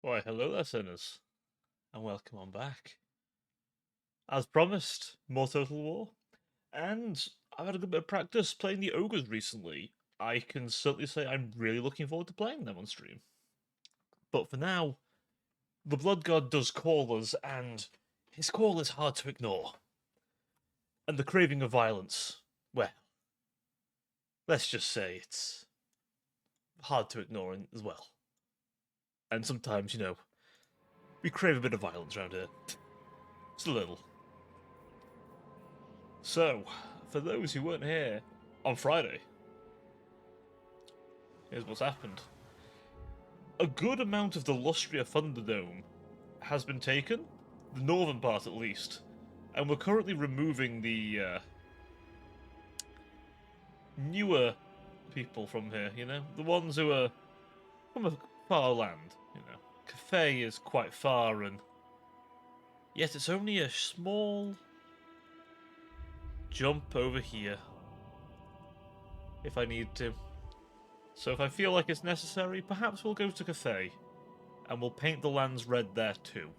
Why, hello there, sinners, and welcome on back. As promised, more Total War, and I've had a good bit of practice playing the ogres recently. I can certainly say I'm really looking forward to playing them on stream. But for now, the Blood God does call us, and his call is hard to ignore. And the craving of violence, well, let's just say it's hard to ignore as well. And sometimes, we crave a bit of violence around here. Just a little. So, for those who weren't here on Friday, here's what's happened. A good amount of the Lustria Thunderdome has been taken, the northern part at least, and we're currently removing the newer people from here, the ones who are from a far land, Cathay is quite far, and yet it's only a small jump over here if I need to. So if I feel like it's necessary, perhaps we'll go to Cathay, and we'll paint the lands red there too,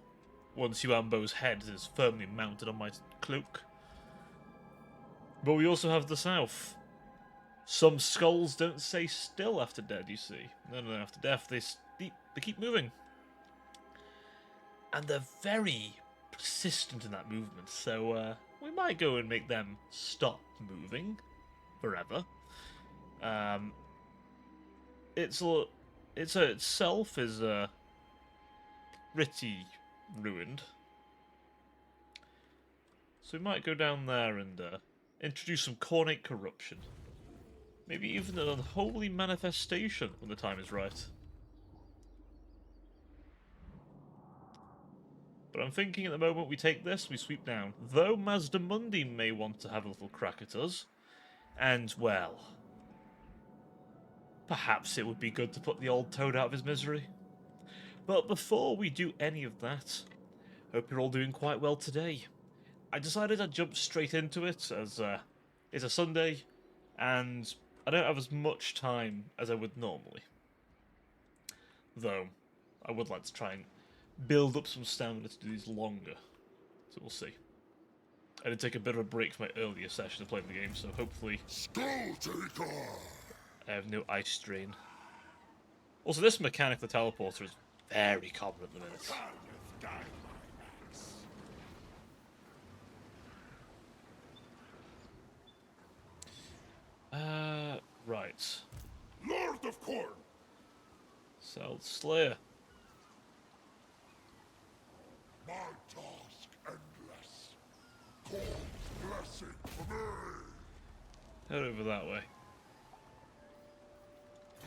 once Yuambo's head is firmly mounted on my cloak. But we also have the south. Some skulls don't stay still after death, you see. No, after death they keep moving. And they're very persistent in that movement, so we might go and make them stop moving forever. Itself is pretty ruined, so we might go down there and introduce some Cornate corruption, maybe even an unholy manifestation when the time is right. But I'm thinking at the moment we take this, we sweep down. Though Mazdamundi may want to have a little crack at us, and well, perhaps it would be good to put the old toad out of his misery. But before we do any of that, hope you're all doing quite well today. I decided I'd jump straight into it, as it's a Sunday, and I don't have as much time as I would normally. Though, I would like to try and build up some stamina to do these longer, so we'll see. I did take a bit of a break from my earlier session of playing the game, so hopefully I have no ice strain. Also, this mechanic, the teleporter, is very common at the minute. Right. Lord of Khorne! Seld Slayer. My task endless. Khorne's blessing for me! Head over that way.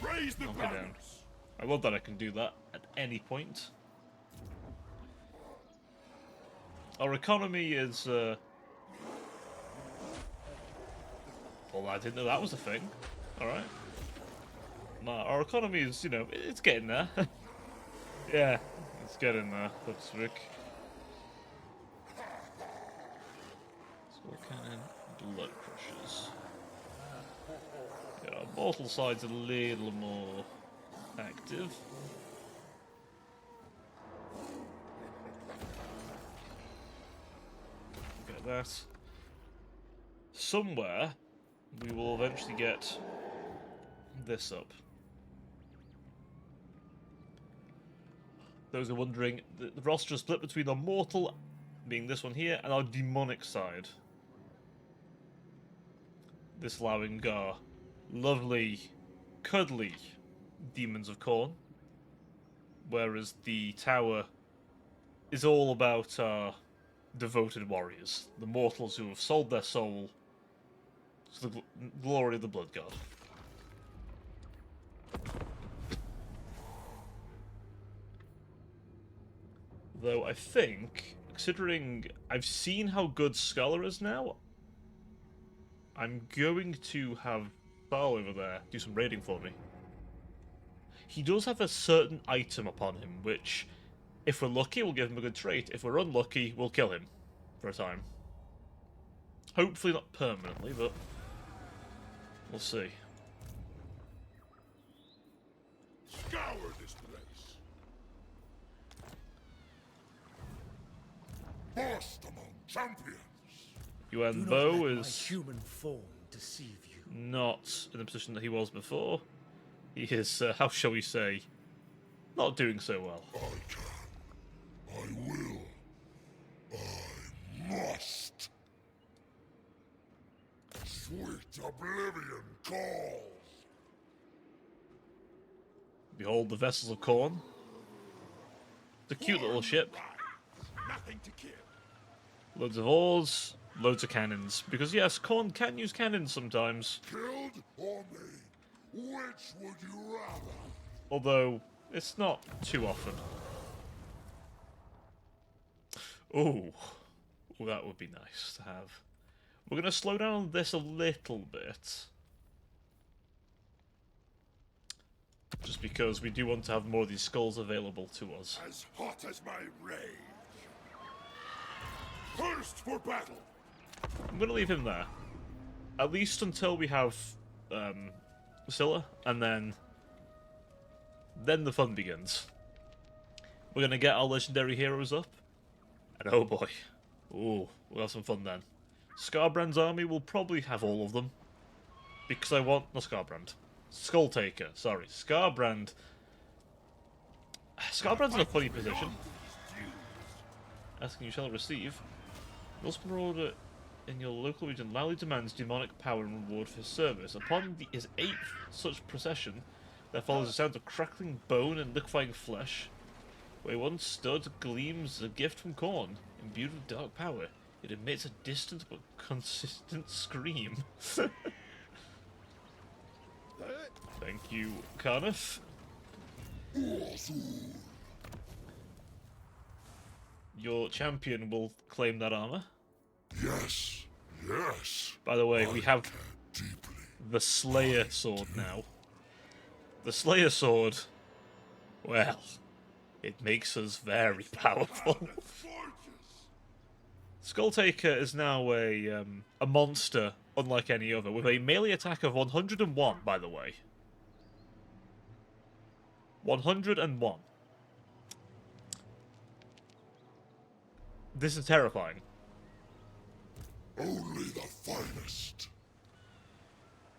Raise the Knock it down. banners! I love that I can do that at any point. Our economy is, well, I didn't know that was a thing. Alright. Our economy is, it's getting there. Yeah, it's getting there, so to speak. Skull Cannon, Blood Crushers. Yeah, our mortal side's a little more active. Get that. Somewhere, we will eventually get this up. Those are wondering, the roster is split between our mortal, being this one here, and our demonic side. This allowing our lovely, cuddly demons of Khorne, whereas the tower is all about our devoted warriors, the mortals who have sold their soul to the glory of the Blood God. Though I think, considering I've seen how good Scholar is now, I'm going to have Thal over there do some raiding for me. He does have a certain item upon him, which, if we're lucky, will give him a good trait. If we're unlucky, we'll kill him for a time. Hopefully not permanently, but we'll see. Scour this place! bust among champions. Yuan Do not Bo let my is human form deceive you. not in the position that he was before. He is, how shall we say, not doing so well. I can. I will. I must. Sweet oblivion calls. Behold the vessels of Khorne. It's a cute little ship. Nothing to kill. Loads of oars, loads of cannons. Because yes, Khorne can use cannons sometimes. Killed or me? Which would you rather? Although, it's not too often. Ooh. Ooh, that would be nice to have. We're going to slow down this a little bit. Just because we do want to have more of these skulls available to us. As hot as my rage. First for battle. I'm going to leave him there. At least until we have Scylla, and then the fun begins. We're going to get our legendary heroes up. And oh boy. Ooh, we'll have some fun then. Skarbrand's army will probably have all of them. Because I want... not Skarbrand. Skulltaker, sorry. Skarbrand... Skarbrand's in a funny position. Asking you shall receive. Most marauder in your local region loudly demands demonic power and reward for his service. Upon his 8th such procession, there follows a sound of crackling bone and liquefying flesh. Where once stood gleams a gift from Khorne, imbued with dark power. It emits a distant but consistent scream. Thank you, Cardiff. Your champion will claim that armor. Yes, yes. By the way, we have Deeply. the Slayer sword now. The Slayer sword, well, it makes us very powerful. Skulltaker is now a monster unlike any other, with a melee attack of 101, by the way. 101. This is terrifying. Only the finest.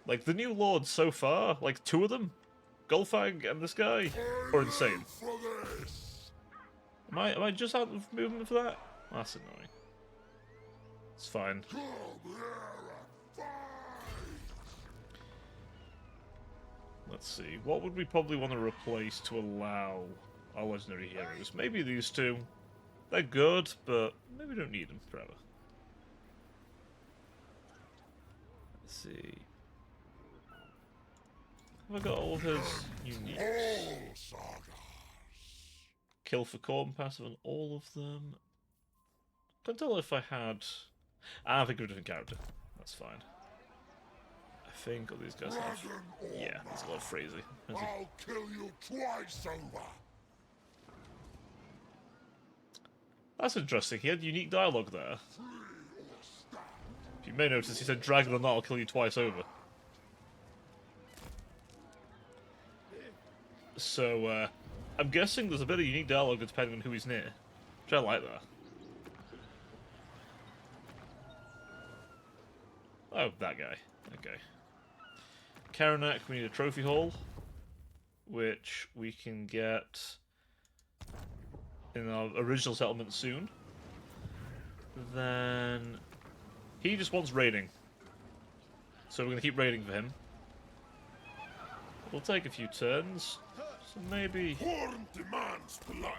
Like, the new lords so far, like 2 of them, Golfang and this guy, are insane. For this. Am I just out of movement for that? That's annoying. It's fine. Come here and fight. Let's see. What would we probably want to replace to allow our legendary heroes? Maybe these 2. They're good, but maybe we don't need them forever. Let's see. Have I got all of his uniques? All sagas. Kill for Khorne passive on all of them. Couldn't tell if I had... I think of a different character. That's fine. I think all these guys have... Dragon or Yeah, there's a lot of phrasing. I'll kill you twice over. That's interesting. He had unique dialogue there. If you may notice, he said, "Dragon or not, I'll kill you twice over." So, I'm guessing there's a bit of unique dialogue depending on who he's near. Which I like that. Oh, that guy. Okay. Karanak, we need a trophy hall, which we can get in our original settlement soon. Then he just wants raiding, so we're going to keep raiding for him. We'll take a few turns, so maybe Khorne demands blood.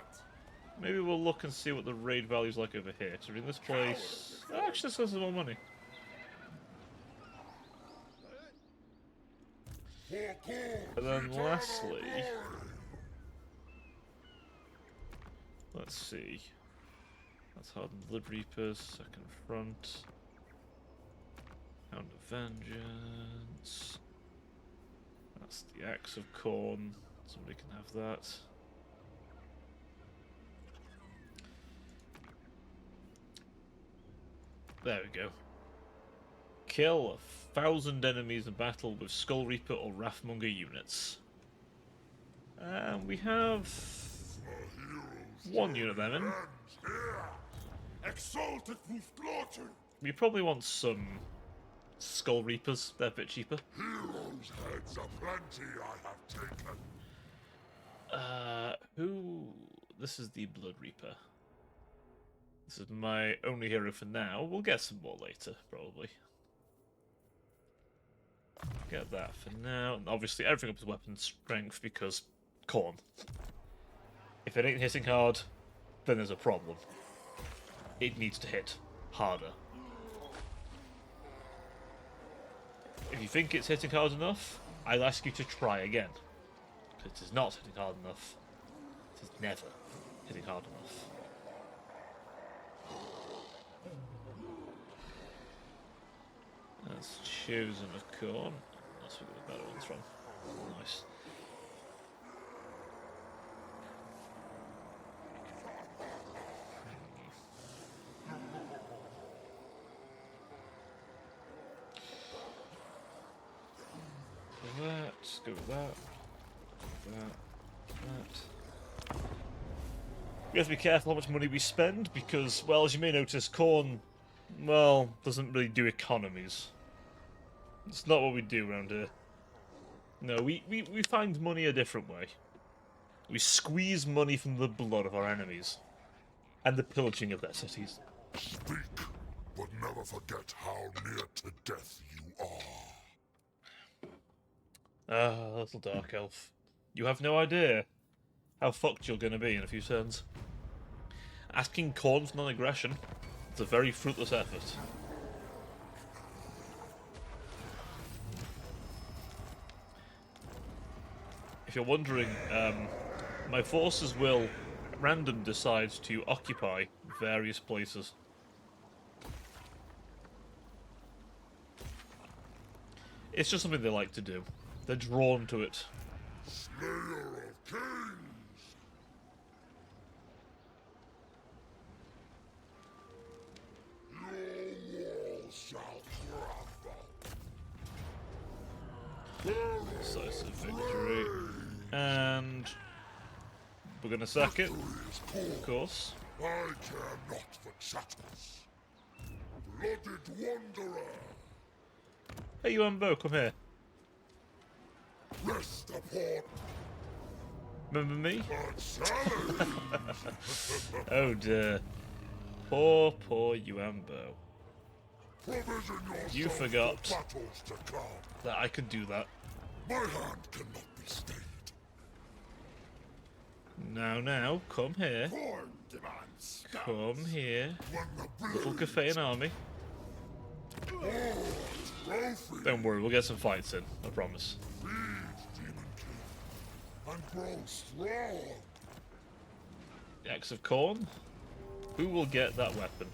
maybe we'll look and see what the raid value's like over here. So in this place, actually, this has more money. For Khorne's And then eternal lastly, glory. let's see. That's Hardened Blood Reapers, second front. Hound of Vengeance. That's the Axe of Khorne. Somebody can have that. There we go. Kill 1,000 enemies in battle with Skull Reaper or Wrathmonger units. And we have The hero's 1 unit of them in. ends here. Exalted through slaughter. We probably want some Skull Reapers. They're a bit cheaper. Heroes' heads are plenty I have taken. Who? This is the Blood Reaper. This is my only hero for now. We'll get some more later, probably. Get that for now. And obviously, everything up is weapon strength because Khorne. If it ain't hitting hard, then there's a problem. It needs to hit harder. If you think it's hitting hard enough, I'll ask you to try again. Because it is not hitting hard enough. It is never hitting hard enough. That's Chosen of Khorne. That's where the better ones from. Nice. Let's go with that. That. We have to be careful how much money we spend because, well, as you may notice, Khorne, well, doesn't really do economies. It's not what we do around here. No, we find money a different way. We squeeze money from the blood of our enemies. And the pillaging of their cities. Speak, but never forget how near to death you are. Ah, little dark elf. You have no idea how fucked you're gonna be in a few turns. Asking Khorne for non-aggression is a very fruitless effort. If you're wondering, my forces will at random decide to occupy various places. It's just something they like to do. They're drawn to it. Slayer of kings! Your walls shall crumble. Decisive victory. And we're gonna sack it, of course. I care not for chattels. Blooded wanderer, Hey, you Umbo, come here. rest upon Remember me? a challenge. Oh dear. Poor Yuambo. Provision yourself You forgot. for battles to come. That I could do that. My hand cannot be stayed. Now, come here. Khorne demands. Come here. When the Little blade Cafe army. trophy Don't worry, we'll get some fights in, I promise. feeds Demon King and grows strong. The Axe of Khorne. Who will get that weapon?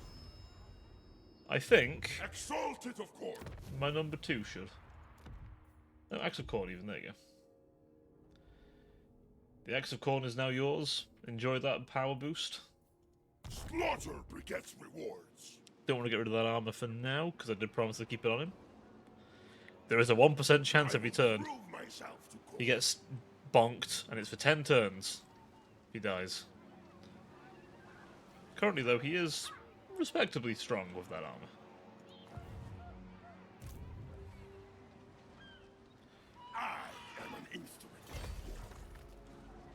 I think Exalted of Khorne. my number 2 should. No, Axe of Khorne even, there you go. The Axe of Khorne is now yours. Enjoy that power boost. Slaughter begets rewards. Don't want to get rid of that armor for now, because I did promise to keep it on him. There is a 1% chance every turn Prove myself to Khorne. he gets bonked, and it's for 10 turns. He dies. Currently, though, he is respectably strong with that armor. I am an instrument.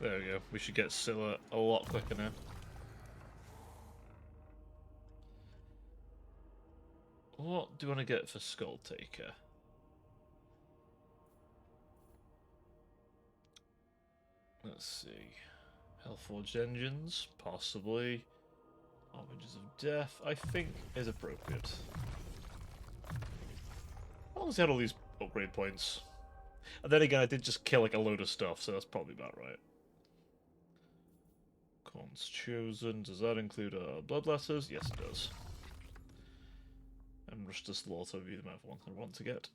There we go. We should get Scylla a lot quicker now. What do you want to get for Skull Taker? Let's see. Hellforged Engines, possibly. Harbinger of Death, I think, is appropriate. I honestly had all these upgrade points. And then again, I did just kill like a load of stuff, so that's probably about right. Khorne's Chosen, does that include Bloodletters? Yes, it does. And Rush to Slaughter would be the other one I want to get.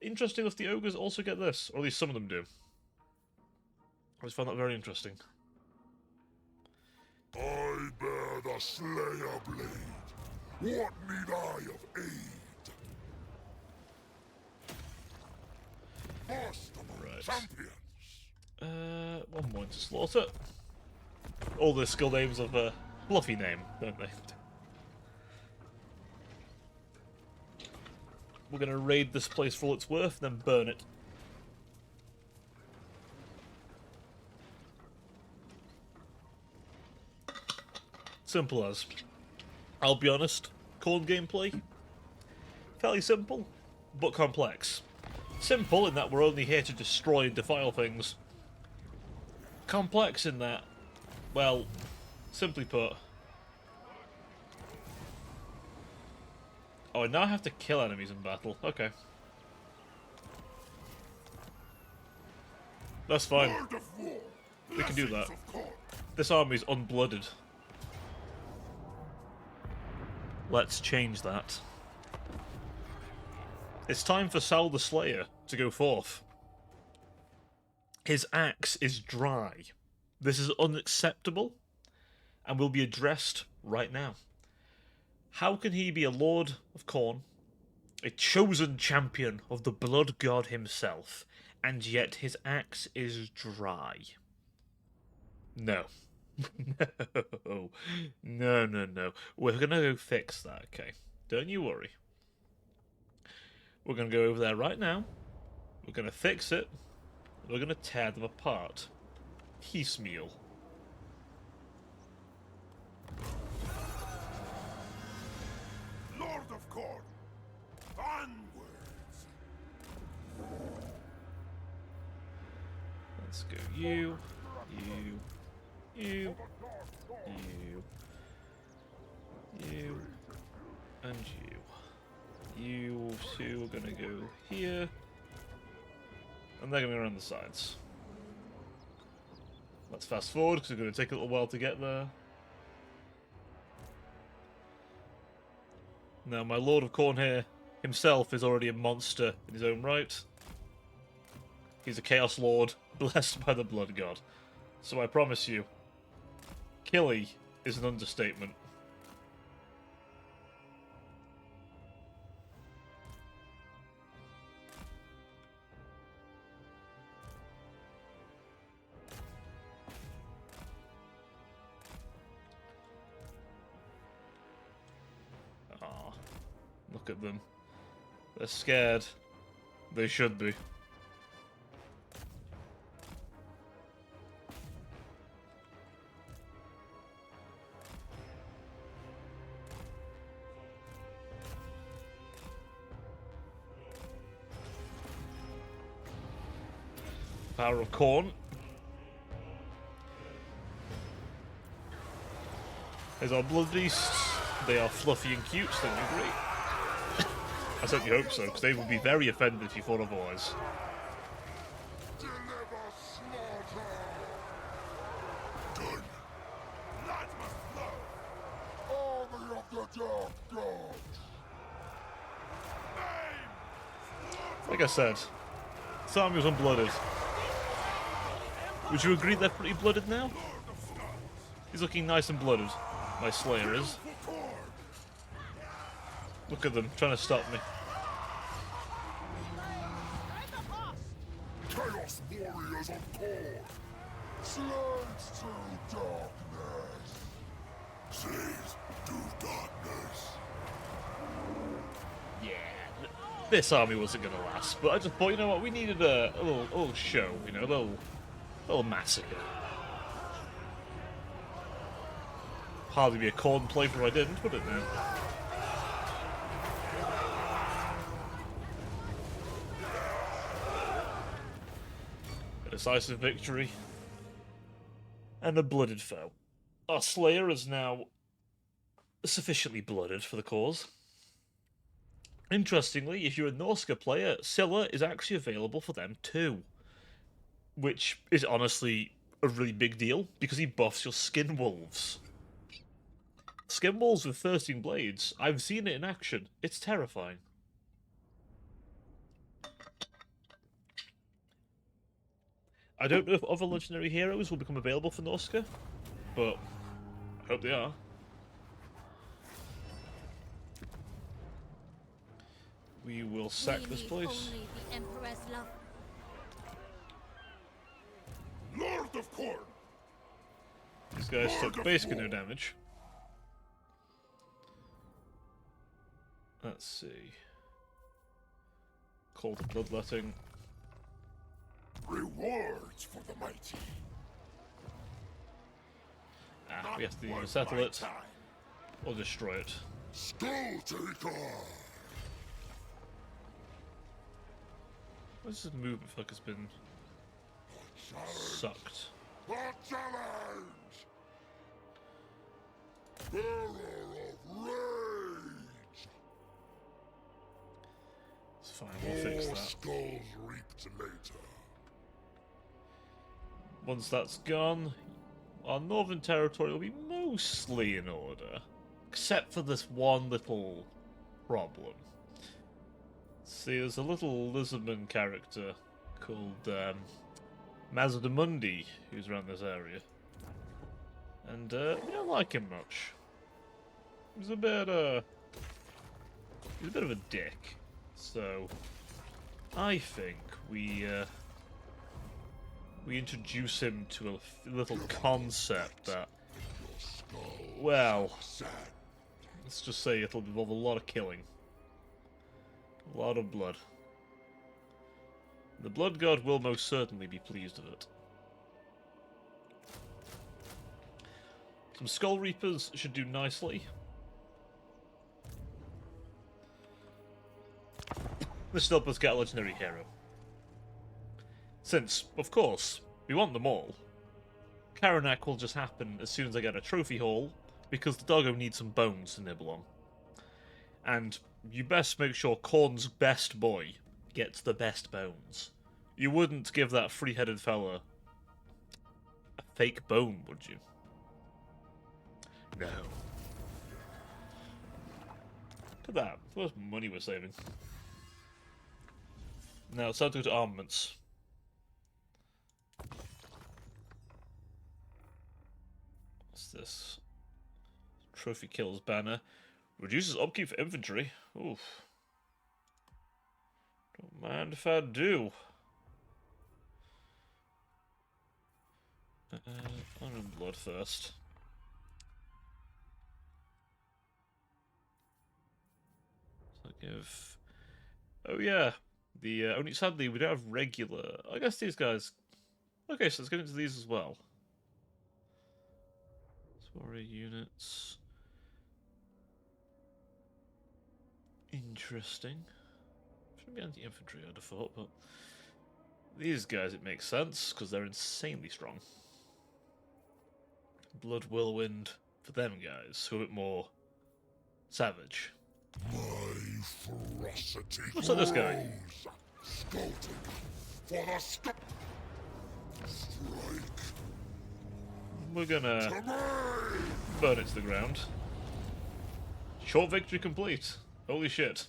Interesting if the ogres also get this, or at least some of them do. I always found that very interesting. I bear the Slayer blade. What need I of aid? First among Right. champions. One more into Slaughter. All the skill names of a bluffy name, don't they? We're gonna raid this place for all it's worth, then burn it. Simple as. I'll be honest, Khorne gameplay, fairly simple, but complex. Simple in that we're only here to destroy and defile things. Complex in that, well, simply put... Oh, I now have to kill enemies in battle. Okay. That's fine. Lord of War, We can do that. blessings of Khorne. This army's unblooded. Let's change that. It's time for Sal the Slayer to go forth. His axe is dry. This is unacceptable and will be addressed right now. How can he be a Lord of Khorne, a chosen champion of the Blood God himself, and yet his axe is dry? No. No. No. We're gonna go fix that, okay? Don't you worry. We're gonna go over there right now. We're gonna fix it. We're gonna tear them apart. Piecemeal. Lord of Khorne, onwards. Let's go you, and you. You two are gonna go here, and they're gonna go around the sides. Let's fast forward because it's gonna take a little while to get there. Now, my Lord of Khorne here himself is already a monster in his own right. He's a Chaos Lord, blessed by the Blood God. So I promise you, Killy is an understatement. Aw, look at them. They're scared. They should be. Power of Khorne. There's our blood beasts. They are fluffy and cute, so don't you agree? I certainly hope so, because they would be very offended if you thought otherwise. Deliver slaughter. Done. Blood must flow. Army of the Dark Gods. Like I said, this army was unblooded. Would you agree they're pretty blooded now? He's looking nice and blooded. My Slayer is. Look at them, trying to stop me. Chaos warriors of Khorne. Slaves to darkness. Slaves to darkness. Yeah, this army wasn't going to last, but I just thought, you know what, we needed a little show, you know, a little massacre. Hardly be a Khorne playthrough I didn't, would it now? A decisive victory. And a blooded foe. Our Slayer is now sufficiently blooded for the cause. Interestingly, if you're a Norsca player, Scylla is actually available for them too. Which is honestly a really big deal, because he buffs your skin wolves. Skin wolves with 13 blades. I've seen it in action. It's terrifying. I don't know if other legendary heroes will become available for Norsca, but I hope they are. We will sack this place. Only the Emperor's love. Lord of Khorne. These guys took basically no damage. Let's see. Call to bloodletting. Rewards for the mighty. Ah, we have to either Worth settle my it time. or destroy it. Skull Taker. What's this movement feel like it's been sucked? A challenge. Bearer of rage. It's fine, we'll fix More that. skulls reaped later. Once that's gone, our northern territory will be mostly in order. Except for this one little problem. See, there's a little Lizardman character called Mazdamundi who's around this area. And we don't like him much. He's a bit of a dick. So I think we introduce him to a little concept that, well, let's just say it'll involve a lot of killing. A lot of blood. The Blood God will most certainly be pleased with it. Some Skull Reapers should do nicely. This still helps us get a legendary hero. Since, of course, we want them all. Karanak will just happen as soon as I get a trophy haul, because the doggo needs some bones to nibble on. And you best make sure Khorne's best boy gets the best bones. You wouldn't give that three-headed fella a fake bone, would you? No. Look at that. How much money we're saving. Now it's time to go to armaments. What's this? Trophy kills banner. Reduces upkeep for infantry. Oof. Don't mind if I do. Honor and blood first. So I'll give. Oh yeah, the only sadly we don't have regular. I guess these guys. Okay, so let's get into these as well. Warrior units. Interesting. Shouldn't be anti-infantry, I'd have thought, but these guys it makes sense because they're insanely strong. Blood Whirlwind for them guys, who are a bit more savage. My ferocity What's up, this guy? grows. Skull Taker for the skull. Strike We're gonna to me. burn it to the ground. Short victory complete. Holy shit.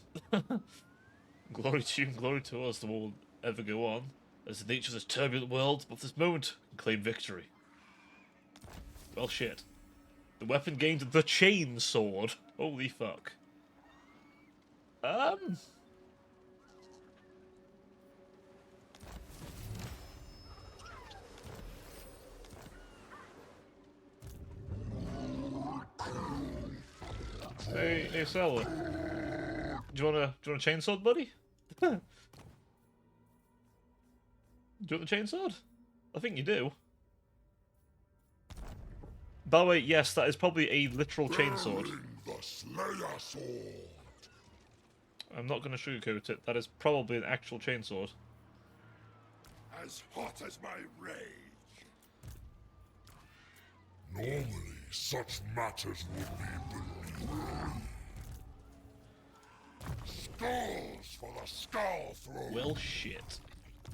Glory to you and glory to us, the war will ever go on. As the nature of this turbulent world, but this moment can claim victory. Well shit. The weapon gained the chain sword. Holy fuck. Hey, Sella. Do you want a chainsword, buddy? Do you want the chainsword? I think you do. By the way, yes, that is probably a literal chainsword. Bearing the Slayer Sword. I'm not going to sugarcoat it. That is probably an actual chainsword. As hot as my rage. Normally, such matters would be beneath me. Skulls for the skull throne. Well, shit.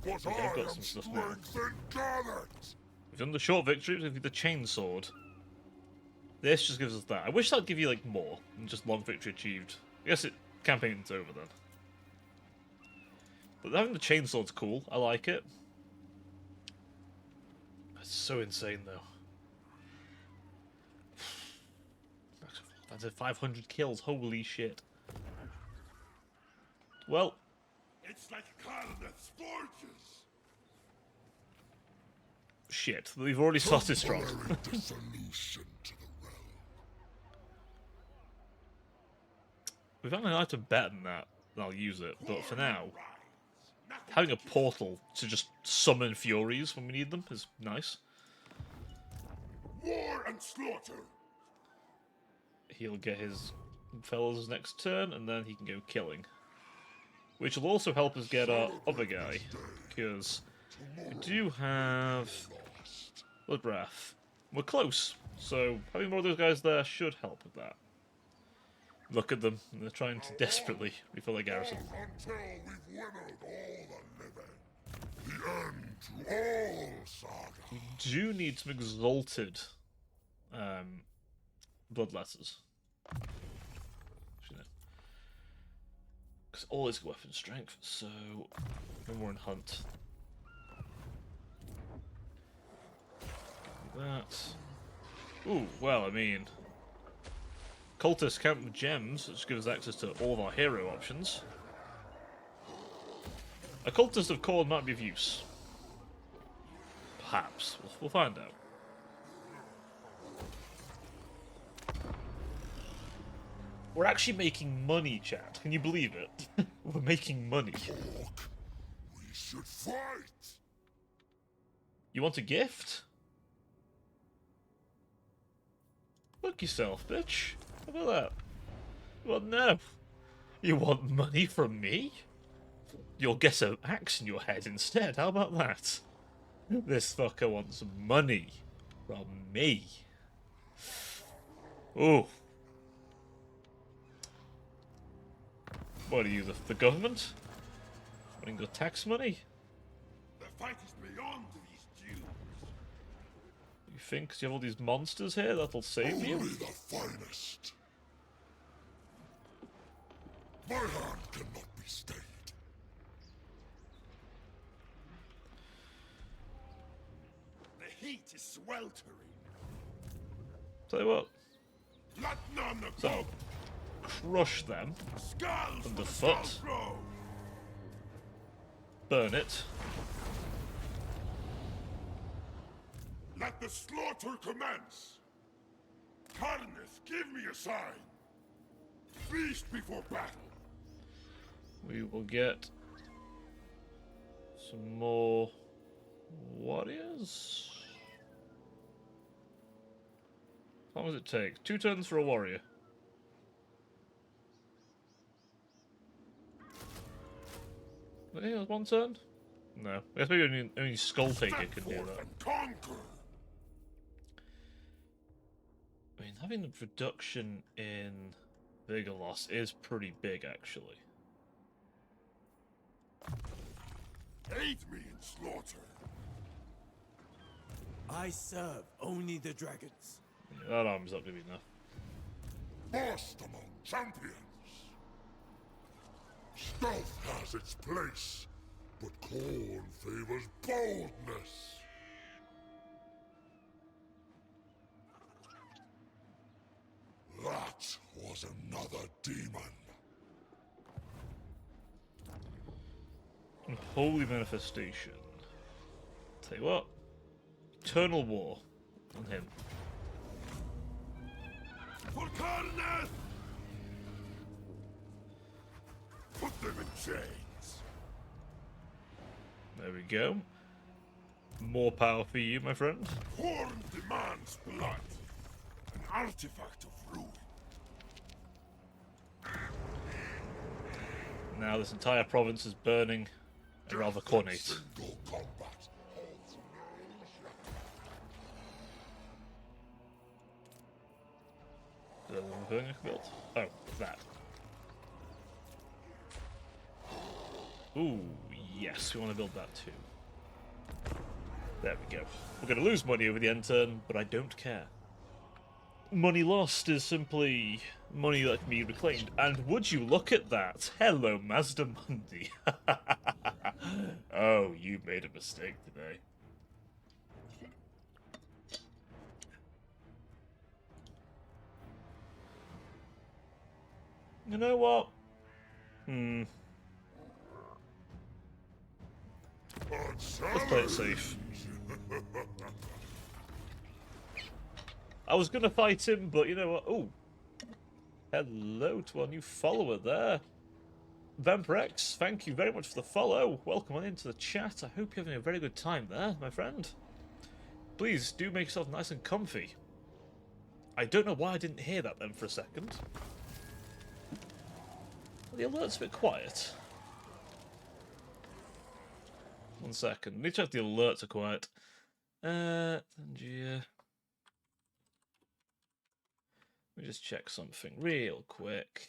But yeah, I I've got am some stuff now. strength incarnate. We've done the short victory with the chainsword. This just gives us that. I wish that'd give you, like, more than just long victory achieved. I guess campaign's over then. But having the chainsword's cool. I like it. It's so insane, though. That's 500 kills. Holy shit. Well, It's like Carneth's forges. shit. We've already started strong. Temporary dissolution to the realm. If I have an item better than that, then I'll use it. But for now, having a portal to just summon Furies when we need them is nice. War and slaughter. He'll get his fellas next turn, and then he can go killing. Which will also help us get our other guy, because we do have Bloodwrath. We're close, so having more of those guys there should help with that. Look at them, they're trying to desperately refill their garrison. Until we've winnowed all the living. The end to all saga. We do need some exalted bloodletters. Because all is weapon strength, so no more in hunt. That. Ooh, well, I mean, cultist camp with gems, which gives us access to all of our hero options. A cultist of Khorne might be of use. Perhaps. We'll find out. We're actually making money, chat. Can you believe it? We're making money. Talk. We should fight. You want a gift? Look yourself, bitch. How about that? Well, no. You want money from me? You'll get an axe in your head instead. How about that? This fucker wants money from me. Ooh. What are you, the government? Wanting your tax money? The fight is beyond these Jews. You think 'cause you have all these monsters here that'll save Only you? the finest. My hand cannot be stayed. The heat is sweltering. Tell you what, Let none so above. crush them, Skulls from the for foot. Skull Grove. burn it. Let the slaughter commence. Karnith, give me a sign. Feast before battle. We will get some more warriors. How long does it take? 2 turns for a warrior. I think it was 1 turn? No. I guess maybe only Skulltaker Step can do forth that. and conquer. I mean, having the reduction in vigor loss is pretty big, actually. Aid me in slaughter. I serve only the dragons. Yeah, that arm's not going to be enough. First among champions. Stealth has its place, but Khorne favors boldness. That was another demon. Holy Manifestation. Tell you what. Eternal War on him. For Karneth! Put them in chains. There we go. More power for you, my friend. Khorne demands blood. An artifact of ruin. Now this entire province is burning and rather cornate. Single combat. Is that one thing I can build? Oh, that. Ooh, yes, we want to build that too. There we go. We're going to lose money over the end turn, but I don't care. Money lost is simply money that can be reclaimed. And would you look at that? Hello, Mazda Mundi. Oh, you made a mistake today. You know what? Let's play it safe. I was gonna fight him, but you know what? Oh, hello to our new follower there. Vampirex, thank you very much for the follow. Welcome on into the chat. I hope you're having a very good time there, my friend. Please do make yourself nice and comfy. I don't know why I didn't hear that then for a second. The alert's a bit quiet. 1 second. Need to check the alerts are quiet. Tangier. Let me just check something real quick.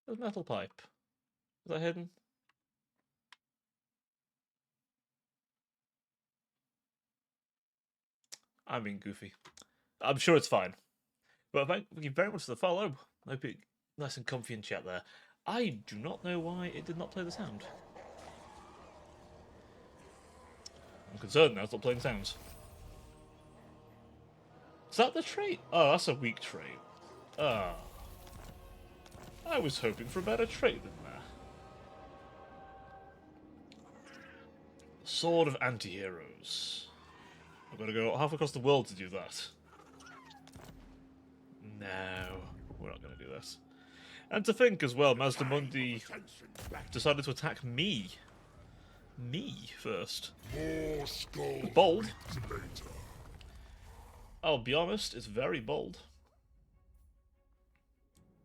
There's a metal pipe. Is that hidden? I'm being goofy. I'm sure it's fine. But thank you very much for the follow. I hope you're nice and comfy in chat there. I do not know why it did not play the sound. I'm concerned now it's not playing sounds. Is that the trait? Oh, that's a weak trait. Ah. I was hoping for a better trait than that. Sword of Anti-Heroes. I've got to go half across the world to do that. No, we're not going to do this. And to think as well, Mazdamundi decided to attack me. Me first. More skull Bold. later. I'll be honest, it's very bold.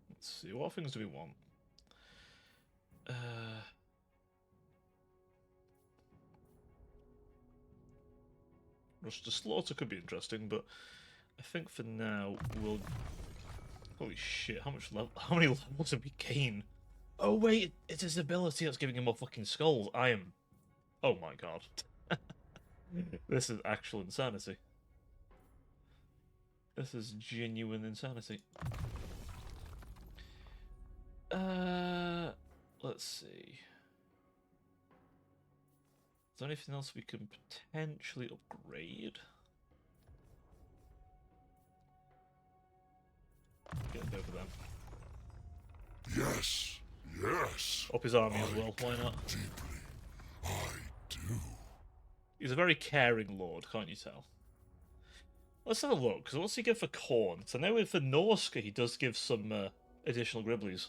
Let's see, what things do we want? Rush to Slaughter could be interesting, but I think for now we'll... Holy shit, how many levels did we gain? Oh wait, it's his ability that's giving him more fucking skulls. I am... Oh my god. This is actual insanity. This is genuine insanity. Let's see. Is there anything else we can potentially upgrade? Get over them. Yes, yes. Up his army as well, why not? Deeply, I do. He's a very caring lord, can't you tell? Let's have a look, because what's he give for Khorne? So now for Norsca he does give some additional Gribblies.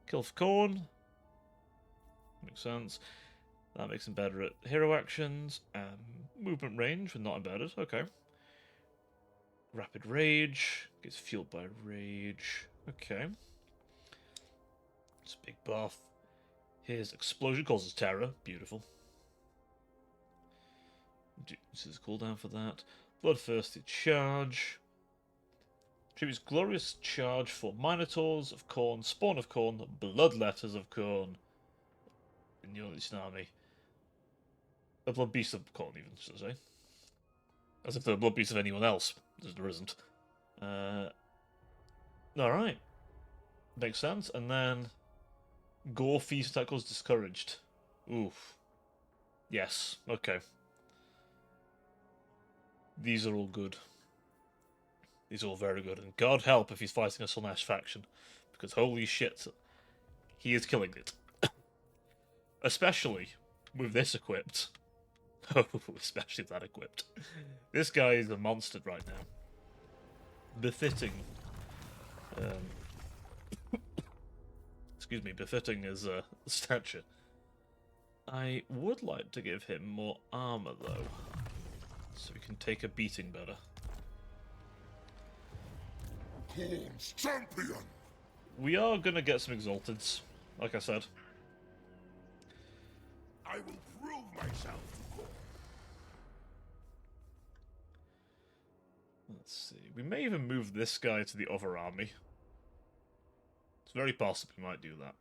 Kill for Khorne. Makes sense. That makes him better at hero actions. Movement range, but not embedded. Okay. Rapid rage. Gets fueled by rage. Okay. It's a big buff. His explosion causes terror. Beautiful. This is a cooldown for that. Bloodthirsty charge. Tributes glorious charge for Minotaurs of Khorne, Spawn of Khorne, Bloodletters of Khorne. In your army. A blood beast of Khorne, even, should I say. As if they're a blood beast of anyone else. There isn't. Alright. Makes sense. And then Gore Feast attack was discouraged. Oof. Yes. Okay. These are all good. These are all very good. And God help if he's fighting a Slaanesh faction. Because holy shit, he is killing it. Especially with this equipped. Oh, especially that equipped. This guy is a monster right now. Befitting. Excuse me, befitting his stature. I would like to give him more armor, though. So we can take a beating better. Khorne's champion! We are going to get some Exalteds, like I said. I will prove myself to Khorne. Let's see. We may even move this guy to the other army. It's very possible we might do that.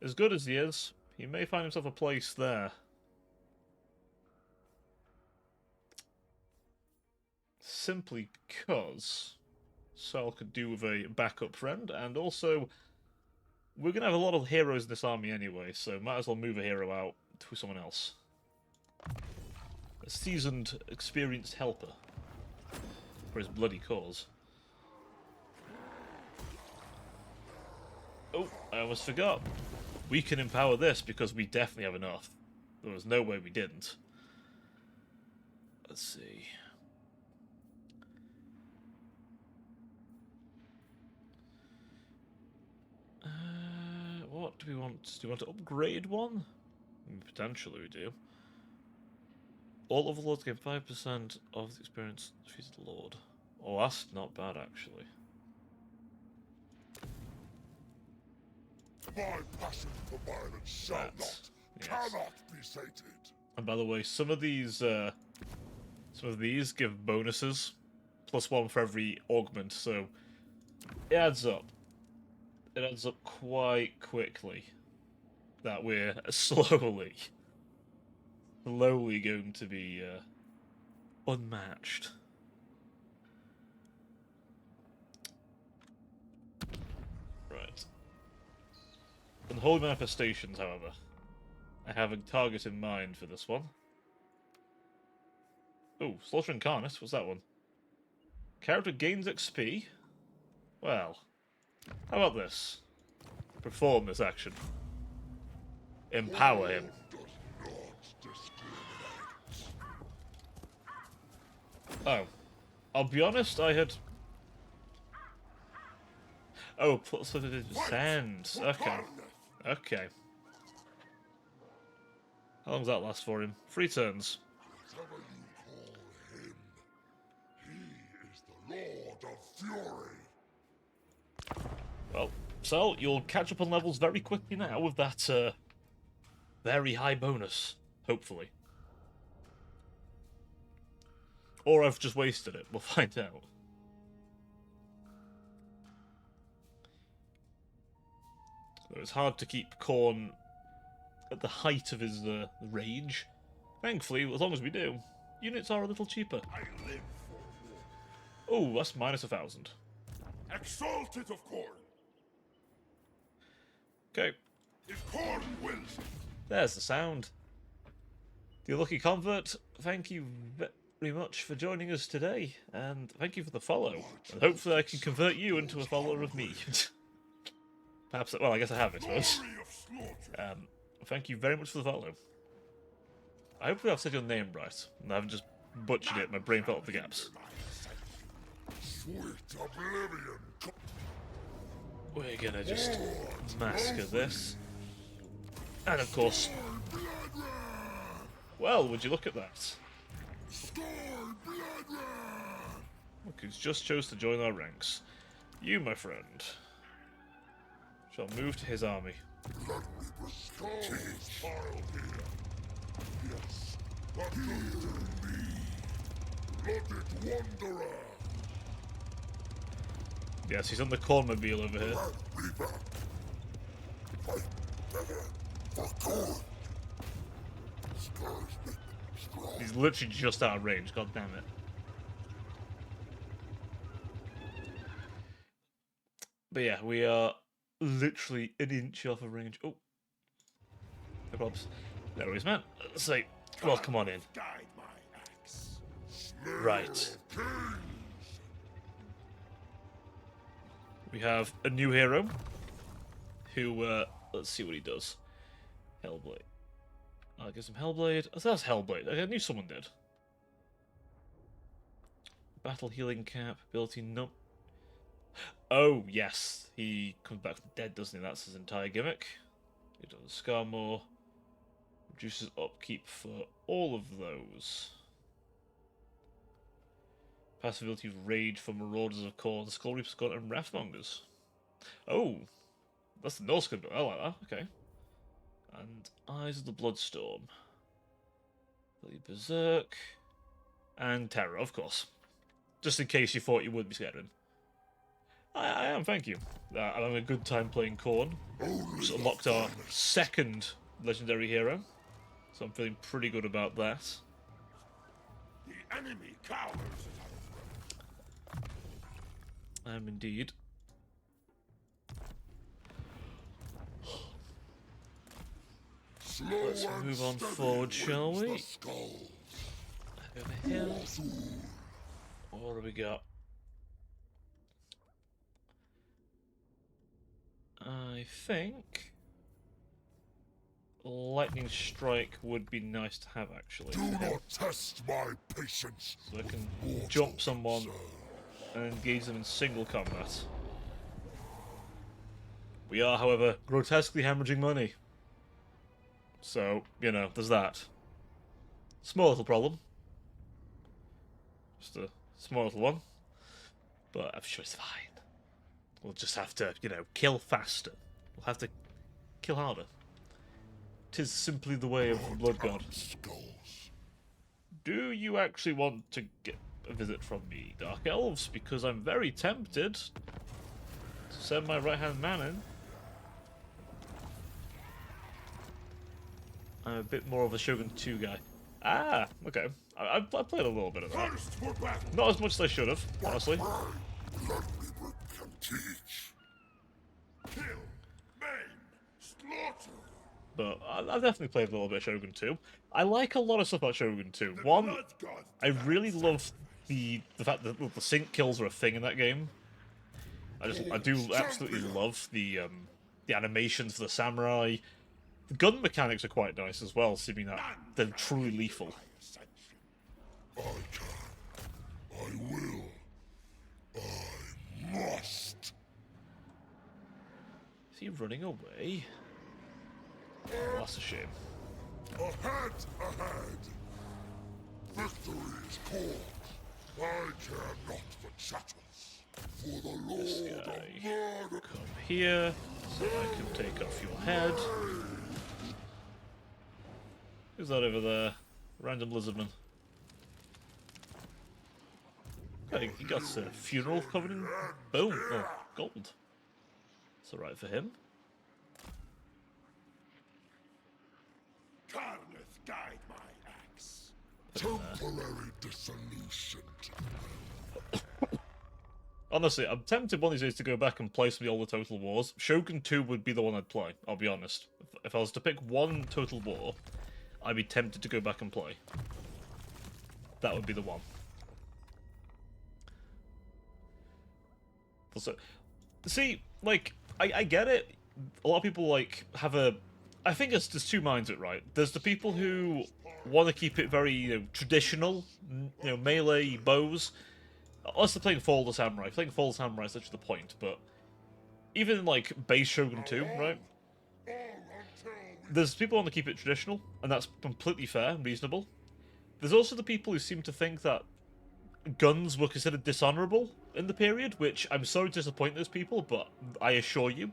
As good as he is, he may find himself a place there. Simply because Sal could do with a backup friend, and also we're going to have a lot of heroes in this army anyway, so might as well move a hero out to someone else. A seasoned, experienced helper for his bloody cause. Oh, I almost forgot. We can empower this because we definitely have enough. There was no way we didn't. Let's see. do we want? Do you want to upgrade one? Potentially we do. All overlords gain 5% of the experience defeated lord. Oh, that's not bad actually. My passion for violence shall That, not, yes. cannot be sated. And by the way, some of these give bonuses, +1 for every augment, so it adds up. It adds up quite quickly that we're slowly going to be unmatched. Right. In the Holy Manifestations, however, I have a target in mind for this one. Oh, Slaughter Incarnate, what's that one? Character gains XP? Well, how about this? Perform this action. Empower him. Oh. I'll be honest, I had... Oh, plus sands. Okay. Okay. How long does that last for him? 3 turns. Whatever you call him, he is the Lord of Fury. Well, so you'll catch up on levels very quickly now with that very high bonus, hopefully. Or I've just wasted it. We'll find out. So it's hard to keep Khorne at the height of his rage. Thankfully, as long as we do, units are a little cheaper. I live for war. Oh, that's minus 1,000. Exalted of Khorne. Okay, If Khorne wills, there's the sound. The Lucky Convert, thank you very much for joining us today, and thank you for the follow. And hopefully I can convert you into a follower of me. Perhaps, well, I guess I have, I suppose. glory of slaughter. Thank you very much for the follow. Hopefully I've said your name right, and I haven't just butchered it, my brain fell off the gaps. Sweet oblivion. We're gonna just massacre this. And of course... Well, would you look at that? Look who's just chose to join our ranks. You, my friend, shall move to his army. Let me bestow his child here. Yes, but hear me, blooded wanderer. Yes, he's on the Khornemobile over here. Reaper, fight better for Khorne. Scourge make them strong. He's literally just out of range, god damn it. But yeah, we are literally an inch off of range. Oh. No problems. There he is, man. Let's say, well, come on in. Guide my axe. Right. Kings. We have a new hero who, let's see what he does. Hellblade. I'll get some Hellblade. Oh, that's Hellblade. I knew someone did. Battle healing cap, ability no. Oh, yes. He comes back from the dead, doesn't he? That's his entire gimmick. He does Scarmore. Reduces upkeep for all of those. Passive ability of Rage for Marauders of Khorne, Skull Reapers, Gaunt, and Wrathmongers. Oh, that's the Norse good. I like that. Okay. And Eyes of the Bloodstorm. Berserk. And Terror, of course. Just in case you thought you would be scared of him. I am, thank you. I'm having a good time playing Khorne. Just unlocked our second legendary hero. So I'm feeling pretty good about that. The enemy cowers at our front. I am indeed. Slow Let's and move on steady forward, shall wins the we? skulls. Over here. What do we got? I think Lightning Strike would be nice to have, actually. Do not test my patience. So I can Mortal jump someone serve. and engage them in single combat. We are, however, grotesquely hemorrhaging money. So, you know, there's that. Small little problem. Just a small little one. But I'm sure it's fine. We'll just have to, you know, kill faster. We'll have to kill harder. 'Tis simply the way of the Blood God. Skulls. Do you actually want to get a visit from me, Dark Elves? Because I'm very tempted to send my right-hand man in. I'm a bit more of a Shogun 2 guy. Ah, okay. I played a little bit of that. First for battle. Not as much as I should have, honestly. Let me can teach. Kill, maim, slaughter. But I've definitely played a little bit of Shogun 2. I like a lot of stuff about Shogun 2. One, Blood God I really love the fact that the sync kills are a thing in that game. I do absolutely love the animations for the samurai. The gun mechanics are quite nice as well, seeming that they're truly lethal. I can. I will. I must. Is he running away? Oh, that's a shame. Ahead, ahead. Victory is called. I care not for chattels. For the Lord guy. of murder. Come here, so I can take off your head. Who's that over there? Random lizardman. He got a funeral covered in bone. Oh, gold. It's alright for him. Carneth guide my axe. Temporary dissolution. Honestly, I'm tempted one of these days to go back and play some of the older Total Wars. Shogun 2 would be the one I'd play, I'll be honest. If I was to pick one Total War, I'd be tempted to go back and play. That would be the one. Also, see, like, I get it. A lot of people, like, have a... I think there's two minds of it, right? There's the people who want to keep it very, you know, traditional, you know, melee bows. Unless they're playing Fall of the Samurai. Playing Fall of the Samurai is literally the point, but... Even in, like, base Shogun 2, right? There's people who want to keep it traditional, and that's completely fair and reasonable. There's also the people who seem to think that guns were considered dishonorable in the period, which I'm sorry to disappoint those people, but I assure you,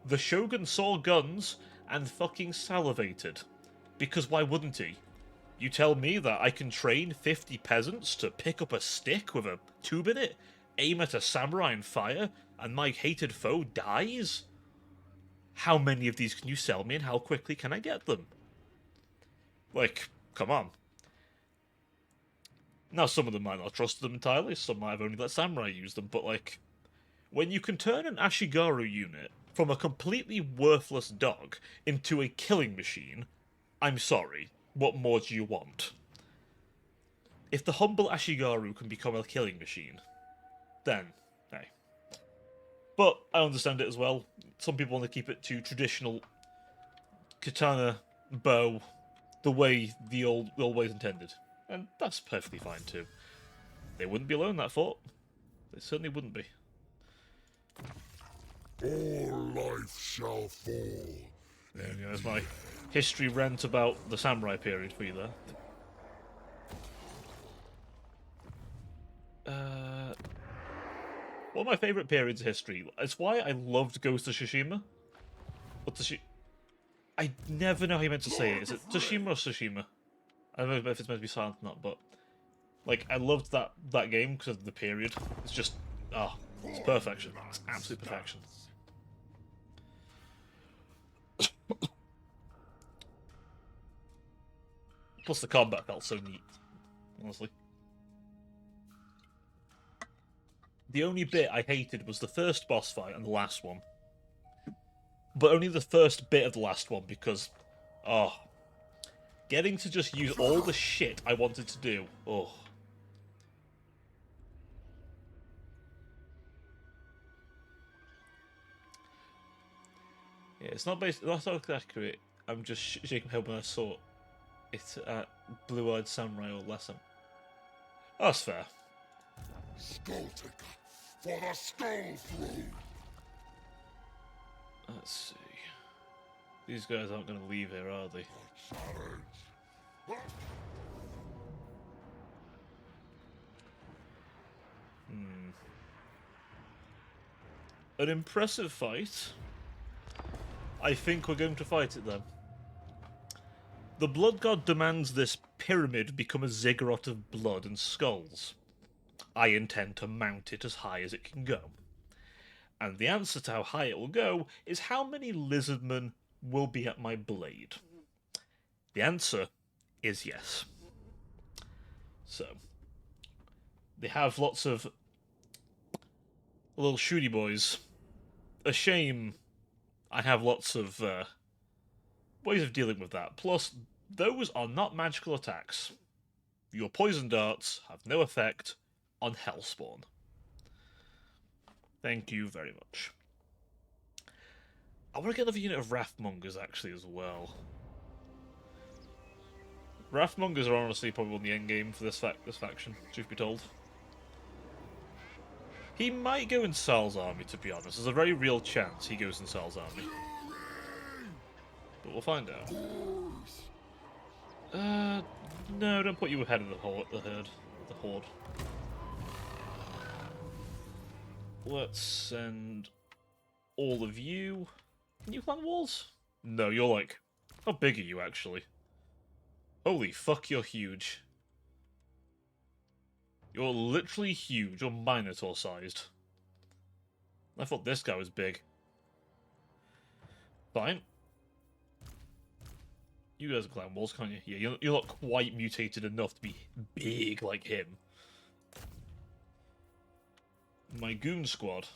the Shogun saw guns and fucking salivated. Because why wouldn't he? You tell me that I can train 50 peasants to pick up a stick with a tube in it, aim at a samurai and fire, and my hated foe dies? How many of these can you sell me and how quickly can I get them? Like, come on. Now, some of them might not trust them entirely, some might have only let samurai use them, but like, when you can turn an Ashigaru unit from a completely worthless dog into a killing machine, I'm sorry, what more do you want? If the humble Ashigaru can become a killing machine, then, hey. But I understand it as well. Some people want to keep it to traditional katana bow, the way the old ways intended. And that's perfectly fine too. They wouldn't be alone, that thought. They certainly wouldn't be. All life shall fall. There we go, there's my history rant about the samurai period for you there. One of my favourite periods of history. It's why I loved Ghost of Tsushima. But I never know how you meant to say it. Is it Tsushima or Tsushima? I don't know if it's meant to be silent or not, but like I loved that game because of the period. It's just it's perfection. It's absolute perfection. Plus the combat felt so neat, honestly. The only bit I hated was the first boss fight and the last one. But only the first bit of the last one because, getting to just use all the shit I wanted to do, Yeah, it's not based. That's not accurate. I'm just shaking my head when I saw it at Blue-Eyed Samurai or Lesson. Oh, that's fair. Skull taker for the skull throne. Let's see. These guys aren't going to leave here, are they? Challenge. An impressive fight. I think we're going to fight it then. The Blood God demands this pyramid become a ziggurat of blood and skulls. I intend to mount it as high as it can go. And the answer to how high it will go is how many lizardmen will be at my blade. The answer is yes. So, they have lots of little shooty boys. A shame I have lots of ways of dealing with that. Plus, those are not magical attacks. Your poison darts have no effect on Hellspawn. Thank you very much. I want to get another unit of Wrathmongers, actually, as well. Wrathmongers are honestly probably on the endgame for this faction, truth be told. He might go in Sal's army, to be honest. There's a very real chance he goes in Sal's army. But we'll find out. No, don't put you ahead of the horde. Let's send all of you. Can you climb walls? No, you're like... How big are you, actually? Holy fuck, you're huge. You're literally huge. You're Minotaur-sized. I thought this guy was big. Fine. You guys can climb walls, can't you? Yeah, you're not quite mutated enough to be big like him. My goon squad.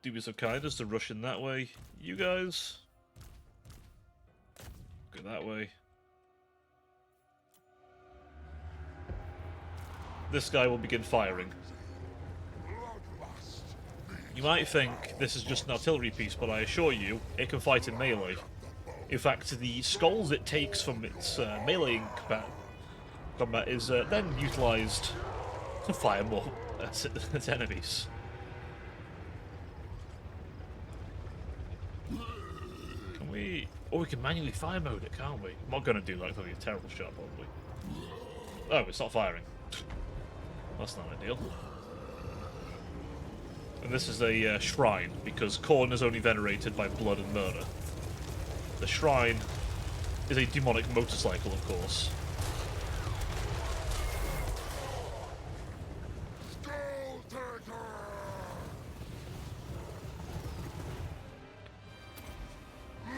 Do me some kindness to rush in that way. You guys... go that way. This guy will begin firing. You might think this is just an artillery piece, but I assure you, it can fight in melee. In fact, the skulls it takes from its melee combat is then utilised to fire more at its enemies. Can we... Oh, we can manually fire mode it, can't we? I'm not going to do that, that'll be a terrible shot, probably. Oh, it's not firing. That's not ideal. And this is a shrine, because Khorne is only venerated by blood and murder. The shrine is a demonic motorcycle, of course.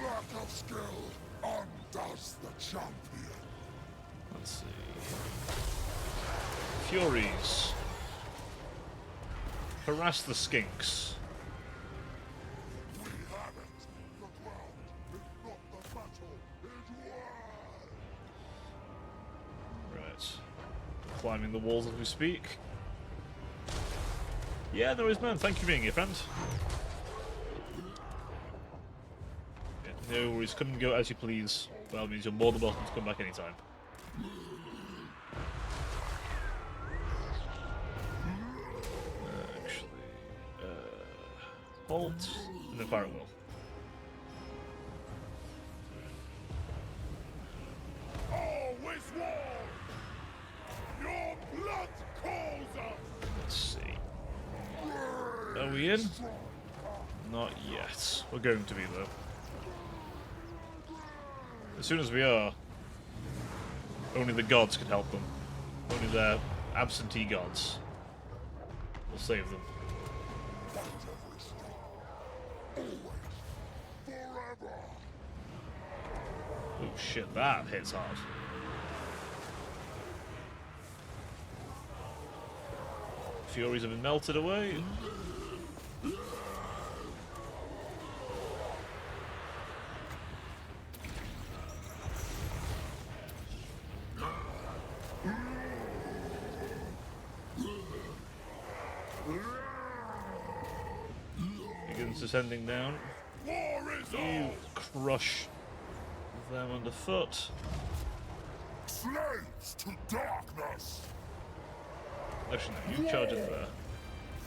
Lack of skill undoes the champion. Let's see. Furies. Harass the skinks. We have it. The ground is not the battle, it was. Right. Climbing the walls as we speak. Yeah, there is, man. Thank you for being here, friend. Yeah, no worries. Come and go as you please. Well, means you're more than welcome to come back anytime. Halt, and then fire at will. Always war! Your blood calls us! Let's see. Are we in? Not yet. We're going to be, though. As soon as we are, only the gods can help them. Only their absentee gods will save them. Oh shit, that hits hard. Furies have been melted away. Begins descending down. War is You ours! crush them underfoot. Slaves to darkness! Actually, no, you charge in there.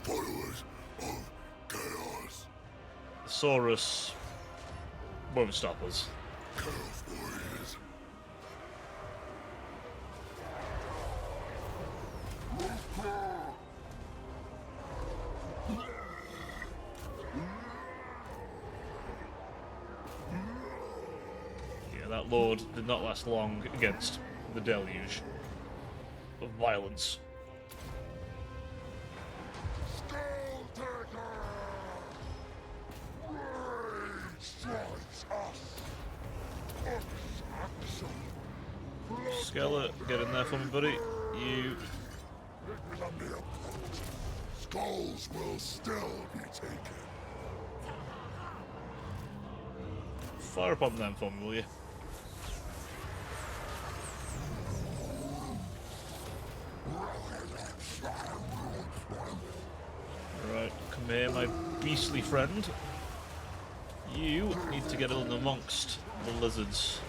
Followers of chaos! Saurus won't stop us. Boys. Yeah, that lord did not last long against the deluge of violence. Skulltaker! Rage strikes us! Action! Skelet, get in there for me, buddy. You. Skulls will still be taken. Fire upon them for me, will you? Right, come here, my beastly friend. You need to get in amongst the lizards.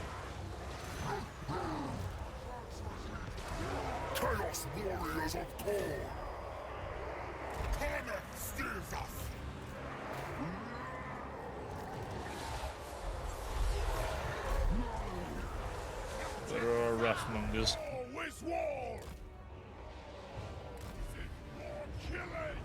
Chaos Warriors of Thor! Comet steers us! There are wrathmongers. Always war! Killing!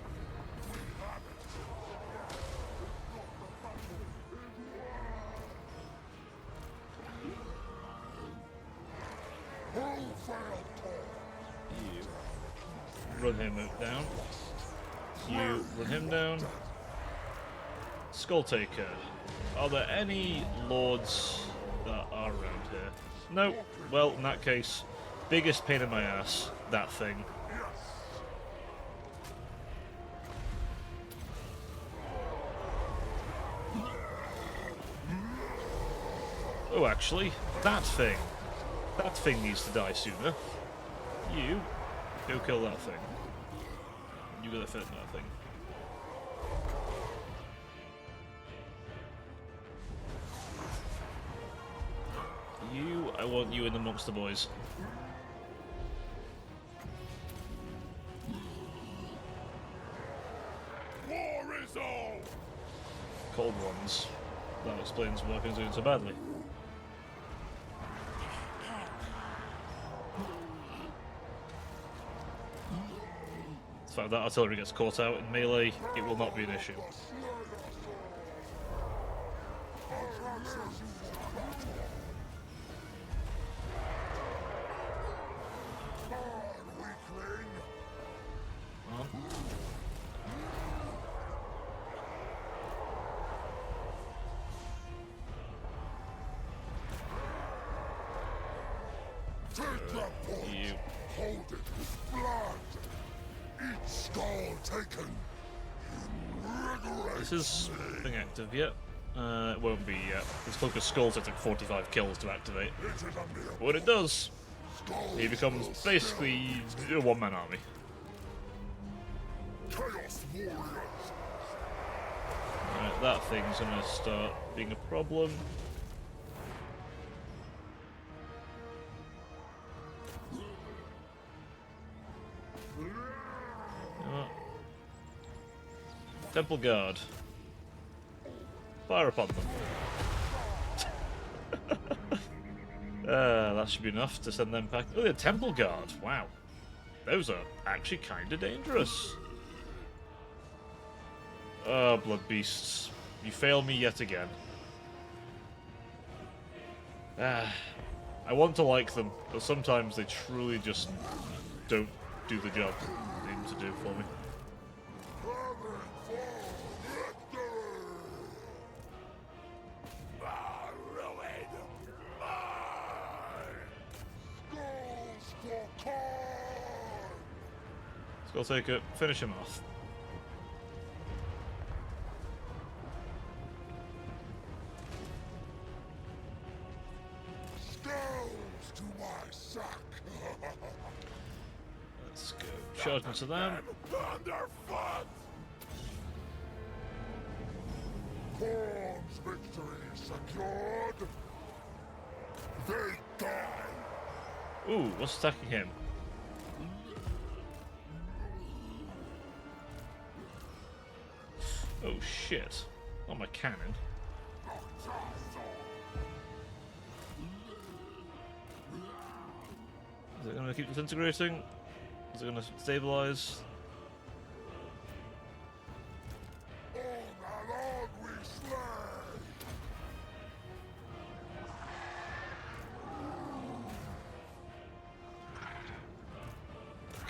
Run him down. You run him down. Skulltaker. Are there any lords that are around here? No. Well, in that case, biggest pain in my ass, that thing. Oh, actually, that thing. That thing needs to die sooner. You, go kill that thing. You gotta fit in that thing. You, I want you in amongst the boys. War is all! Cold ones. That explains why things are doing so badly. The fact that artillery gets caught out in melee, it will not be an issue. Well, Take that point! you. Hold it with blood! Each skull taken invigorates This is nothing active yet. It won't be yet. This Cloak of Skulls it took 45 kills to activate. It is a mere But when it does, skulls he becomes will basically a one-man army. still- Chaos Warriors! Right, that thing's gonna start being a problem. You know what? Temple Guard. Fire upon them. That should be enough to send them back. Oh, the Temple Guard. Wow. Those are actually kind of dangerous. Oh, blood beasts. You fail me yet again. I want to like them, but sometimes they truly just don't do the job they need to do for me. Skulltaker, finish him off. Skulls to my sack! Let's go. Charge into them. Thunderfoot! Corn's victory secured! They die! Ooh, what's attacking him? Oh shit. on my cannon. Is it going to keep disintegrating? Is it going to stabilize? On and on we slay!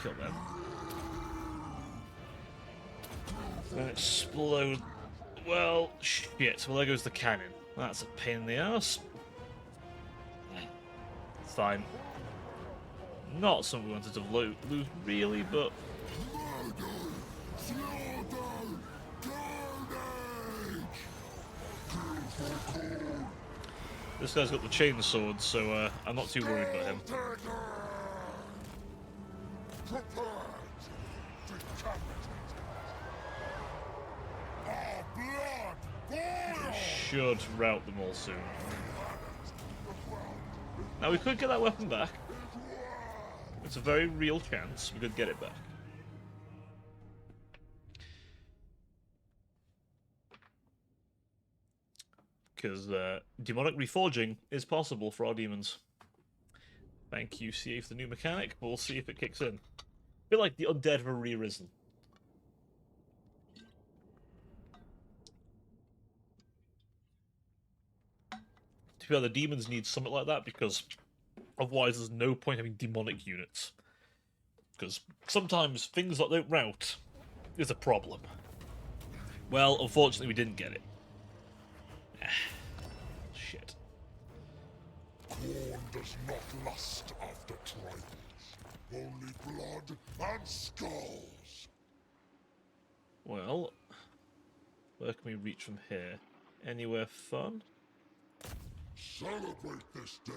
Kill them. And explode. Well, shit. Well, there goes the cannon. That's a pain in the ass. Fine. Not something we wanted to lose, really, but this guy's got the chain sword, so I'm not too worried about him. Prepared! Decapitated! Our blood boils! Should rout them all soon. Now we could get that weapon back. It's a very real chance we could get it back. Because demonic reforging is possible for our demons. Thank you, CA, for the new mechanic. We'll see if it kicks in. A bit like the undead have re-risen. To be fair, the demons need something like that because otherwise there's no point having demonic units. Because sometimes things that don't rout is a problem. Well, unfortunately we didn't get it. Shit. Khorne does not lust after trifles, only blood and skulls. Well, where can we reach from here? Anywhere fun? Celebrate this day.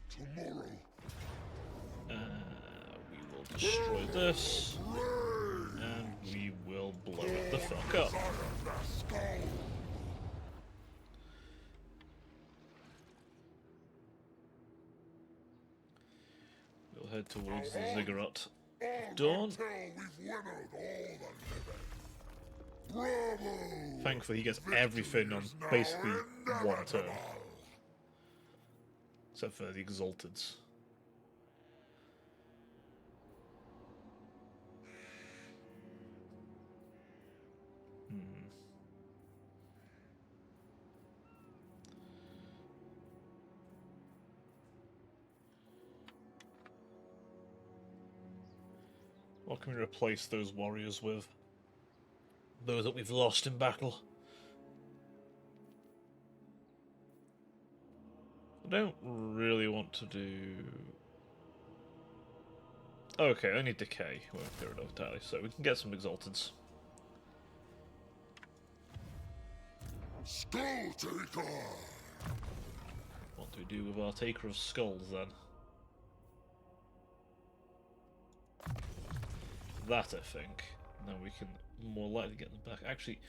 Tomorrow, We will destroy this, and we will blow it the fuck up. I am their skull. We'll head towards the ziggurat. On Dawn. until we've winnowed all the living. Bravo! Thankfully, he gets everything on Victory is basically now one turn, inevitable. except for the Exalteds. What can we replace those warriors with? Those that we've lost in battle. I don't really want to do... Okay, only Decay. We won't get rid of entirely, so we can get some Exalteds. Skull Taker! What do we do with our Taker of Skulls, then? That, I think. Now we can more likely get them back. Actually,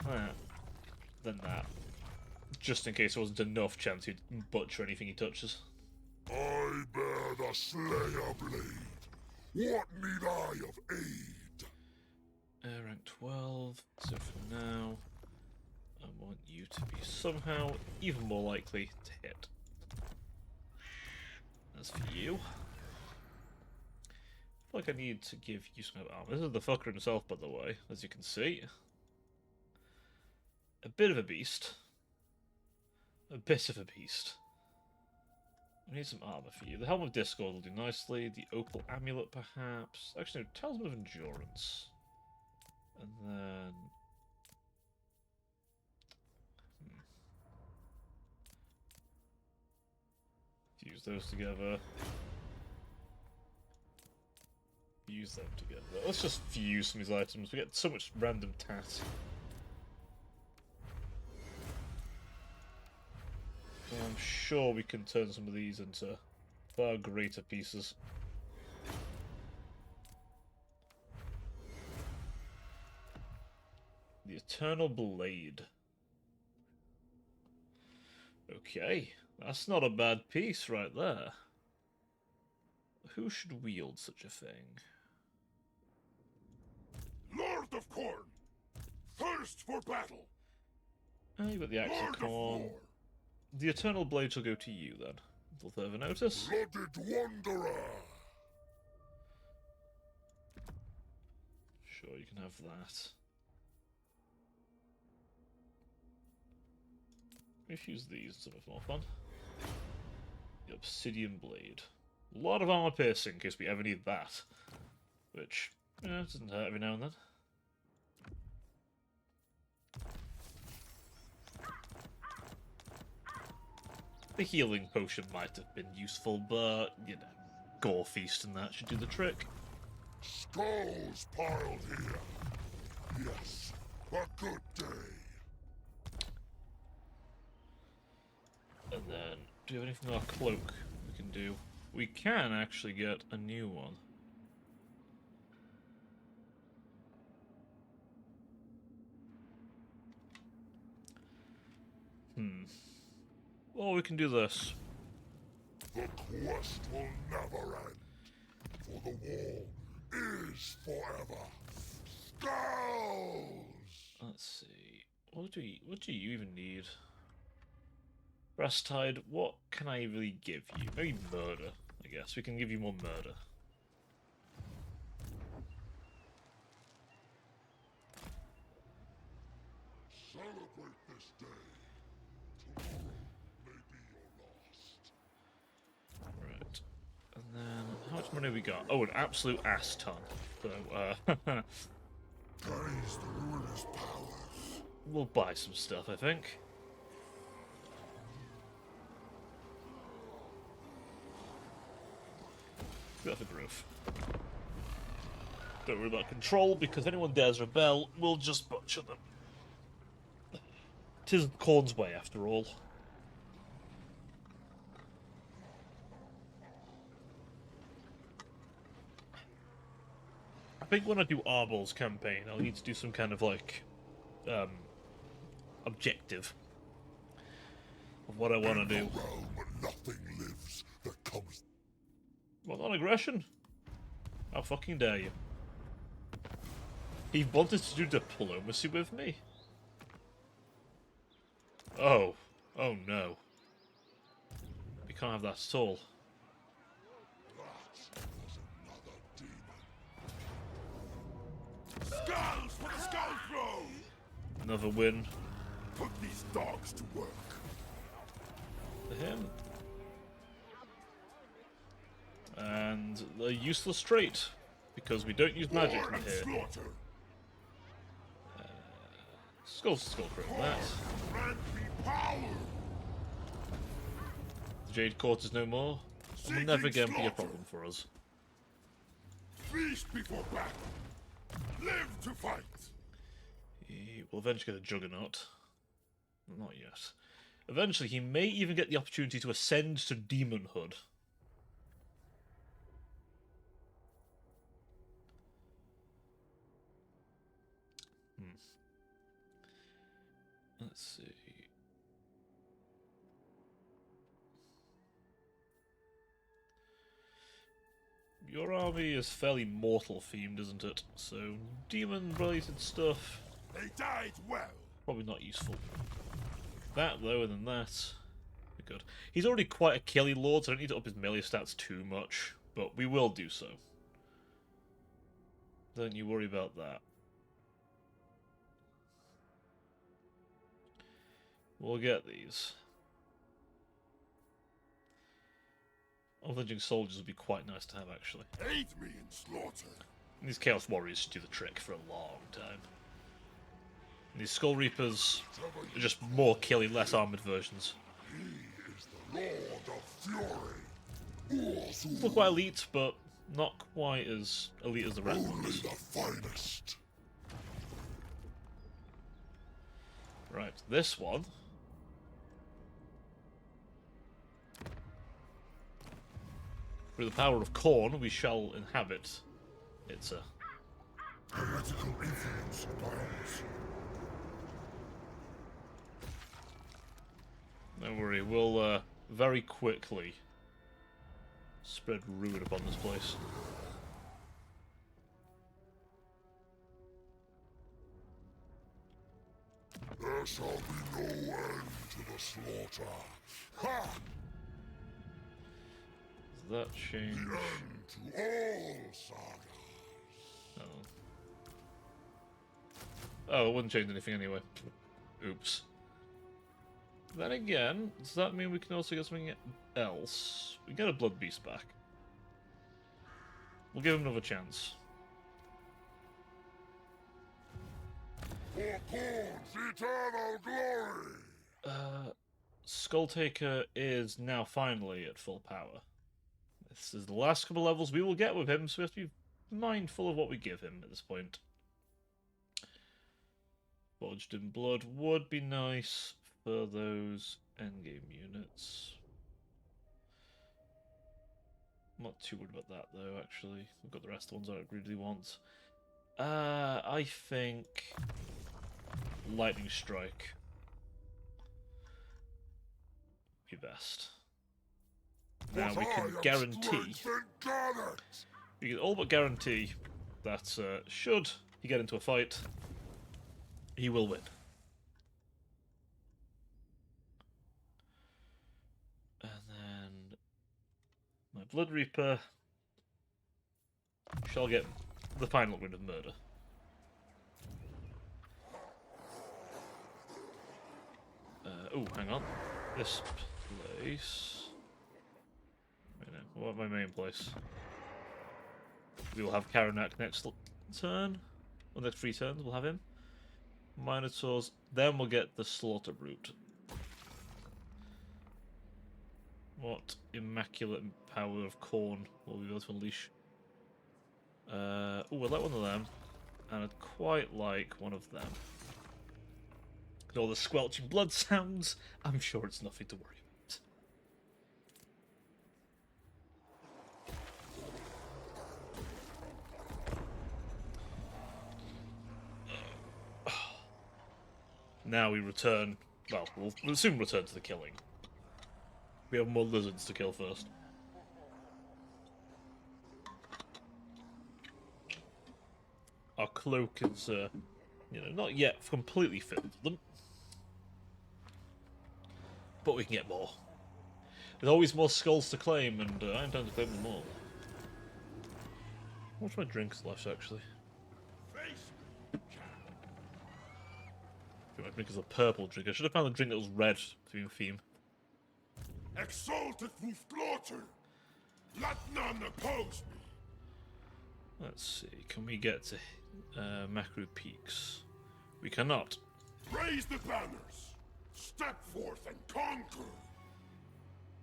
that, then that. Just in case there wasn't enough chance he'd butcher anything he touches. I bear the Slayer blade. What need I of aid? Rank 12, so for now, I want you to be somehow even more likely to hit. As for you, I feel like I need to give you some armor. This is the fucker himself, by the way, as you can see. A bit of a beast. A bit of a beast. I need some armor for you. The Helm of Discord will do nicely. The Opal Amulet, perhaps. Actually, no, Talisman of Endurance. And then... Fuse those together. Fuse them together. Let's just fuse some of these items. We get so much random tat. I'm sure we can turn some of these into far greater pieces. The Eternal Blade. Okay, that's not a bad piece right there. Who should wield such a thing? Lord of Khorne, First for battle. You've got the Axe Lord of of Corn. War. The Eternal Blade shall go to you, then. Until further notice. Blooded Wanderer. Sure, you can have that. Let's use these, so much more fun. The Obsidian Blade. A lot of armor piercing in case we ever need that. Which, doesn't hurt every now and then. The healing potion might have been useful, but, Gore Feast and that should do the trick. Skulls piled here. Yes, a good day. And then, do we have anything in our cloak we can do? We can actually get a new one. Well, we can do this. The quest will never end, for the war is forever. Skulls! Let's see. What do you even need? Rastide, what can I really give you? Maybe murder, I guess. We can give you more murder. Celebrate this day. Tomorrow may be your last. Right. And then, how much money have we got? Oh, an absolute ass ton. So, Carries the ruinous powers. we'll buy some stuff, I think. Go for growth. Don't worry about control, because if anyone dares rebel, we'll just butcher them. 'Tis Corn's way, after all. I think when I do Arbal's campaign, I'll need to do some kind of, like, objective of what I want to do. In a realm where nothing lives that comes. Well, not aggression. How fucking dare you? He wanted to do diplomacy with me. Oh. Oh no. We can't have that at all. That was another demon. Skulls for the skull throne. Another win Put these dogs to work. for him. And a useless trait, because we don't use magic War in and here. slaughter. Skull crit on that. Grant me power. The Jade Court is no more, and will never again be a problem for us. Feast before battle. Live to fight. He will eventually get a Juggernaut. Not yet. Eventually, he may even get the opportunity to ascend to Demonhood. Let's see. Your army is fairly mortal themed, isn't it? So, demon related stuff, They died well. probably not useful. That, though, and then that, be good. He's already quite a killy lord, so I don't need to up his melee stats too much, but we will do so. Don't you worry about that. We'll get these. Unflinching soldiers would be quite nice to have, actually. Aid me in slaughter. And these Chaos Warriors should do the trick for a long time. And these Skull Reapers are just more killy, less armoured versions. He is the Lord of Fury. Still quite elite, but not quite as elite as the rat Only ones. the finest. Right, this one. Through the power of Corn, we shall inhabit. It's a Heretical influence abounds. Don't worry, we'll very quickly spread ruin upon this place. shall be no end to the slaughter. Ha! Does that change? End to all sagas. Oh. Oh, it wouldn't change anything anyway. Oops. Then again, does that mean we can also get something else? We get a Blood Beast back. We'll give him another chance. For Khorne's eternal glory! Skulltaker is now finally at full power. This is the last couple levels we will get with him, so we have to be mindful of what we give him at this point. Forged in Blood would be nice for those endgame units. I'm not too worried about that though, actually. We've got the rest of the ones I really want. I think Lightning Strike be best. Now we can guarantee. We can all but guarantee that should he get into a fight, he will win. And then my Blood Reaper shall get the final win of murder. Oh, hang on. This place. Wait, no, what my main place? We will have Karanak next turn. Or next 3 turns, we'll have him. Minotaurs. Then we'll get the Slaughter Brute. What immaculate power of Khorne will we be able to unleash? Oh, I like one of them. And I'd quite like one of them. And all the squelching blood sounds, I'm sure it's nothing to worry about. Now we return. Well, we'll soon return to the killing. We have more lizards to kill first. Our cloak is, not yet completely filled with them. But we can get more. There's always more skulls to claim, and I intend to claim them all. How much of my drink's left, actually? My drink is a purple drink. I should have found a drink that was red to be a theme. Exalted Slaughter! Let none oppose me! Let's see, can we get to Macro Peaks? We cannot. Raise the banners! Step forth and conquer!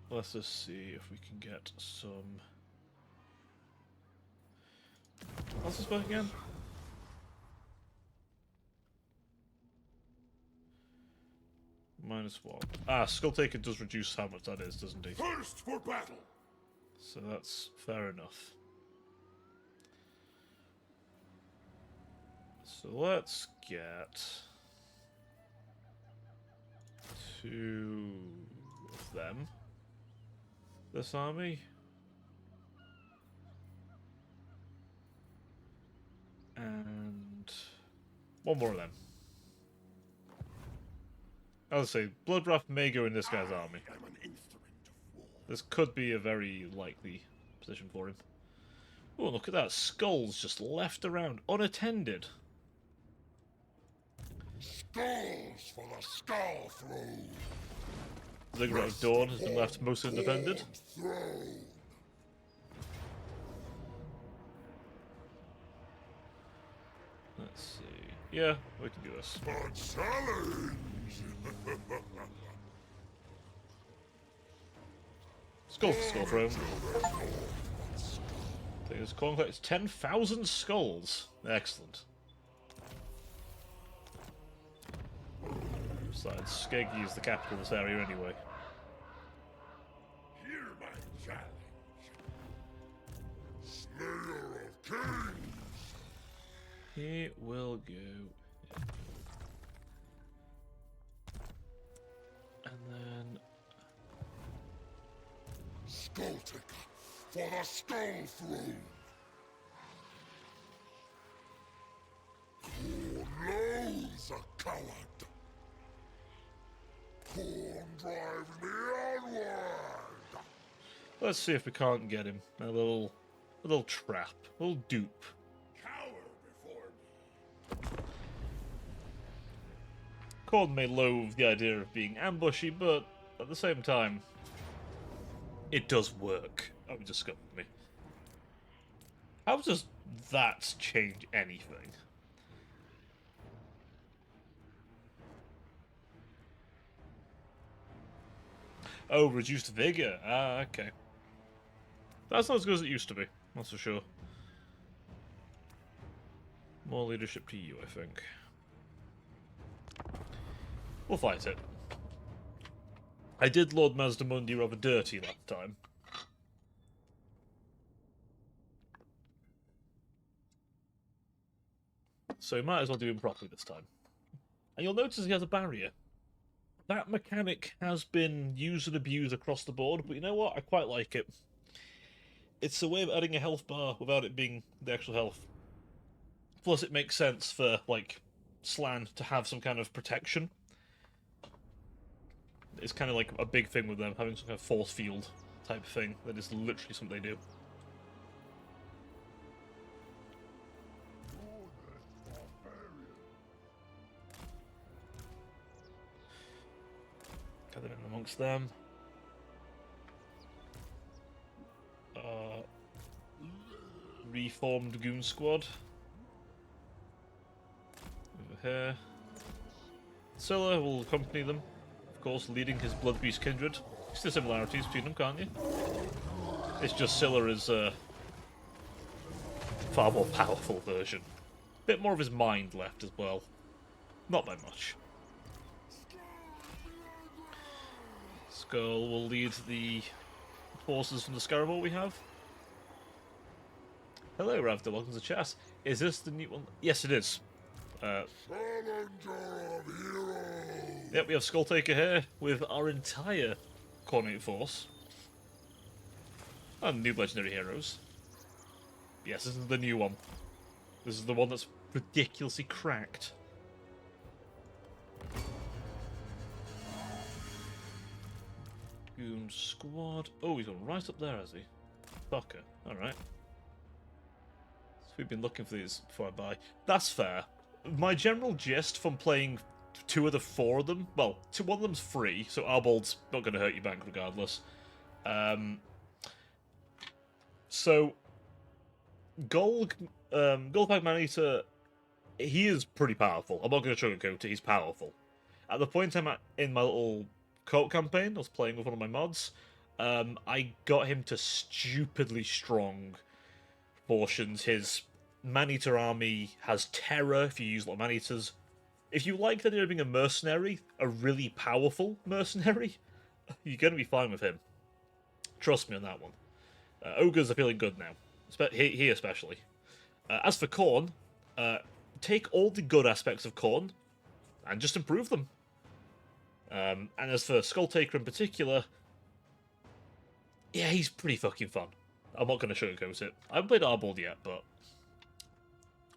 Let's just see if we can get some... What's this back again? -1. Ah, Skulltaker does reduce how much that is, doesn't he? First for battle! So that's fair enough. So let's get 2 of them. This army. And 1 more of them. As I say, Bloodwrath may go in this guy's army. I am an instrument of war. This could be a very likely position for him. Oh, look at that. Skulls just left around, unattended. Skulls for the Skull Throne! Ziggurat of Dawn has been left most undefended. Throne! Let's see. Yeah, we can do this. A challenge! Skull for Skull Throne. This Khorne collects 10,000 skulls. Excellent. Besides, Skeggi is the capital of this area anyway. Hear my challenge. Slayer of Kings! He will go here. And then... Skulltaker for the Skull Throne! Khorne loathes a coward! Corn drives me onward! Let's see if we can't get him. A little trap. A little dupe. Cower before me. Corn may loathe the idea of being ambushy, but at the same time, it does work. Oh, it discovered me. How does that change anything? Oh, reduced vigor. Ah, okay. That's not as good as it used to be, that's for sure. More leadership to you, I think. We'll fight it. I did Lord Mazdamundi rather dirty last time. So you might as well do him properly this time. And you'll notice he has a barrier. That mechanic has been used and abused across the board, but you know what? I quite like it. It's a way of adding a health bar without it being the actual health. Plus, it makes sense for, like, Slann to have some kind of protection. It's kind of like a big thing with them, having some kind of force field type of thing. That is literally something they do. Gather in amongst them. Reformed goon squad. Over here. Scylla will accompany them, of course, leading his Bloodbeast kindred. You see the similarities between them, can't you? It's just Scylla is a far more powerful version. Bit more of his mind left as well. Not by much. Skull will lead the forces from the Scaramore we have. Hello, Ravda, welcome to chat. Is this the new one? Yes, it is. Challenger of heroes! Yep, we have Skulltaker here with our entire coordinate force. And new legendary heroes. Yes, this is the new one. This is the one that's ridiculously cracked. Goon squad. Oh, he's gone right up there, has he? Fucker. Alright. So we've been looking for these before I buy. That's fair. My general gist from playing 2 of the 4 of them, well, one of them's free, so Arbold's not going to hurt your bank regardless. So, Golgag Maneater, he is pretty powerful. I'm not going to sugarcoat it, he's powerful. At the point I'm at in my little co-op campaign, I was playing with one of my mods, I got him to stupidly strong proportions. His Maneater army has terror if you use a lot of Maneaters. If you like the idea of being a mercenary, a really powerful mercenary, you're going to be fine with him. Trust me on that one. Ogres are feeling good now. He especially. As for Khorne, take all the good aspects of Khorne and just improve them. And as for Skulltaker in particular, yeah, he's pretty fucking fun. I'm not going to sugarcoat it. I haven't played Arbold yet, but...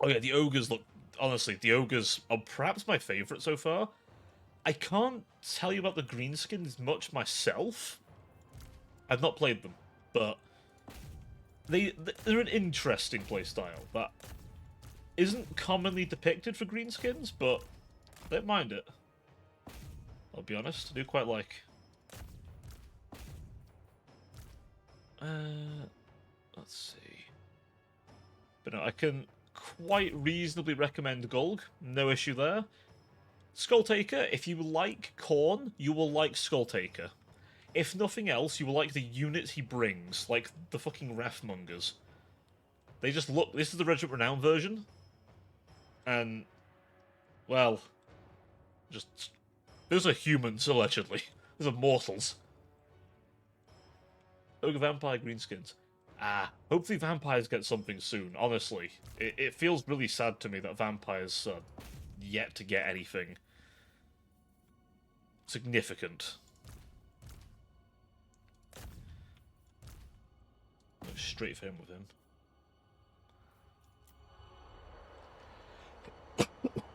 Oh yeah, the Ogres look... Honestly, the Ogres are perhaps my favourite so far. I can't tell you about the Greenskins much myself. I've not played them, but... They're an interesting playstyle that isn't commonly depicted for Greenskins, but I don't mind it. I'll be honest, I do quite like. Let's see. But no, I can quite reasonably recommend Golg. No issue there. Skulltaker, if you like Khorne, you will like Skulltaker. If nothing else, you will like the units he brings, like the fucking Wrathmongers. They just look... This is the Regiment Renown version. And, well, just... Those are humans, allegedly. Those are mortals. Ogre Vampire Greenskins. Hopefully vampires get something soon, honestly. It feels really sad to me that vampires are yet to get anything significant. Go straight for him with him.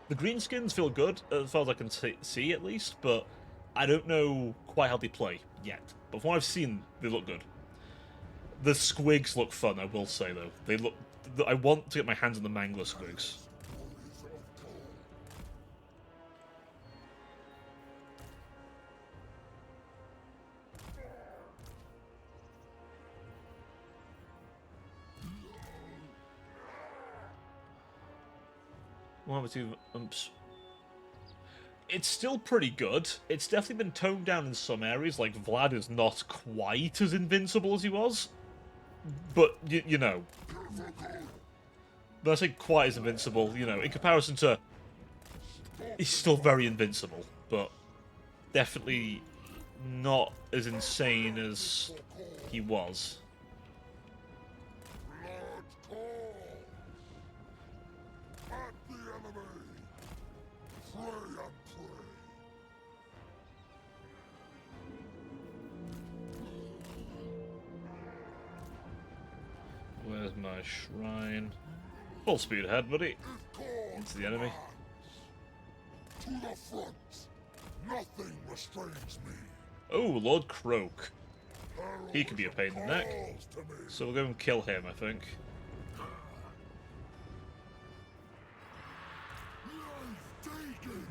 The Greenskins feel good, as far as I can see at least, but I don't know quite how they play yet, but from what I've seen, they look good. The squigs look fun, I will say, though. They look... I want to get my hands on the Mangler squigs. One of the two umps. It's still pretty good. It's definitely been toned down in some areas, like Vlad is not quite as invincible as he was. But, you know. When I say quite as invincible, you know, in comparison to... He's still very invincible, but definitely not as insane as he was. Blood call! At the enemy! Pray and pray! Where's my shrine? Full speed ahead, buddy. Into the enemy. To the front! Nothing restrains me! Oh, Lord Croak. Herald He could be a pain in the neck. calls to me. So we'll go and kill him, I think. Life taken!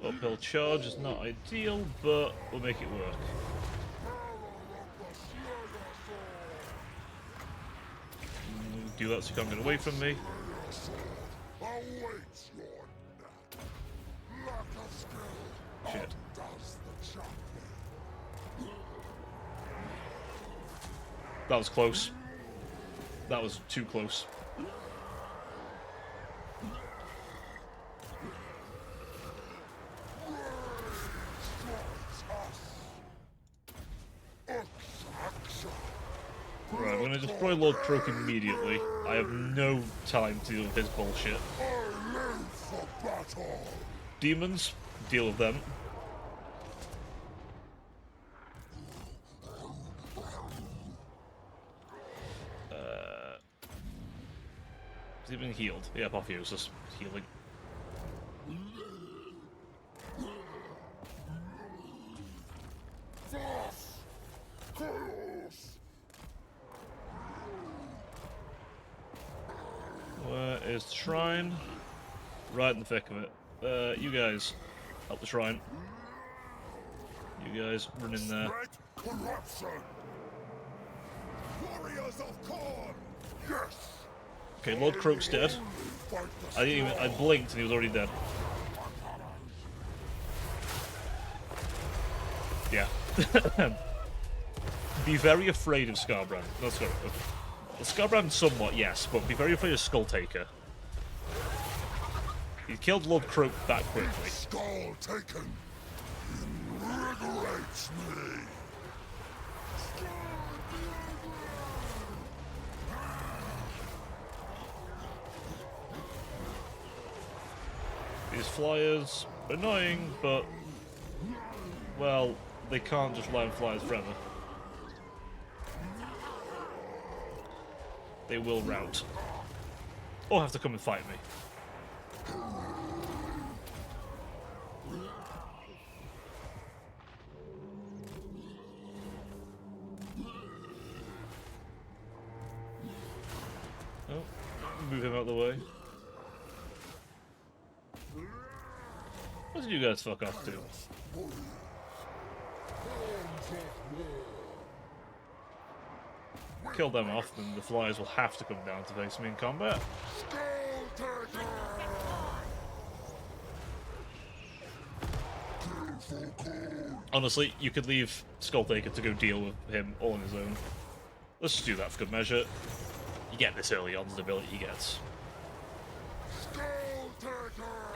Uphill charge is not ideal, but we'll make it work. Do that so you can't get away from me. Awaits your nap. Lack of skill Shit. does the champion. That was close. That was too close. Right, I'm gonna destroy Lord Croak immediately. I have no time to deal with his bullshit. I live for battle. Demons, deal with them. Has he been healed? Yeah, Apotheosis healing. Force! Chaos! Where is the shrine? Right in the thick of it. You guys, help the shrine. You guys, run in there. Spread corruption! Warriors of Khorne! Yes! Okay, Lord Croak's dead. Fight the I didn't even, I blinked and he was already dead. Yeah. Be very afraid of Scarbrand. Not Scarbrand. Scarbrand somewhat, yes, but be very afraid of Skulltaker. He killed Lord Croak that quickly. skull taken! Invigorates me! These flyers, annoying, but, well, they can't just rely on flyers forever. They will rout. Or have to come and fight me. Oh, move him out of the way. What did you guys fuck off to? Kill them off, then the flyers will have to come down to face me in combat. Honestly, you could leave Skulltaker to go deal with him all on his own. Let's just do that for good measure. You get this early on, the ability he gets.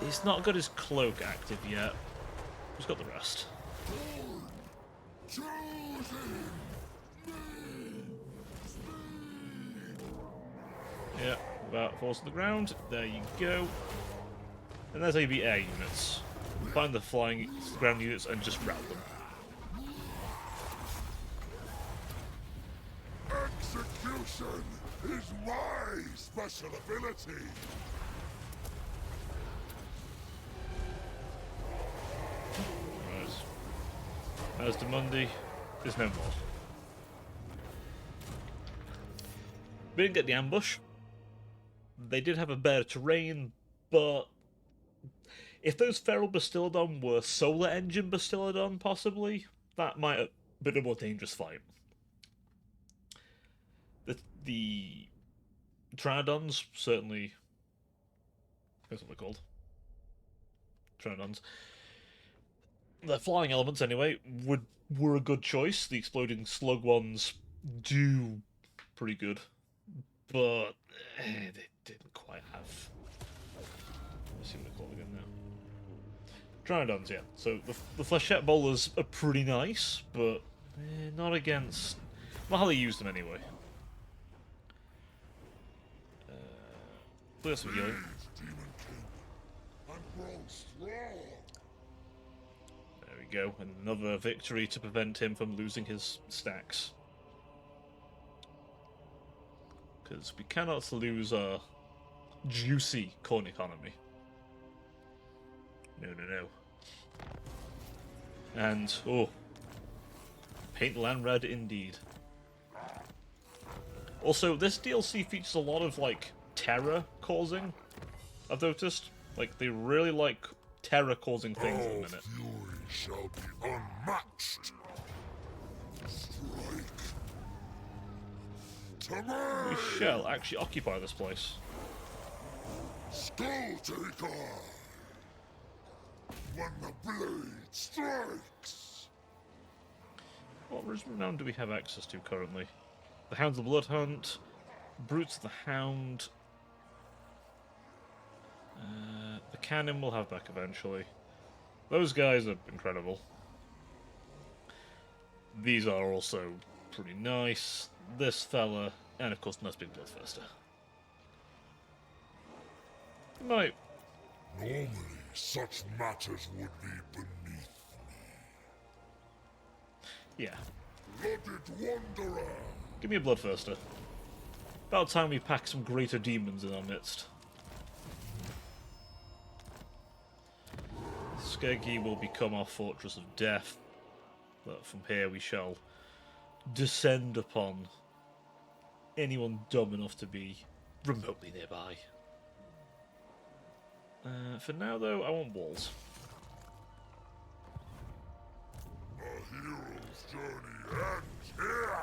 He's not got his cloak active yet. He's got the rest. Yeah, about force to the ground. There you go. And there's how you beat air units. Find the flying ground units and just rout them. Execution is my special ability. Asdemundi is no more. We didn't get the ambush. They did have a better terrain, but if those Feral Bastillodon were solar engine Bastillodon, possibly, that might have been a more dangerous fight. The Pteranodons, certainly, that's what they're called. Pteranodons. The flying elements, anyway, were a good choice. The exploding slug ones do pretty good, but they didn't quite have. Let's see what they're called again now. Pteranodons, yeah. So the flechette bowlers are pretty nice, but not against. Not how they use them anyway. Please some healing. Demon King, and grow strong. There we go, and another victory to prevent him from losing his stacks. Because we cannot lose our juicy corn economy. No, no, no. And, oh, paint land red indeed. Also, this DLC features a lot of, like, terror causing, I've noticed. Like, they really like terror causing things in a Our minute. fury shall be unmatched. Strike. To We me! shall actually occupy this place. Skull Taker! When the blade strikes! What renown do we have access to currently? The Hounds of the Blood Hunt, Brutes of the Hound. The Cannon we'll have back eventually. Those guys are incredible. These are also pretty nice. This fella, and of course, nice big Bloodthirster. Right. Normally, such matters would be beneath Yeah. Blooded Wanderer! Give me a Bloodthirster. About time we pack some greater demons in our midst. Skeggi will become our Fortress of Death, but from here we shall descend upon anyone dumb enough to be remotely nearby. For now, though, I want walls. A hero's journey ends here!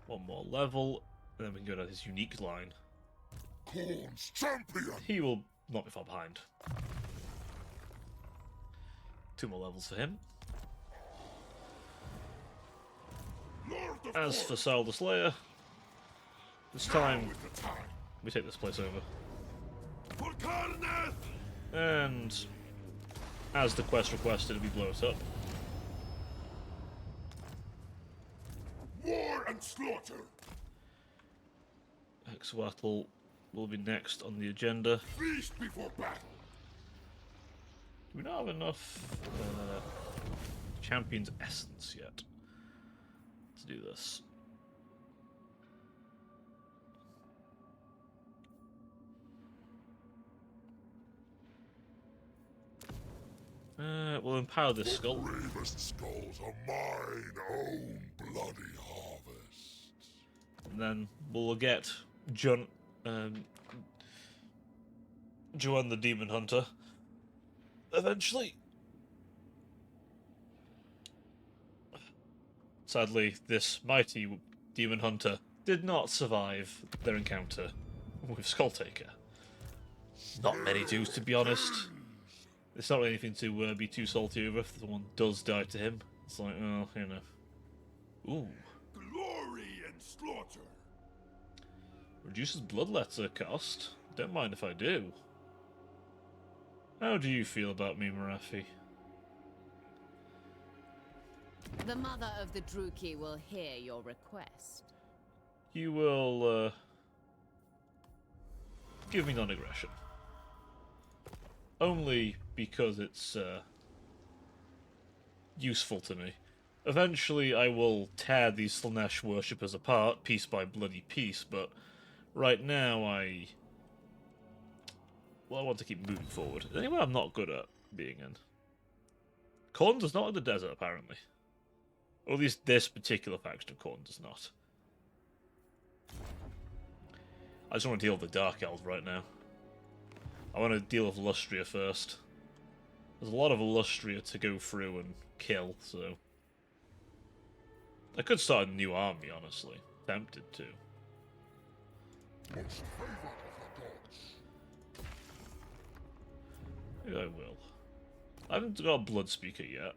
One more level, and then we can go down his unique line. Khorne's champion! He will not be far behind. 2 more levels for him. Lord of As for Khorne, Sal the Slayer, this now time is the time. we take this place over. For Karnath! And as the quest requested, we blow it up. War and slaughter! Exwattle will be next on the agenda. Feast before battle! Do we not have enough Champion's Essence yet to do this? We'll empower this skull. Bravest skulls are mine own bloody harvest. And then we'll get Joan the Demon Hunter eventually. Sadly, this mighty Demon Hunter did not survive their encounter with Skulltaker. Not many do, to be honest. It's not really anything to be too salty over if the one does die to him. It's like, well, you know. Ooh. Glory and slaughter! Reduces bloodletter cost. Don't mind if I do. How do you feel about me, Marathi? The mother of the Druki will hear your request. You will, give me non-aggression. Only because it's, useful to me. Eventually I will tear these Slaanesh worshippers apart, piece by bloody piece, but right now Well, I want to keep moving forward. Anyway, I'm not good at being in. Khorne does not like the desert, apparently. Or at least this particular faction of Khorne does not. I just want to deal with the Dark Elves right now. I want to deal with Lustria first. There's a lot of Lustria to go through and kill, so... I could start a new army, honestly. Tempted to. Most favored of the gods. Maybe I will. I haven't got a Blood Speaker yet.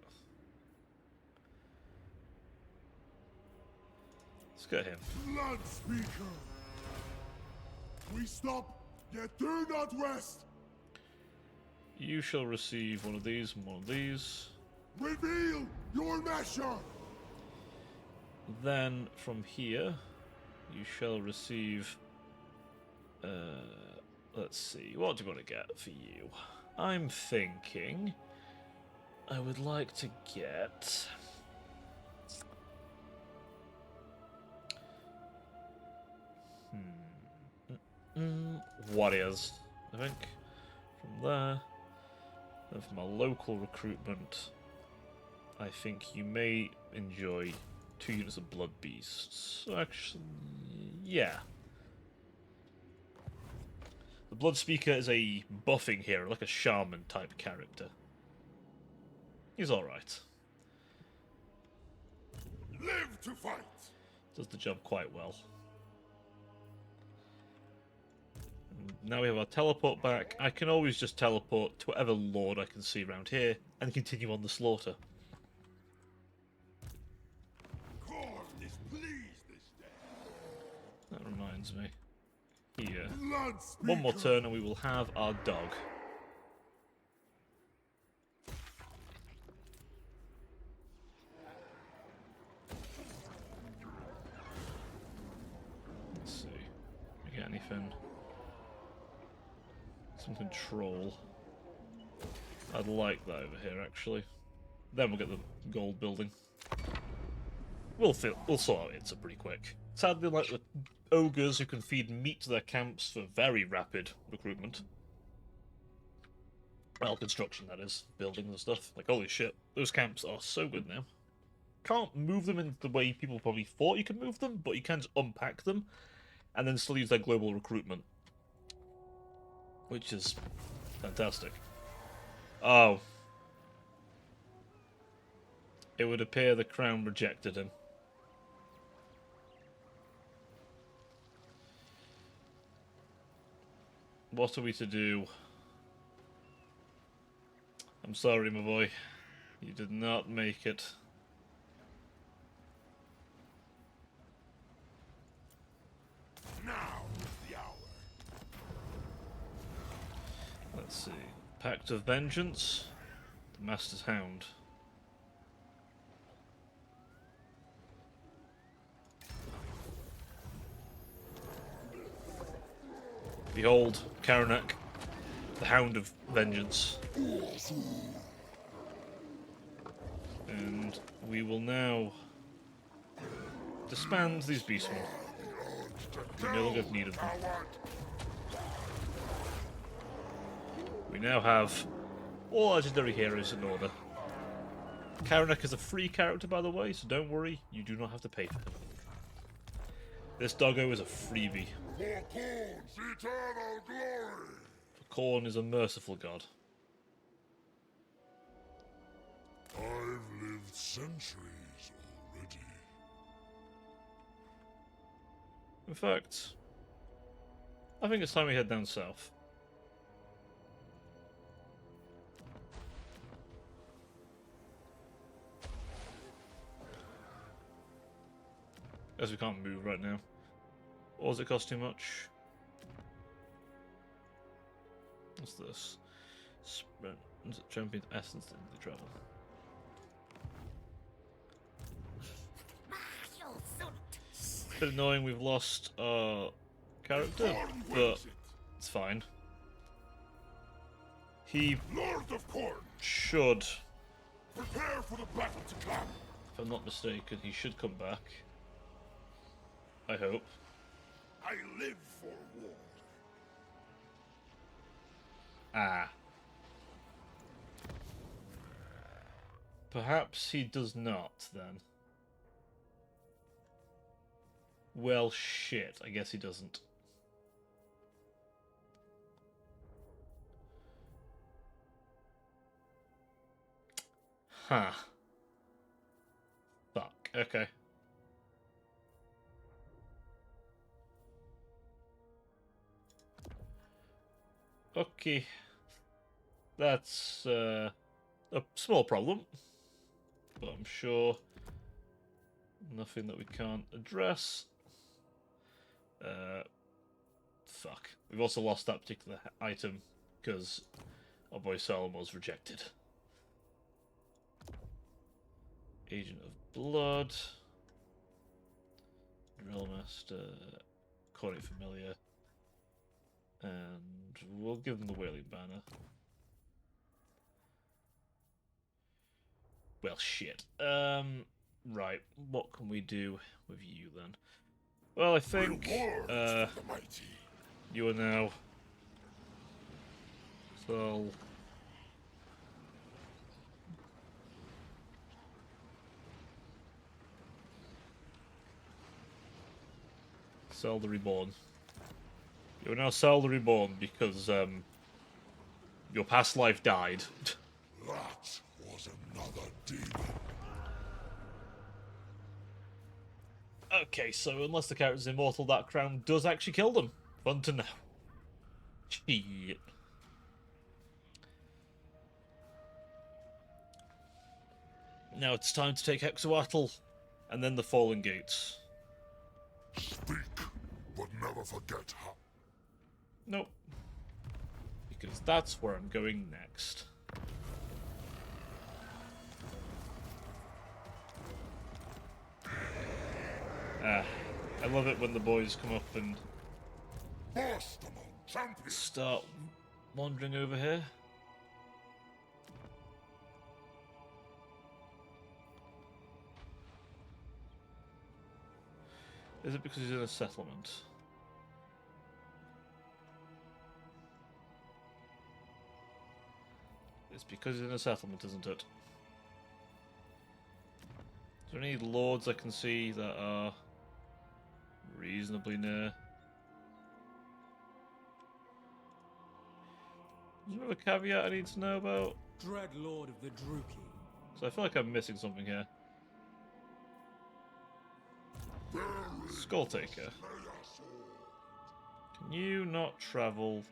Let's get him. Blood Speaker! We stop, yet do not rest! You shall receive one of these and one of these. Reveal your measure! Then, from here, you shall receive... let's see, what do you want to get for you? I'm thinking... I would like to get... Warriors, I think. From there. Then for my local recruitment, I think you may enjoy 2 units of Blood Beasts. So actually, yeah. The Blood Speaker is a buffing hero, like a shaman type character. He's alright. Live to fight! Does the job quite well. And now we have our teleport back. I can always just teleport to whatever lord I can see around here and continue on the slaughter. Khorne is pleased this day. That reminds me. Here. Blood Speaker! One more turn and we will have our dog. Let's see. We get anything? Some control. I'd like that over here actually. Then we'll get the gold building. We'll sort out Itza pretty quick. Sadly, like the ogres who can feed meat to their camps for very rapid recruitment. Well, construction, that is. Buildings and stuff. Like, holy shit. Those camps are so good now. Can't move them in the way people probably thought you could move them, but you can just unpack them and then still use their global recruitment. Which is fantastic. Oh. It would appear the crown rejected him. What are we to do? I'm sorry, my boy. You did not make it. Now is the hour. Let's see. Pact of Vengeance. The Master's Hound. Behold, Karanak, the Hound of Vengeance. And we will now disband these beastmen. We no longer have need of them. We now have all legendary heroes in order. Karanak is a free character, by the way, so don't worry, you do not have to pay for him. This doggo is a freebie. For Khorne's eternal glory! For Khorne is a merciful god. I've lived centuries already. In fact, I think it's time we head down south. As we can't move right now. Or does it cost too much? What's this? Sprint. Champion Essence in the travel. Bit annoying we've lost our character, Khorne but wills it. it's fine. He Lord of Khorne, should, prepare for the battle to come. if I'm not mistaken, he should come back. I hope. I live for war. Ah. Perhaps he does not, then. Well, shit. I guess he doesn't. Huh. Fuck. Okay. Okay. That's, a small problem. But I'm sure nothing that we can't address. Fuck. We've also lost that particular item because our boy Salomon's rejected. Agent of Blood. Drillmaster. Coordinate Familiar. And we'll give them the Wailing Banner. Well, shit. Right. What can we do with you then? Well, I think Reward to the mighty. you are now Sol. Sol the Reborn. You are now Sol the Reborn because your past life died. That was another demon. Okay, so unless the character's immortal, that crown does actually kill them. Fun to know. Shit. Now it's time to take Hexawatl, and then the Fallen Gates. Speak, but never forget how. Nope. Because that's where I'm going next. I love it when the boys come up and Burst among champions. start wandering over here. Is it because he's in a settlement? It's because he's in a settlement, isn't it? Is there any lords I can see that are reasonably near? Is there a caveat I need to know about? Dread Lord of the Druki. So I feel like I'm missing something here. Skulltaker. Can you not travel?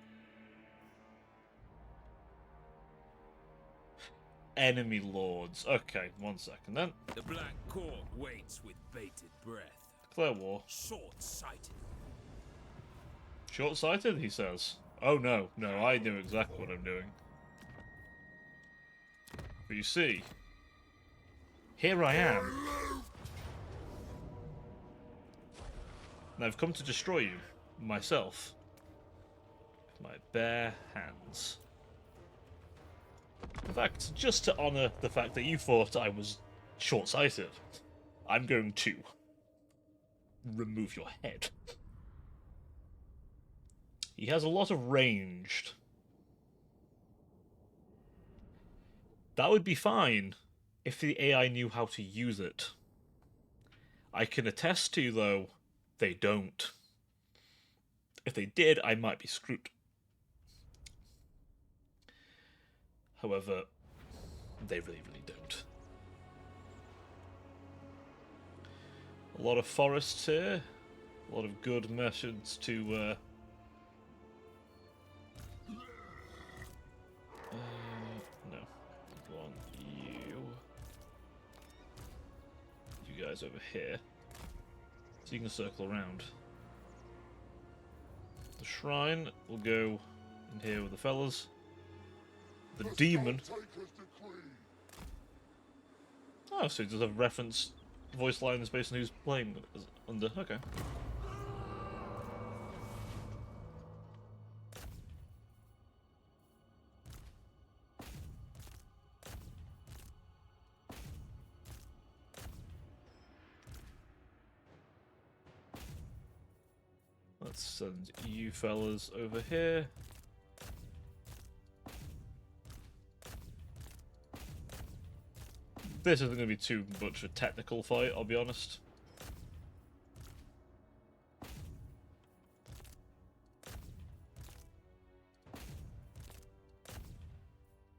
Enemy lords. Okay, 1 second then. The Black Court waits with bated breath. Declare war. Short-sighted. Short-sighted, he says. Oh no, no, I know exactly what I'm doing. But you see, here I am. And I've come to destroy you, myself. With my bare hands. In fact, just to honour the fact that you thought I was short-sighted, I'm going to remove your head. He has a lot of ranged. That would be fine if the AI knew how to use it. I can attest to, though, they don't. If they did, I might be screwed. However, they really, really don't. A lot of forests here. A lot of good methods to no. Go on you. You guys over here. So you can circle around. The shrine will go in here with the fellas. The demon. Oh, so it does have reference voice lines based on who's playing under. Okay. Let's send you fellas over here. This isn't going to be too much of a technical fight, I'll be honest.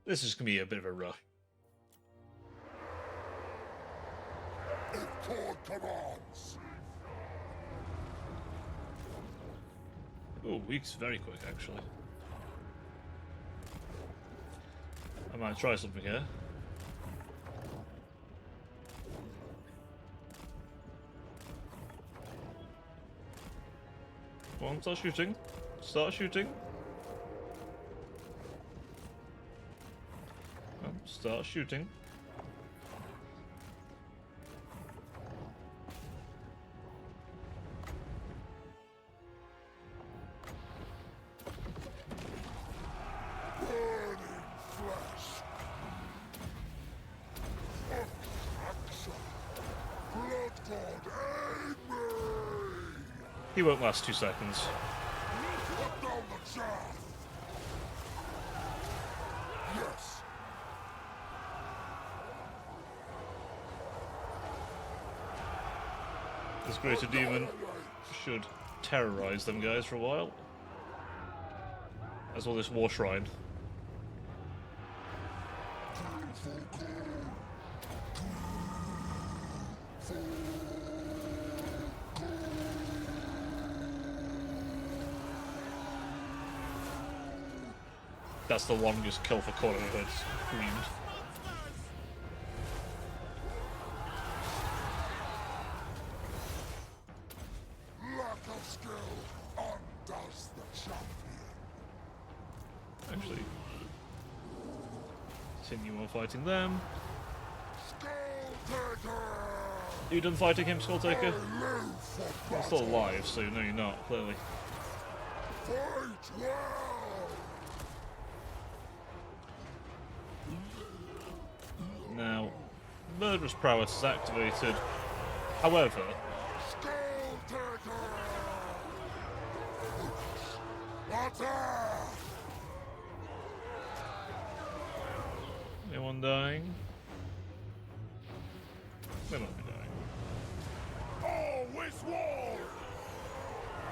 This is going to be a bit of a rush. If Kord commands. Oh, week's very quick, actually. I might try something here. Go on, start shooting. Start shooting. Well, start shooting. Burning flesh. Axa. Blood God, aid me! He won't last 2 seconds. Put down the chaff! Yes! This greater demon should terrorize them guys for a while. As well this war shrine. That's the longest kill for Kord I've ever screamed. Lack of skill undoes the champion. Actually, continue on fighting them. Skulltaker! Are you done fighting him, Skulltaker? Live for I'm still alive, so no you're not, clearly. Fight well! Now, Murderous Prowess is activated. However, Skulltaker! Attack! anyone dying? They might be dying. Always war!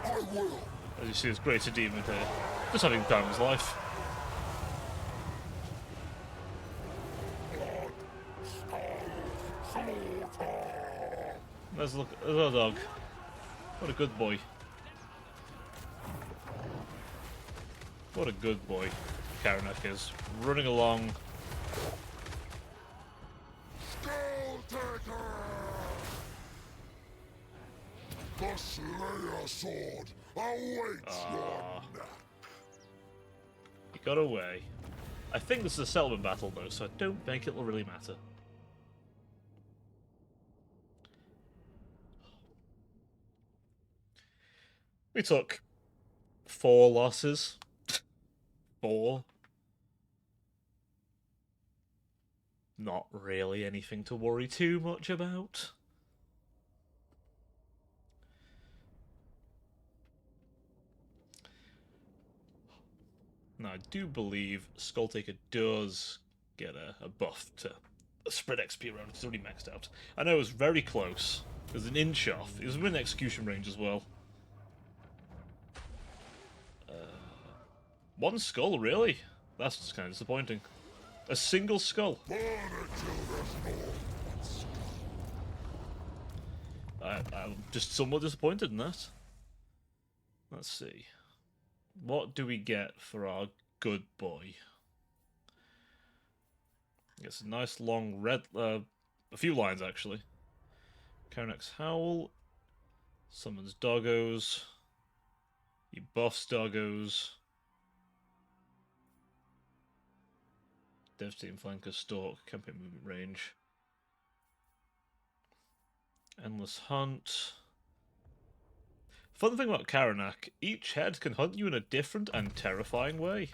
I will! As you see, this greater demon here. Just having time of his life. There's a dog. What a good boy. What a good boy Karanak is. Running along. Skulltaker! The Slayer Sword awaits your neck. He got away. I think this is a settlement battle though, so I don't think it'll really matter. We took 4 losses. 4. Not really anything to worry too much about. Now, I do believe Skulltaker does get a buff to spread XP around. It's already maxed out. I know it was very close. It was an inch off. It was within execution range as well. 1 skull, really? That's just kind of disappointing. A single skull. Burn it till there's no but skull. I'm just somewhat disappointed in that. Let's see. What do we get for our good boy? It's a nice long red... a few lines, actually. Karanak's Howl. Summons doggos. He buffs doggos. Devastating Flanker, Stalk, Campaign Movement Range. Endless Hunt. Fun thing about Karanak, each head can hunt you in a different and terrifying way.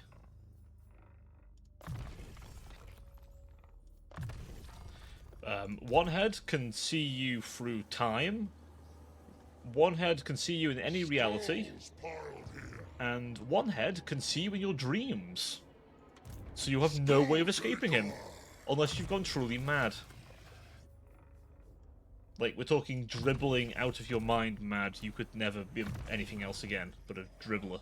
One head can see you through time. One head can see you in any reality. Skulls piled here. And one head can see you in your dreams. So you have no way of escaping him. Unless you've gone truly mad. Like, we're talking dribbling out of your mind mad. You could never be anything else again but a dribbler.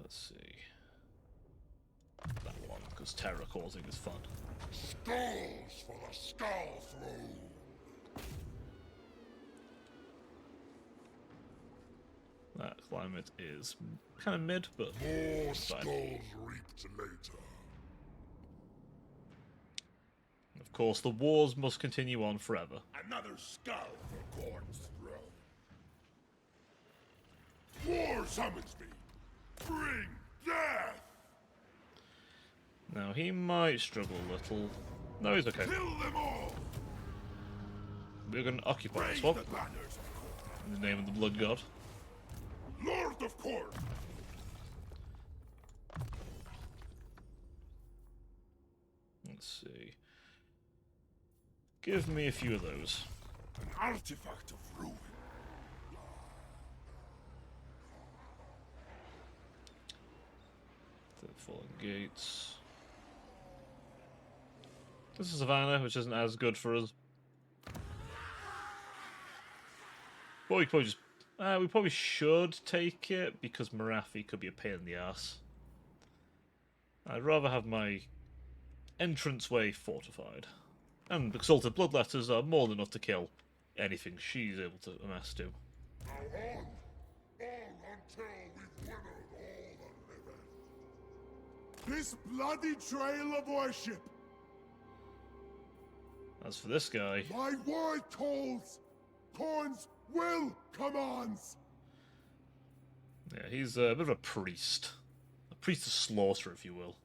Let's see. That one, because terror causing is fun. Skulls for the skull throne! That climate is kind of mid, but More it's fine. skulls reaped later. Of course, the wars must continue on forever. Another skull for Khorne's throne. War summons me. Bring death! Now, he might struggle a little. No, he's okay. Kill them all! We're going to occupy Raise this the one banners of Khorne. in the name of the Blood God. Lord of Khorne! Let's see. Give me a few of those. An artifact of ruin. The Fallen Gates. This is Savannah, which isn't as good for us. But we probably just... we probably should take it, because Marathi could be a pain in the ass. I'd rather have my entranceway fortified. And Exalted Bloodletters are more than enough to kill anything she's able to amass to. Now on! On until we've winnowed all the living! This bloody trail of worship! As for this guy, My word calls! Khorne's will commands! yeah, he's a bit of a priest. A priest of slaughter, if you will.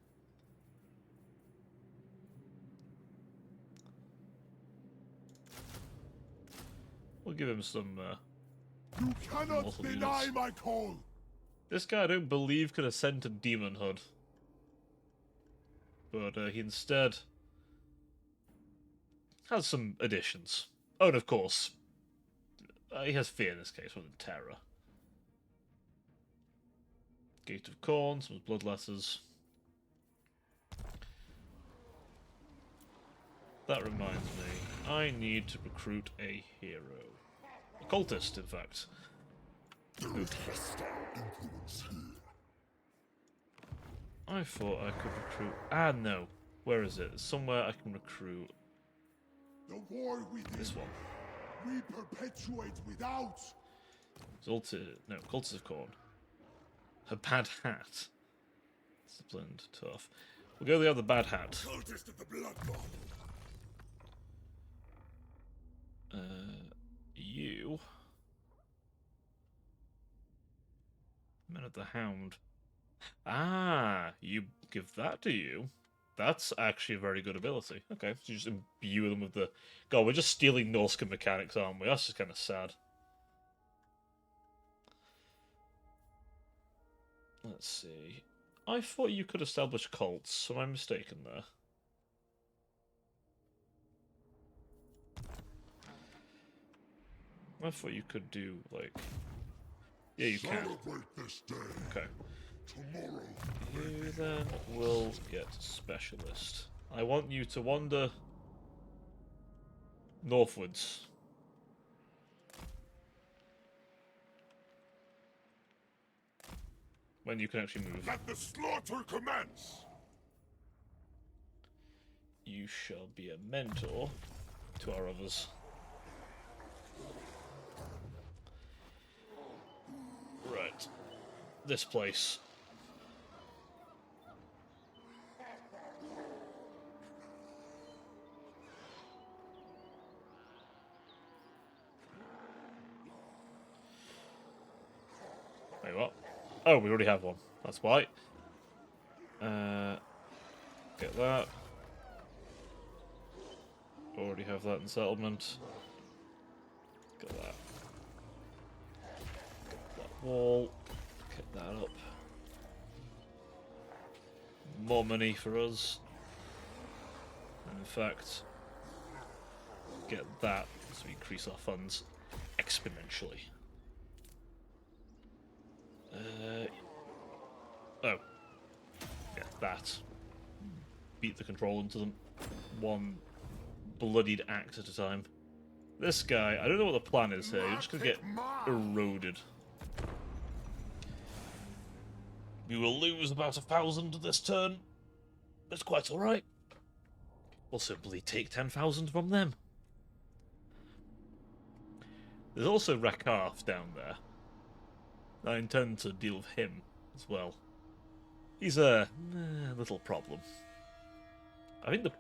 We'll give him some, You cannot Multiple deny units. my call! This guy, I don't believe, could ascend to demonhood. But he instead has some additions. Oh, and of course, he has fear in this case, rather than terror. Gate of Khorne, some Bloodletters. That reminds me, I need to recruit a hero. A cultist, in fact. There is hostile influence here. I thought I could recruit... Ah, no. Where is it? Somewhere I can recruit The war within this one. we perpetuate without! Exalted... No, Cultist of Khorne. A bad hat. Disciplined, tough. We'll go the other bad hat. Cultist of the Blood God! You... Men of the Hound. Ah, you give that to you? That's actually a very good ability. Okay, so you just imbue them with the... God, we're just stealing Norscan mechanics, aren't we? That's just kind of sad. Let's see. I thought you could establish cults. Am I mistaken there? I thought you could do, like... Yeah, you can. Celebrate this day. Okay. Tomorrow, You then will get Specialist. I want you to wander northwards. When you can actually move. Let the slaughter commence! You shall be a mentor to our others. Right. This place. Wait, what? Oh, we already have one. That's why. Get that. Already have that in settlement. Get that. Get that wall. Get that up. More money for us. And in fact, get that so we increase our funds exponentially. Oh. Yeah, that. beat the control into them. One bloodied axe at a time. This guy, I don't know what the plan is here. You're just gonna get eroded. We will lose about 1,000 this turn. That's quite alright. We'll simply take 10,000 from them. There's also Rakarth down there. I intend to deal with him as well. He's a little problem. I think the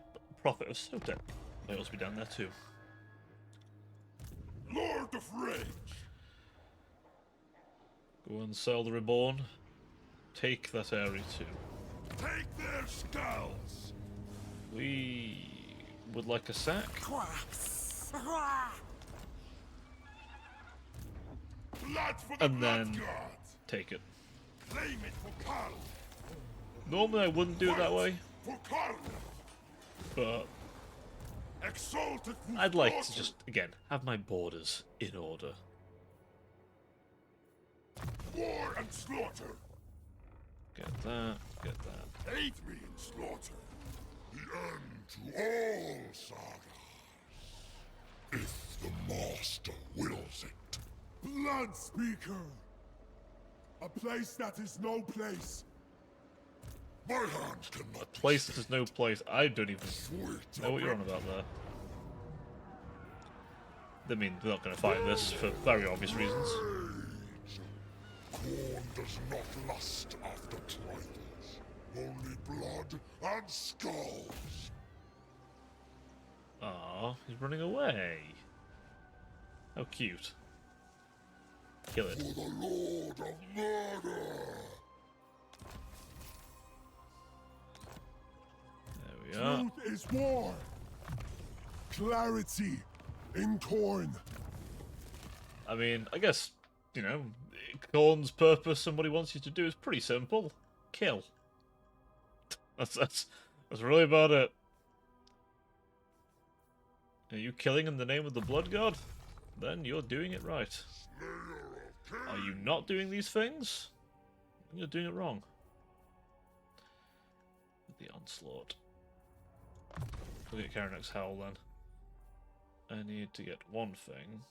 Prophet of Sotek might also be down there too. Lord of Rage! Go and sell the Reborn. Take that area too. Take their skulls! We would like a sack. Blood for the And Blood then- Gods! Take it. Claim it for Karl! Normally I wouldn't do it that way, For Karl! but Exalted I'd like to just, again, have my borders in order. War and slaughter! Get that, get that. Aid me in slaughter! The end to all sagas! If the Master wills it. Blood Speaker! A place that is no place! My hands cannot be Place that is no place. I don't even sweet know what you're on about there. I mean, we're not going to fight this for very obvious reasons. rage. Corn does not lust after trifles, only blood and skulls. Aw, he's running away. How cute. Kill it. For the Lord of Murder! There we are. Truth is war! Clarity in Corn! I mean, I guess, you know, Khorne's purpose and what he wants you to do is pretty simple. Kill. That's really about it. Are you killing in the name of the Blood God? Then you're doing it right. Are you not doing these things? You're doing it wrong. The Onslaught. Look at Karanak's Howl then. I need to get one thing.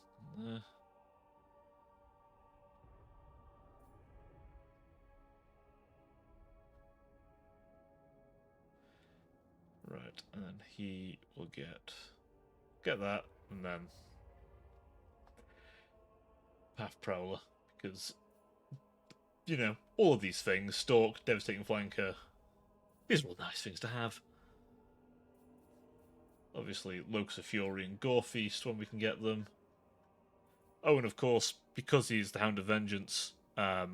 Right, and then he will get that, and then Path Prowler, because, you know, all of these things, Stalk, Devastating Flanker, these are all nice things to have. Obviously, Locus of Fury and Gore Feast when we can get them. Oh, and of course, because he's the Hound of Vengeance, yeah,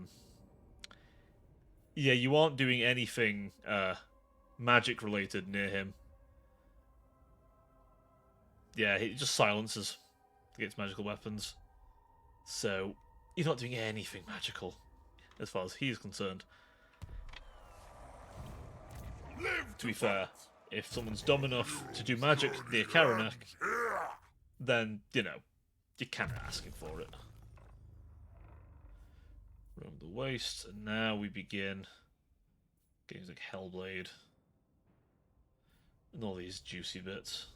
you aren't doing anything magic related near him. Yeah, he just silences against magical weapons. So, you're not doing anything magical, as far as he's concerned. Live To be fair, if someone's dumb enough to do magic near Karanak, then, you know, you're kind of asking for it. Roam the Waste, and now we begin games like Hellblade and all these juicy bits.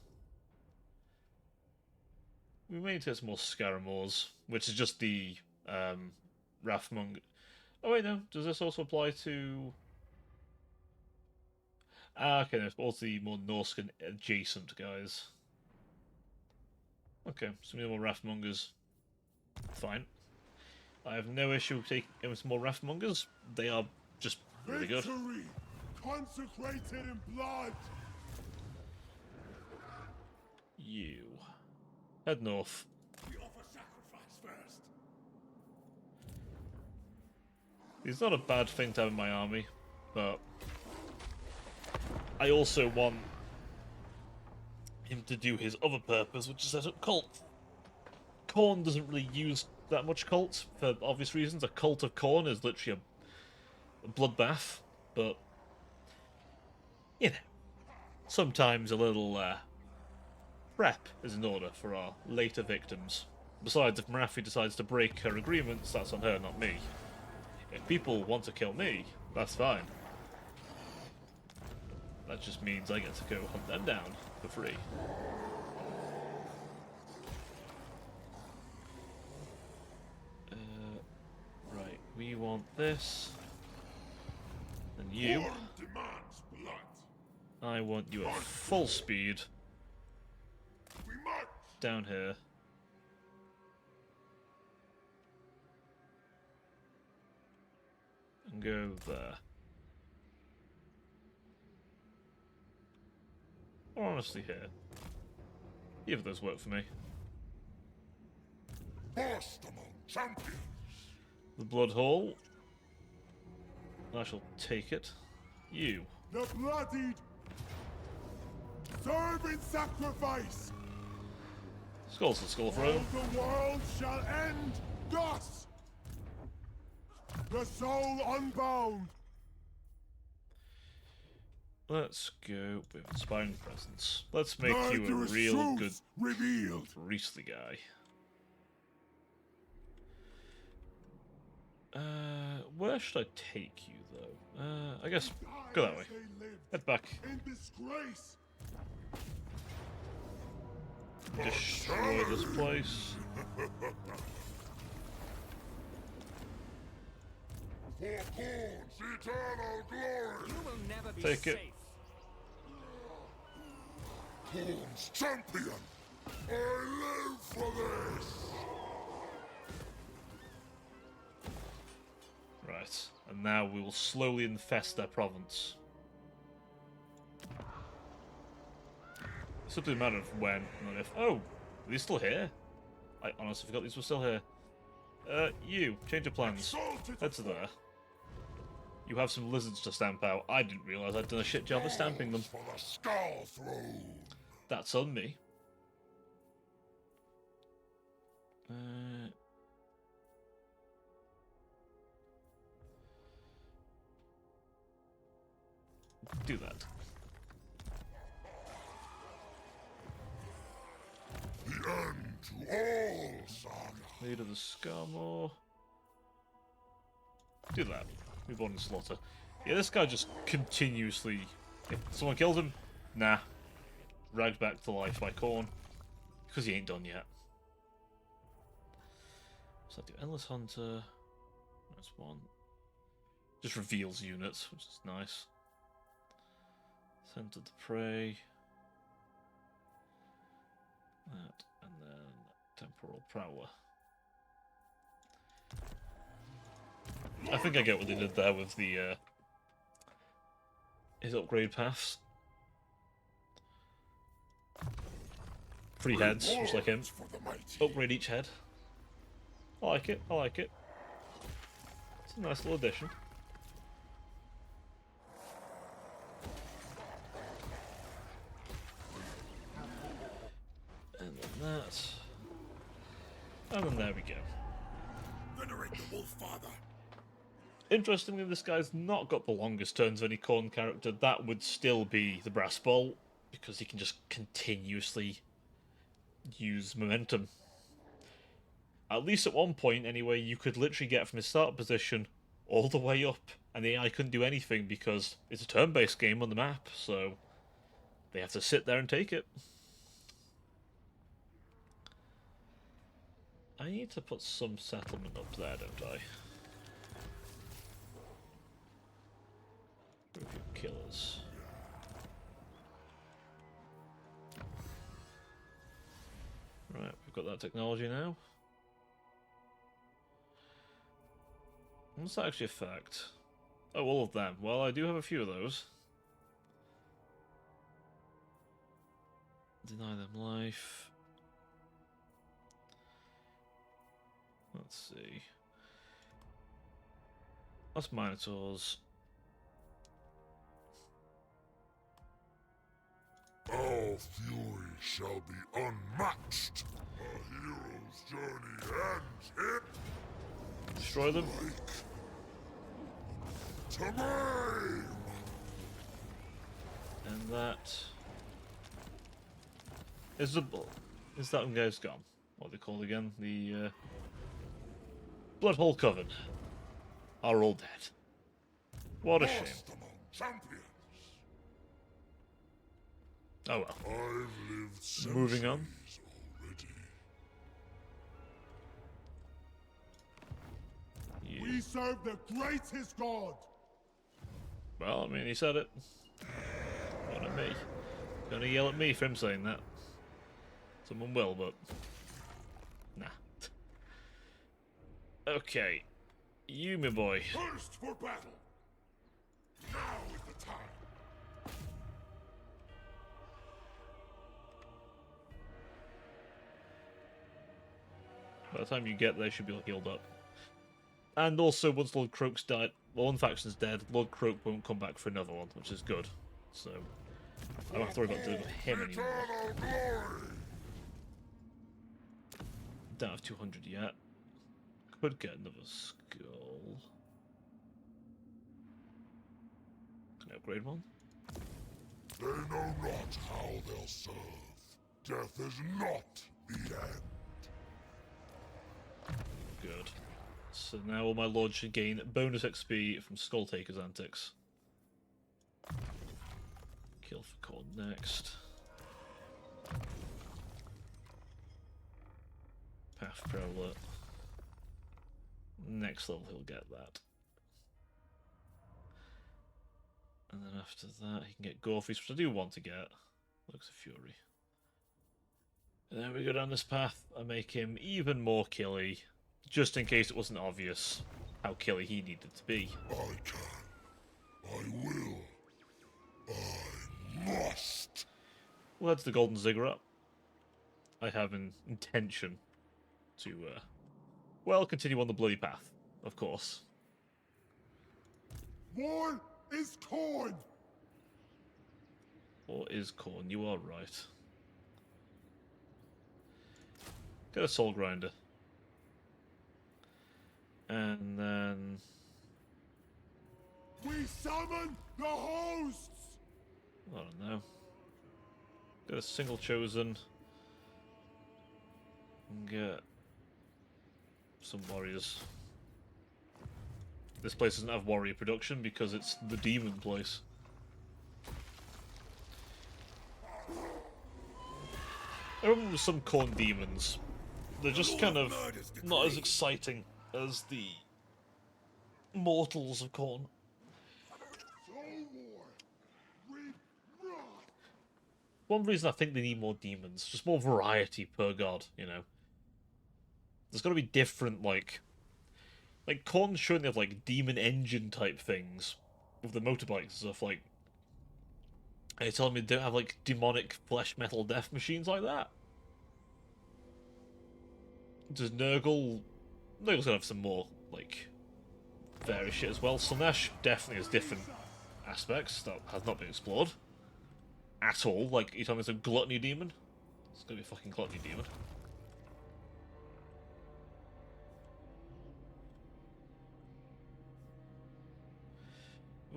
We may get some more Scaramors, which is just the Wrathmonger. Oh wait, no, does this also apply to... Ah, okay, there's also the more Norscan adjacent guys. Okay, some more Wrathmongers. Fine. I have no issue with taking some more Wrathmongers. They are just really good. Victory! Consecrated in blood! You. Head north. We offer sacrifice first. It's not a bad thing to have in my army, but I also want him to do his other purpose, which is set up cult. Khorne doesn't really use that much cult, for obvious reasons. A cult of Khorne is literally a bloodbath, but, you know, sometimes a little prep is in order for our later victims. Besides, if Marathi decides to break her agreements, that's on her, not me. If people want to kill me, that's fine. That just means I get to go hunt them down for free. Right, we want this. And you. Horde demands blood. I want you at full speed We march. down here. And go there. Or honestly here. Either of those work for me. First among champions. The Blood Hall. I shall take it. You. The bloodied. Serve in sacrifice. Skull's the Skull All Throne. the world shall end thus. The soul unbound. Let's go with Inspiring Presence. Let's make you a There is real truth good revealed. priestly guy. Where should I take you, though? I guess go that way. They lived Head back. in disgrace. Destroy this place. For Khorne's eternal glory. You will never be Take it. safe. Khorne's champion. I live for this. Right, and now we will slowly infest their province. It's simply a matter of when, not if. Oh, are these still here? I honestly forgot these were still here. You, change of plans. Exalted Head to there. You have some lizards to stamp out. I didn't realise I'd done a shit job of stamping them. for the Skull Throne. That's on me. Do that. The end to all saga. Leader of the Scarmore. Do that. Move on and slaughter. Yeah, this guy just continuously... If someone kills him, nah. Dragged back to life by Khorne. Because he ain't done yet. So I do Endless Hunter. That's one. Just reveals units, which is nice. Scent of the Prey. That, and then Temporal Prowler. I think I get what they did there with the his upgrade paths. 3 heads, just like him. For the mighty. Upgrade each head. I like it, I like it. It's a nice little addition. And then that. And then there we go. Venerate the Wolf Father. Interestingly, this guy's not got the longest turns of any Khorne character. That would still be the Brass Bolt, because he can just continuously use momentum. At least at one point, anyway, you could literally get from his start position all the way up, and the AI couldn't do anything because it's a turn-based game on the map, so they have to sit there and take it. I need to put some settlement up there, don't I? Review killers. Right, we've got that technology now. What's that actually affect? Oh, all of them. Well, I do have a few of those. Deny them life. Let's see. That's Minotaurs. Our fury shall be unmatched. A hero's journey ends here. Destroy them. To maim. And that is the is that one guy's gone. What are they called again? The Bloodhole Coven are all dead. What a shame. Lost among champions. Oh well. I've lived Moving on. centuries already. We serve the greatest god. Well, I mean, he said it. Not at me. Gonna yell at me for him saying that. Someone will, but nah. Okay, you, my boy. First for battle. Now is the time. By the time you get there, you should be healed up. And also, once Lord Croak's died, well, one faction's dead, Lord Croak won't come back for another one, which is good. So, I don't have to worry about dealing with him anymore. Eternal glory! Don't have 200 yet. Could get another skull. Can I upgrade one? They know not how they'll serve. Death is not the end. Good. So now all my lords should gain bonus XP from Skulltaker's antics. Kill for Khorne next. Path Prowler. Next level he'll get that. And then after that he can get Gorfies, which I do want to get. Looks of Fury. And then we go down this path and make him even more killy, just in case it wasn't obvious how killy he needed to be. I can. I will. I must. Well, that's the Golden Ziggurat. I have an intention to, well, continue on the bloody path, of course. War is Khorne. Or is Khorne? You are right. Get a Soul Grinder. And then... We summon the hosts. I don't know. Get a single chosen. And get some warriors. This place doesn't have warrior production because it's the demon place. I remember some Khorne demons. They're just kind of not as exciting as the mortals of Khorne. Soul war. Reap wrath. One reason I think they need more demons, just more variety per god, you know. There's got to be different, like Khorne's showing they have like demon engine type things with the motorbikes and stuff. Like, are you telling me they don't have like demonic flesh metal death machines like that? Does Nurgle? Nurgle's gonna have some more like various shit as well. Slaanesh definitely has different aspects that has not been explored at all. Like, you telling me it's a gluttony demon? It's gonna be a fucking gluttony demon.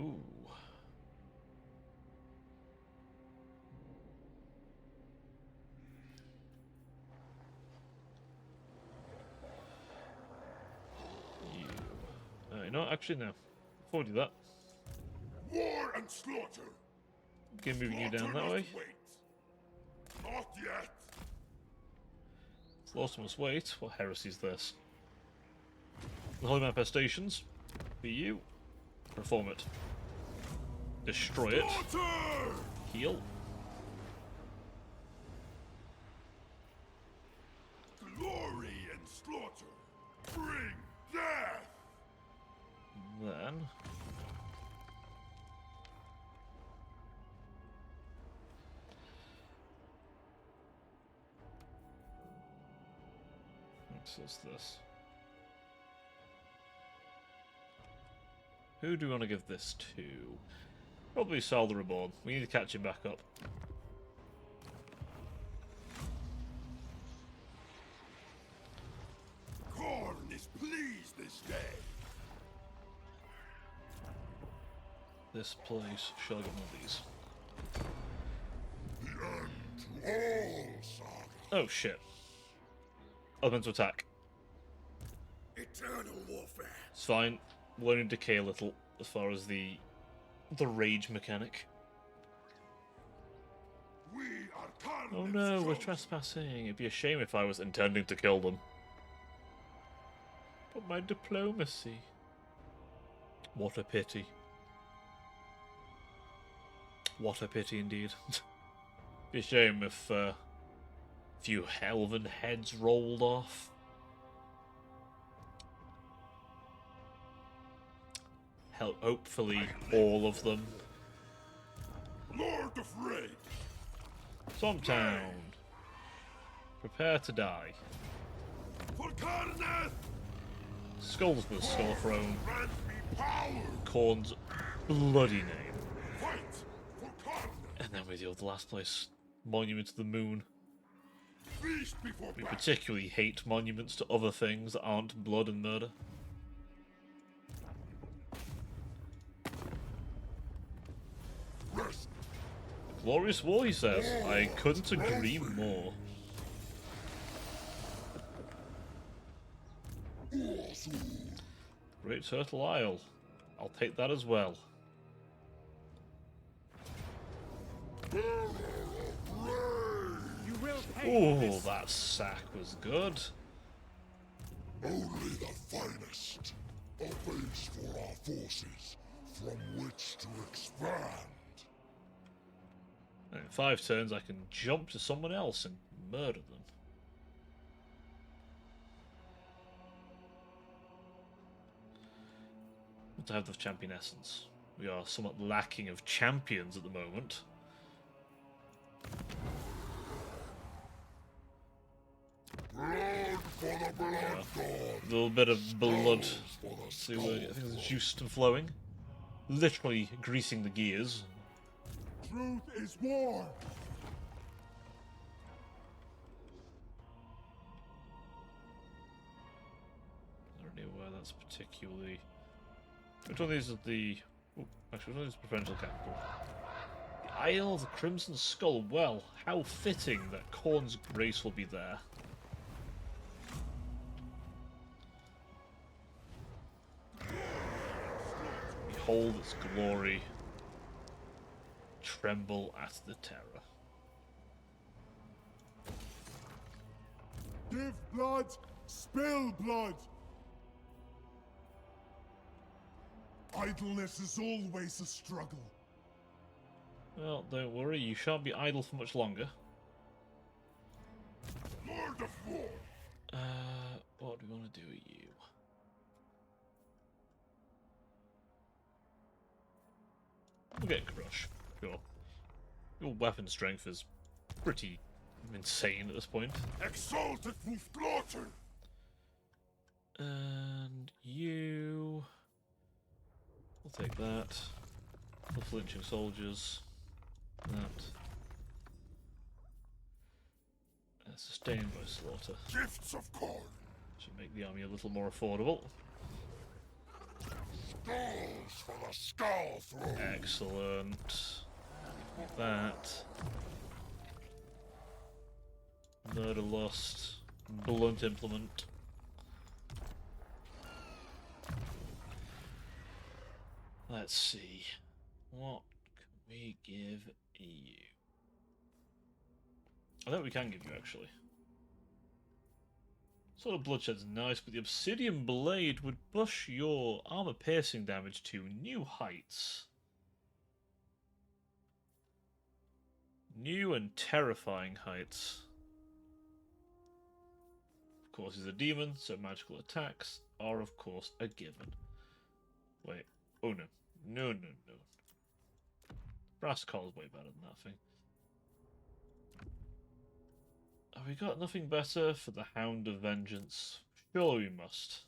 Ooh. You know what? Actually, no. Before we do that, War and slaughter. again moving you down Slaughter that way. must wait. Not yet. Slaughter must wait. What heresy is this? The Holy Manifestations. Be you. Perform it. Destroy it. Slaughter! Heal. Glory and slaughter. Bring death. Then... what's this? Who do we want to give this to? Probably Saul the Reborn. We need to catch him back up. Khorne is pleased this day. This place shall get one of these. The end to all saga. Oh shit. I was meant to attack. Eternal warfare. It's fine. Learning decay a little as far as the rage mechanic. We Oh no, we're trespassing. It'd be a shame if I was intending to kill them. But my diplomacy. What a pity. What a pity indeed. Be a shame if a few elven heads rolled off. Hopefully all of them. Lord of Rain, Swamptown. Prepare to die. for Karnath, Skulls for the Skull Throne. grant me power. Khorne's bloody name. Fight for Karnath. And then we deal with the last place. Monument to the Moon. Feast before We battle. particularly hate monuments to other things that aren't blood and murder. Rest. Glorious war, he says. I couldn't agree more. Great Turtle Isle. I'll take that as well. You will pay for Oh, this. that sack was good. Only the finest. A base for our forces, from which to expand. And in 5 turns, I can jump to someone else and murder them. To have the champion essence. We are somewhat lacking of champions at the moment. Blood for the blood god. A little bit of blood For the to skull get things juiced and flowing. Literally greasing the gears. Truth is war. I don't know where that's particularly. Which one of these is the. Oh, actually, which one of these is the provincial capital? The Isle of the Crimson Skull. Well, how fitting that Khorne's grace will be there. Behold its glory. Tremble at the terror. Give blood, spill blood. Idleness is always a struggle. Well, don't worry, you shan't be idle for much longer. Lord of War. What do we want to do with you? We'll get Crush. Sure. Your weapon strength is pretty insane at this point. Exalted Wolfglotr. And you... We'll take that. The flinching soldiers. That. Sustained by slaughter. Gifts of corn. Should make the army a little more affordable. Skulls for the skull throne. Excellent. That. Murder Lust. Blunt Implement. Let's see. What can we give you? I think we can give you, actually. Sort of Bloodshed's nice, but the Obsidian Blade would push your armor-piercing damage to new heights. New and terrifying heights. Of course, he's a demon, so magical attacks are, of course, a given. Wait. Oh, no. No. Brass Collar is way better than that thing. Have we got nothing better for the Hound of Vengeance? Sure we must.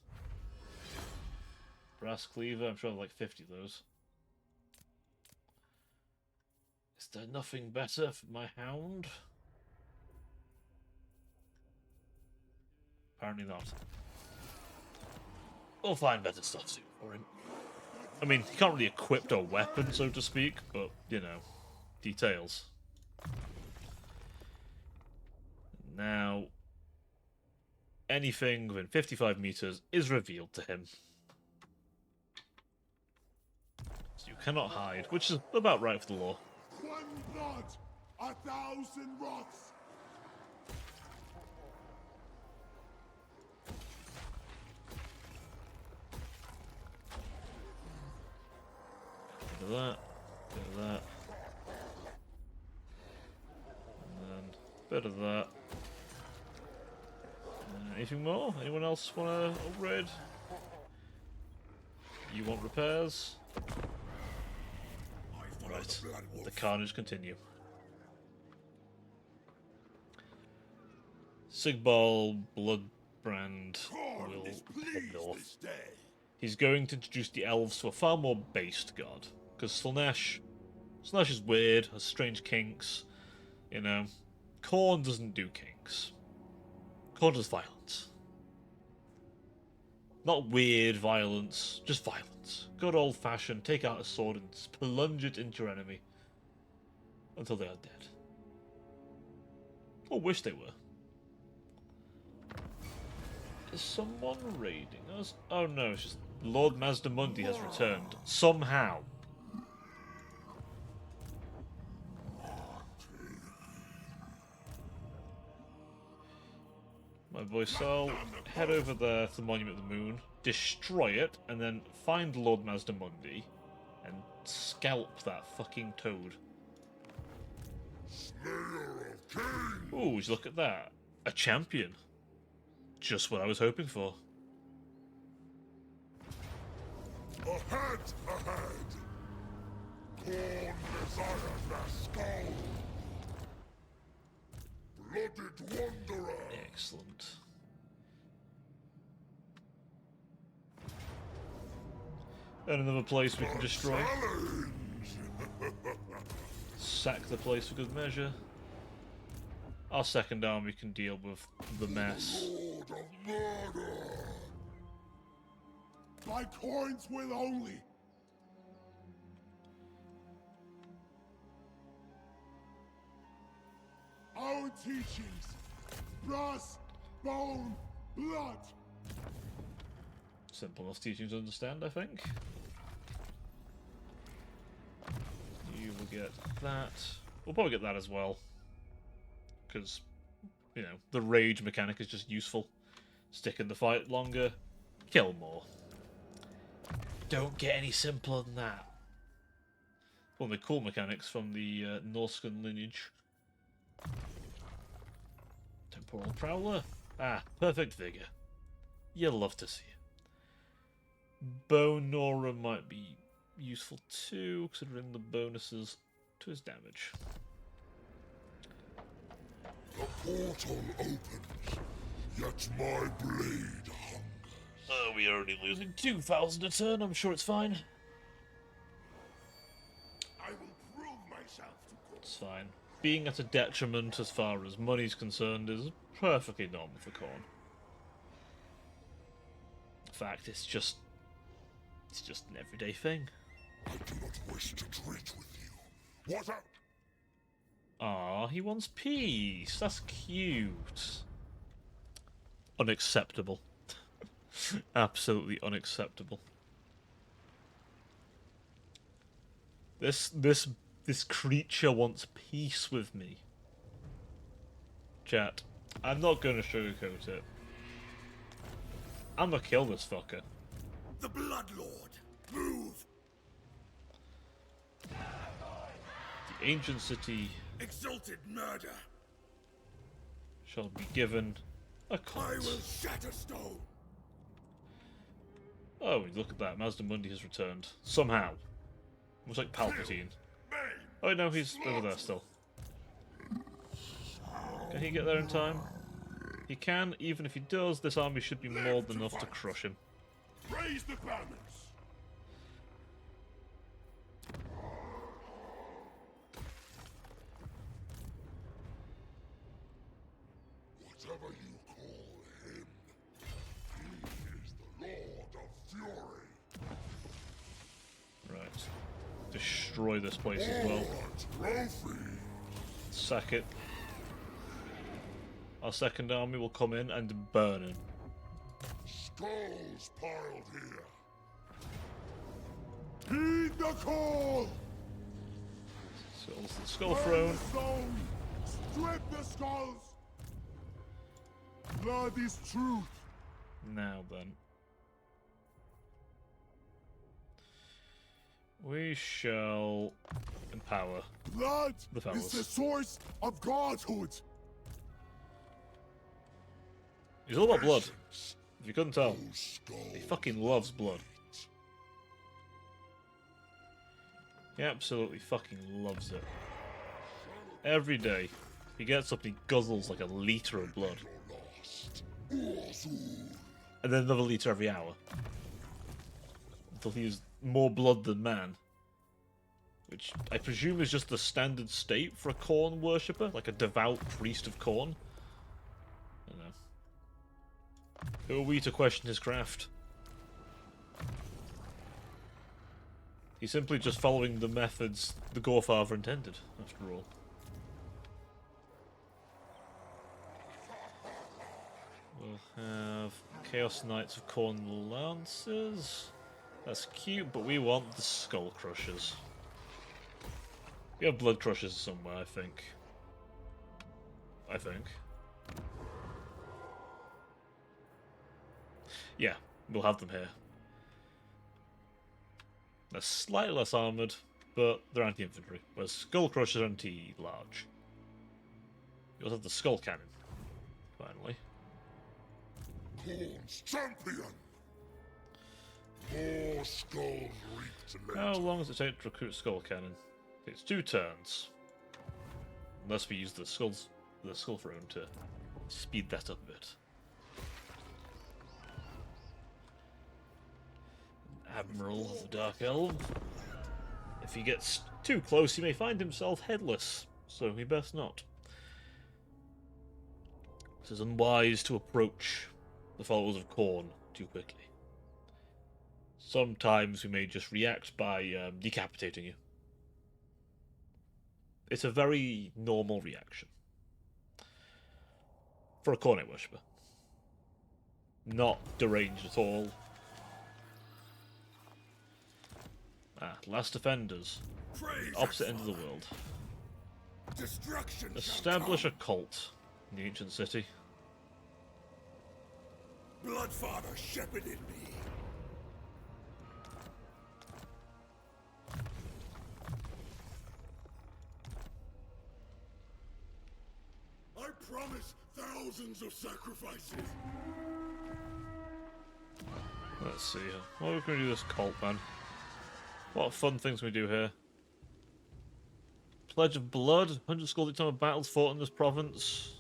Brass Cleaver, I'm sure I have like 50 of those. Is there nothing better for my Hound? Apparently not. We'll find better stuff soon for him. I mean, he can't really equip a weapon, so to speak, but, you know, details. Now, anything within 55 meters is revealed to him. So you cannot hide, which is about right for the law. One blood. 1,000 wraths! Bit of that. Bit of that. And then bit of that. Anything more? Anyone else want to upgrade? You want repairs? Right. The carnage continue. Sigbal Bloodbrand will head north. He's going to introduce the elves to a far more based god. Because Slaanesh is weird, has strange kinks. You know, Khorne doesn't do kinks. Khorne does violence. Not weird violence, just violence. Good old fashioned, take out a sword and plunge it into your enemy. Until they are dead. Or wish they were. Is someone raiding us? Oh no, it's just Lord Mazdamundi has returned. Somehow. My boy Saul, head over there to the Monument of the Moon, destroy it, and then find Lord Mazdamundi and scalp that fucking toad. Ooh, would you look at that? A champion. Just what I was hoping for. Ahead! Khorne Messiah Nascal! Blooded Wanderer! Excellent. And another place we can destroy. Sack the place for good measure. Our second army can deal with the mess. Lord of murder! By Khorne's will only! Our teachings! Brass, bone, blood! Simple enough teachings to understand, I think. You will get that. We'll probably get that as well. Because, you know, the rage mechanic is just useful. Stick in the fight longer, kill more. Don't get any simpler than that. One of the cool mechanics from the Norscan lineage. Temporal Prowler. Ah, perfect vigor. You'll love to see it. Bone Aura might be useful too, considering the bonuses to his damage. The portal opens, yet my blade hungers. Oh, we're only losing 2,000 a turn. I'm sure it's fine. I will prove myself to Khorne. It's fine. Being at a detriment as far as money's concerned is perfectly normal for Khorne. In fact, it's just an everyday thing. I do not wish to treat with you. What up? Ah, he wants peace. That's cute. Unacceptable. Absolutely unacceptable. This creature wants peace with me. Chat, I'm not going to sugarcoat it. I'm gonna kill this fucker. The Blood Lord, move! The ancient city Exalted murder! shall be given a I cult. will shatter stone! Oh, look at that. Mazdamundi has returned. Somehow. Looks like Palpatine. Oh no, he's over there still. Can he get there in time? He can. Even if he does, this army should be more than enough to crush him. Raise the banners! Whatever you call him, he is the Lord of Fury. Right. Destroy this place as well. Trophy! Sack it. Our second army will come in and burn him. Skulls piled here. Heed the call! Skulls to the Skull Burn Throne. the stone! Strip the skulls! Blood is truth! Now then. We shall empower Blood the is fellas. the source of godhood! He's all about blood. Patience. If you couldn't tell, Those skulls he fucking loves blood. wait. He absolutely fucking loves it. Every day, he gets up and he guzzles like a litre of blood. You're lost. Urzul. And then another litre every hour. Until he has more blood than man. Which I presume is just the standard state for a Khorne worshipper, like a devout priest of Khorne. I don't know. Who are we to question his craft? He's simply just following the methods the Gorefather intended, after all. We'll have Chaos Knights of Khorne Lancers. That's cute, but we want the Skull Crushers. We have Blood Crushers somewhere, I think. Yeah, we'll have them here. They're slightly less armoured, but they're anti-infantry, whereas Skull Crushers are anti-large. You also have the Skull Cannon, finally. Khorne's champion! More skulls reaped later. How long does it take to recruit Skull Cannon? It's 2 turns. Unless we use the Skull Throne to speed that up a bit. Admiral of the Dark Elves. If he gets too close, he may find himself headless, so he best not. It is unwise to approach the followers of Khorne too quickly. Sometimes we may just react by decapitating you. It's a very normal reaction. For a Khorne worshipper. Not deranged at all. Ah, Last Defenders. Praise Opposite our end of the father. world. Destruction shall Establish a come. cult in the ancient city. Bloodfather shepherded me. I promise thousands of sacrifices. Let's see. What are we going to do this cult, man? What fun things can we do here? Pledge of Blood. 100 skulls each time a battle's fought in this province.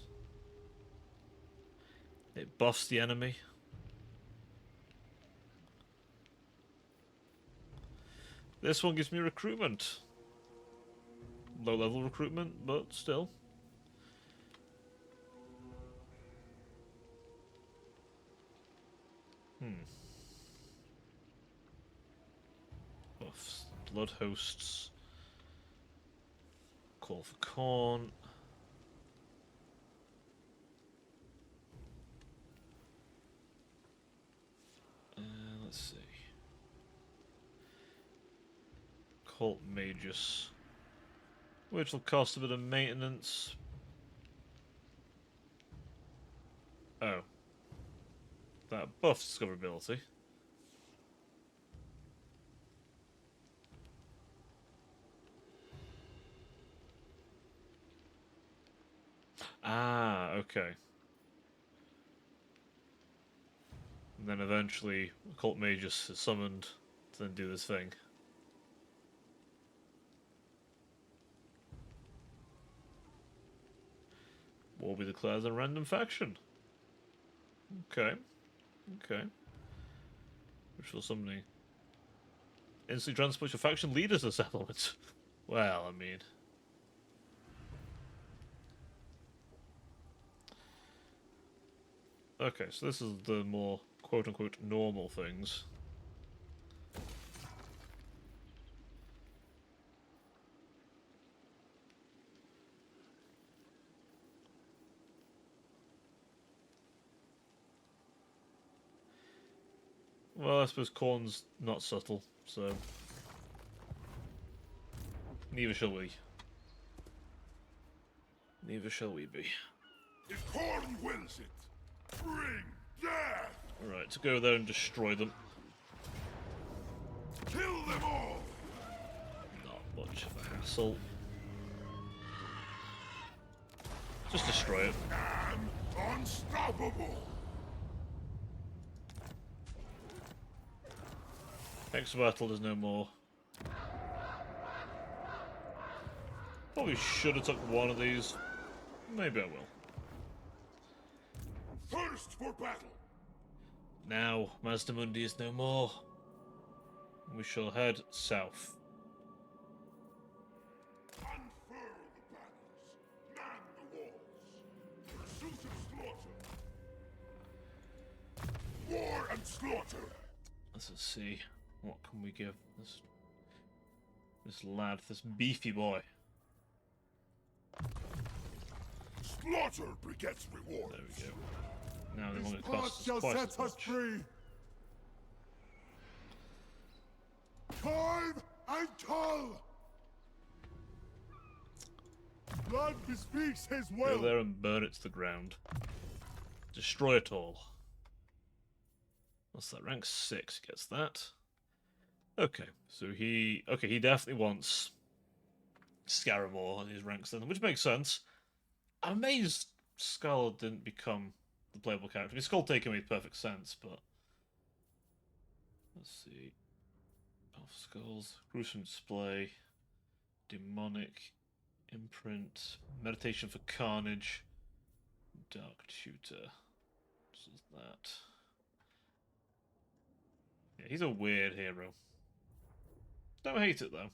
It buffs the enemy. This one gives me recruitment. Low level recruitment, but still. Buffs. Blood hosts. Call for Khorne. Let's see. Cult Magus. Which will cost a bit of maintenance. Oh. That buffs discoverability. Ah, okay. And then eventually, Cult Magus is summoned to then do this thing. War be declared as a random faction. Okay. Okay. Ritual summoning. Instantly transport your faction leader to the settlement. Well, I mean... Okay, so this is the more quote-unquote normal things. Well, I suppose Khorne's not subtle, so... Neither shall we. Neither shall we be. If Khorne wills it, bring death! Alright, to go there and destroy them. Kill them all! Not much of a hassle. Just destroy it. And unstoppable! Next battle is no more. Probably should have took one of these. Maybe I will. First for battle! Now, Mazdamundi is no more. We shall head south. Unfurl the banners, man the walls. Pursuit of slaughter. War and slaughter. Let's see. What can we give this lad, this beefy boy? Slaughter begets reward. There we go. Now they This want it path cost shall us twice set as us much. free. Time and Tull! Blood bespeaks his will. Go there and burn it to the ground. Destroy it all. What's that? Rank 6 gets that. Okay, so he definitely wants Scaramore on his ranks then, which makes sense. I'm amazed Skull didn't become the playable character. I mean, Skull Taker made perfect sense, but let's see. Off Skulls, Gruesome Display, Demonic Imprint, Meditation for Carnage, Dark Tutor. What is that? Yeah, he's a weird hero. Don't hate it though.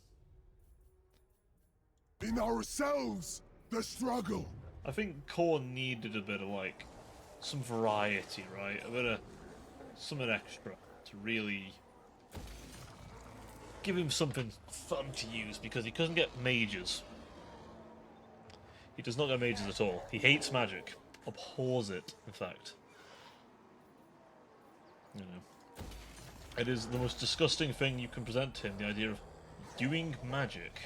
In ourselves, the struggle. I think Khorne needed a bit of like some variety, right? A bit of something extra to really give him something fun to use because he couldn't get mages. He does not get mages at all. He hates magic. Abhors it, in fact. You know. It is the most disgusting thing you can present to him, the idea of doing magic.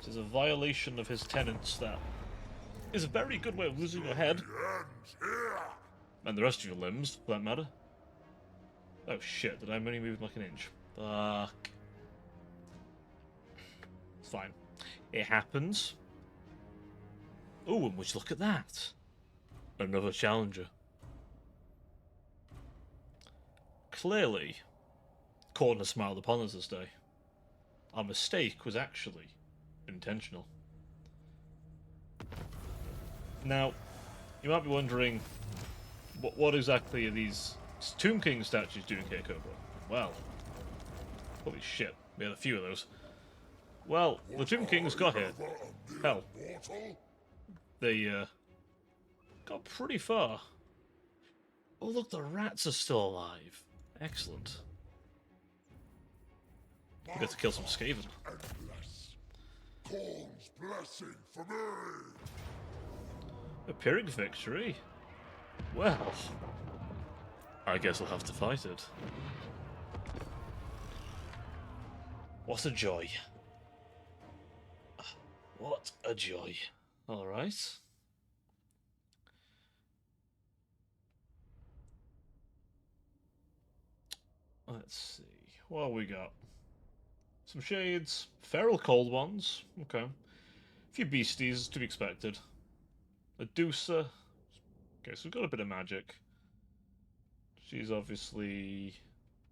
It is a violation of his tenets that is a very good way of losing your head. The end's here. And the rest of your limbs, for that matter. Oh shit, did I only move like an inch? Fuck. It's fine. It happens. Oh, and would you look at that? Another challenger. Clearly, Khorne has smiled upon us this day. Our mistake was actually intentional. Now, you might be wondering, what exactly are these Tomb King statues doing here, Cobra? Well, holy shit, we had a few of those. Well, the Tomb Kings got here. Hell, Mortal? they got pretty far. Oh look, the rats are still alive. Excellent. We got to kill some Skaven. And bless. Khorne's blessing for me. A Pyrrhic victory? Well, I guess I'll have to fight it. What a joy. What a joy. Alright. Let's see. What have we got? Some shades. Feral cold ones. Okay. A few beasties, to be expected. A Deucer. Okay, so we've got a bit of magic. She's obviously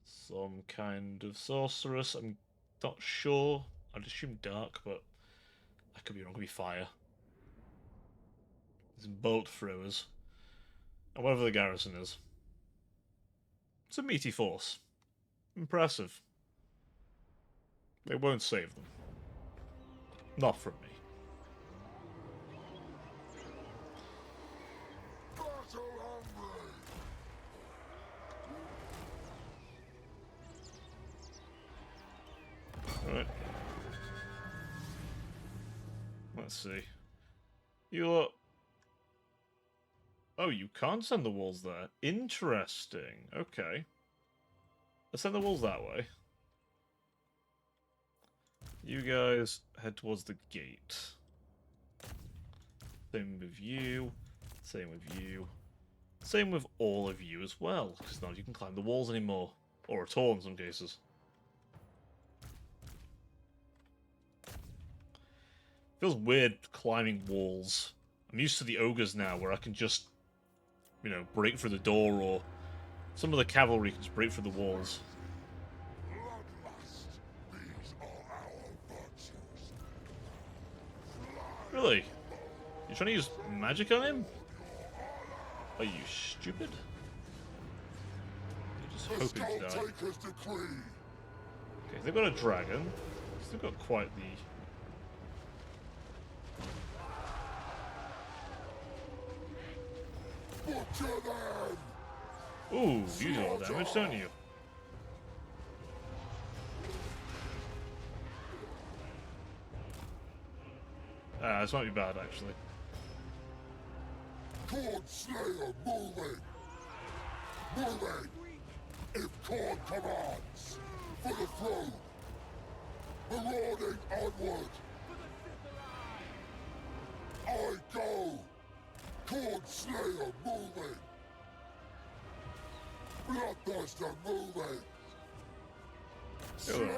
some kind of sorceress. I'm not sure. I'd assume dark, but I could be wrong. It could be fire. Some bolt throwers. And whatever the garrison is. It's a meaty force. Impressive. They won't save them. Not from me. Battle hungry. Alright. Let's see. You lot... Oh, you can't send the walls there. Interesting. Okay. Let's send the walls that way. You guys head towards the gate. Same with you. Same with you. Same with all of you as well, because now you can climb the walls anymore. Or at all in some cases. Feels weird climbing walls. I'm used to the ogres now, where I can just, you know, break through the door, or some of the cavalry can just break through the walls. Bloodlust, these are our virtues. Really? You're trying to use magic on him? Are you stupid? You're just The hoping to die. Skulltaker's decree. Okay, they've got a dragon. They've got quite the... Butcher them! Ooh, you do all damage, don't you? Ah, this might be bad, actually. Corn Slayer moving! Moving! If Corn commands! For the throne! Marauding onward! I go! Corn Slayer moving! Bloodthirster moving! Slay them!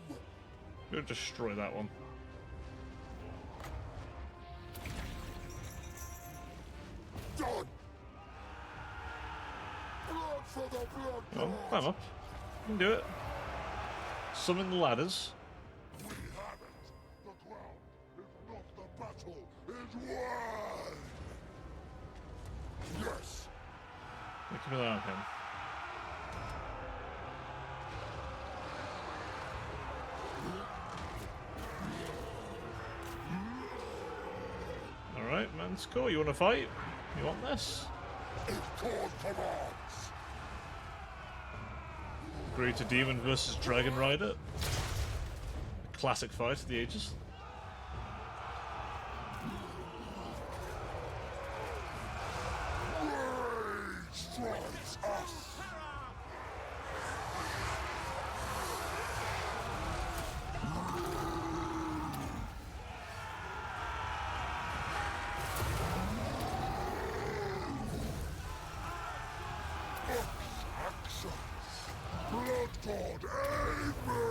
I'm gonna destroy that one. Done! Blood for the blood Oh, god! climb up. You can do it. Summon the ladders. We have it! The ground, if not the battle, is won! Yes! Keep an eye on him. Alright, man, score. You wanna fight? You want this? If Corn commands! Agree to Demon versus Dragon Rider. A classic fight of the ages. Rage strikes us! Actions! Blood God, aid me!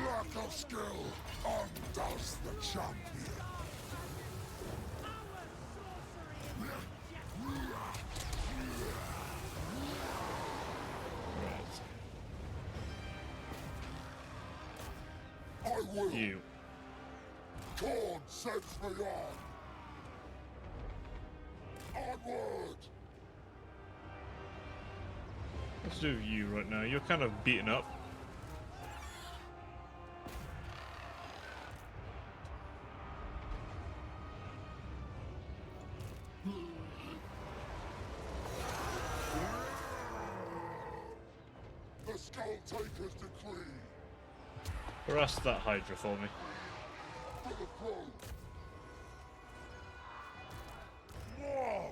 Lack of skill undoes the champion. I will. You. Corn sends me on. Onward! Let's do you right now. You're kind of beaten up. The Skulltaker's decree Harass that Hydra for me. for the throne. War!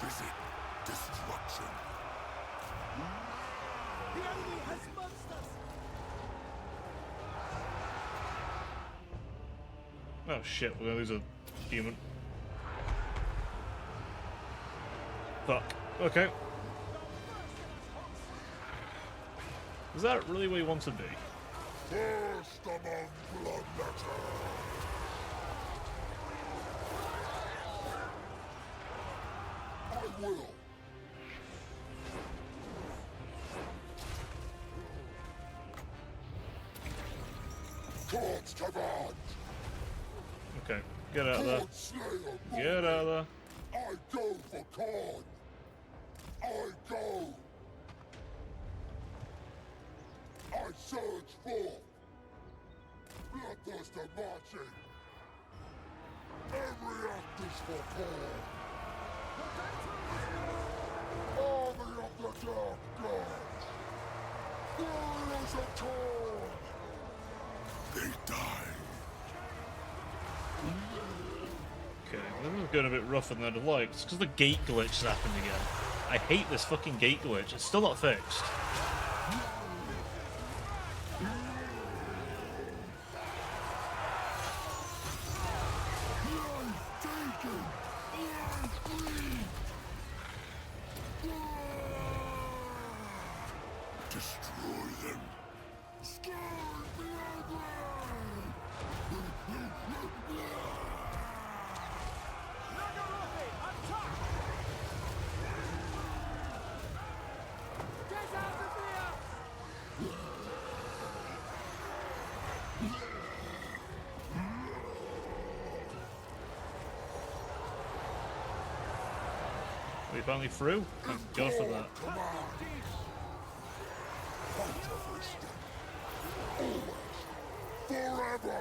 Visit destruction. The enemy has monsters! Oh shit, we're gonna lose a demon. Fuck. Okay. Is that really where you want to be? First among bloodletters. I will. Corn's command. Okay, get out of there. Corn Slayer. Get out of there. I go for corn. I go. I surge forth. Bloodthirster marching. Every act is for corn. Army of the Dark God. Warriors of corn. They die. Okay, this is getting a bit rougher than I'd have liked. It's because the gate glitch has happened again. I hate this fucking gate glitch. It's still not fixed. Destroy them. Sky Bloodline! Nagarothi, attack! Get out of here! Are we finally through? Thank God for that. Command! Fight every step. Always. Forever!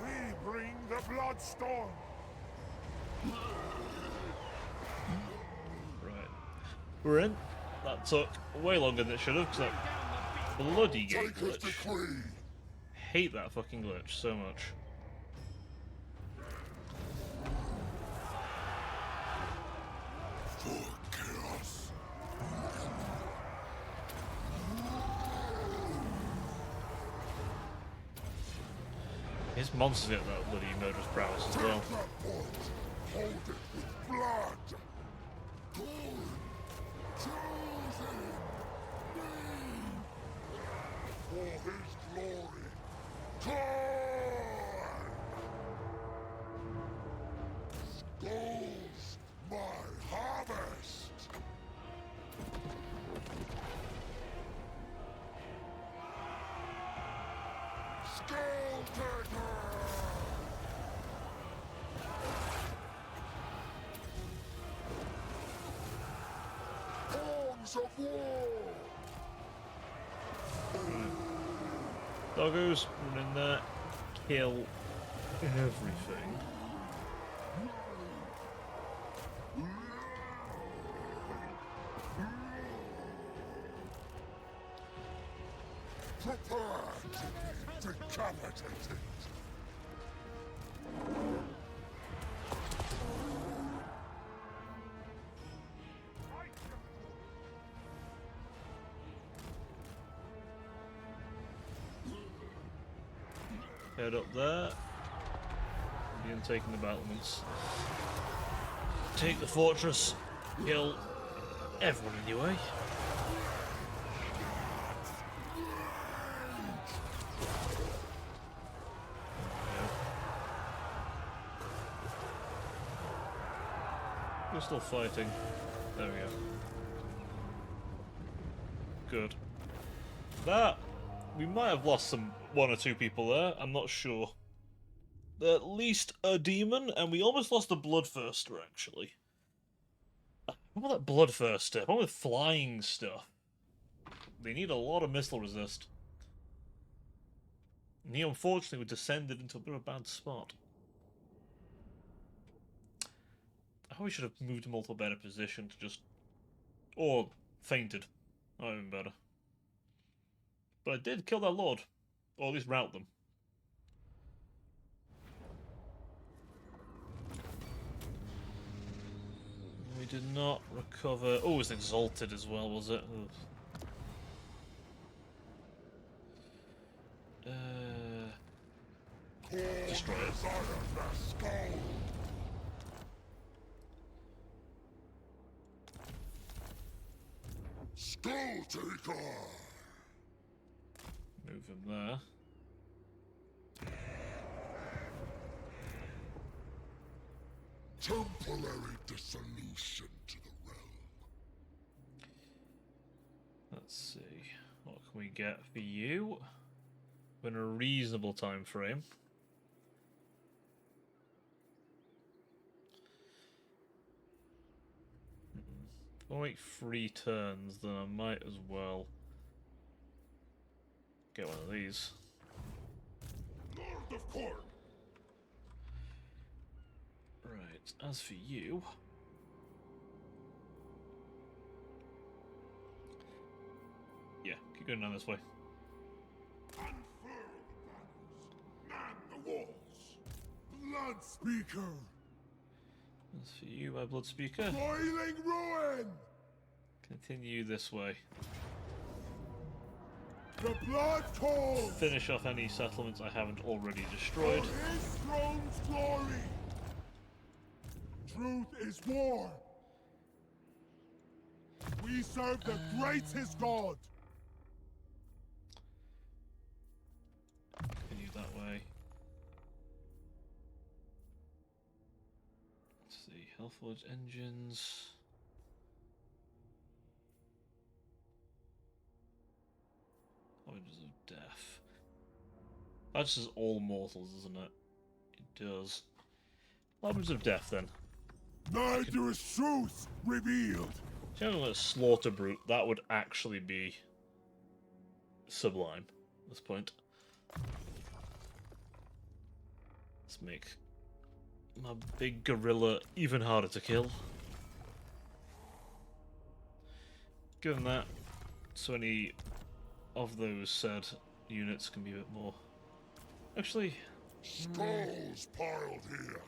We bring the Bloodstorm! Right. We're in. That took way longer than it should have, because that bloody gate Take his glitch. decree! Hate that fucking glitch so much. For chaos! His monsters get that bloody murderous prowess as well. Take that point! Hold it with blood! Gold! Chosen! Name! For his glory! Time! Skulls my harvest! Skull Taker! Horns of War! Doggos, run in there, kill everything. Prepare to be decapitated! Head up there. Begin taking the battlements. Take the fortress. Kill everyone in your way. We're still fighting. There we go. Good. That we might have lost one or two people there. I'm not sure. At least a demon, and we almost lost a bloodthirster actually. What about that bloodthirster? What with flying stuff? They need a lot of missile resist. And he unfortunately descended into a bit of a bad spot. I probably should have moved him to a better position to just... Or fainted. Not even better. But I did kill their lord. Or at least rout them. We did not recover... Oh, it was exalted as well, was it? Destroy it. Skull Taker! Move him there. Temporary dissolution to the realm. Let's see. What can we get for you? In a reasonable time frame. If I make 3 turns, then I might as well get one of these. Lord of Court! Right, as for you... Keep going down this way. Unfurl the banners. Man the walls. Blood Speaker. That's for you, my blood speaker. Boiling ruin. Continue this way. The blood calls. Finish off any settlements I haven't already For destroyed. his throne's glory. Truth is war. We serve the greatest God. Continue that way. Let's see, Hellforge engines. Harbingers of Death. That just says all mortals, isn't it? It does. Harbingers of Death, then. Neither is truth revealed. If I'm going to slaughter brute, that would actually be sublime at this point. Let's make my big gorilla even harder to kill. Given that, so any of those said units can be a bit more. Actually, Skulls piled here.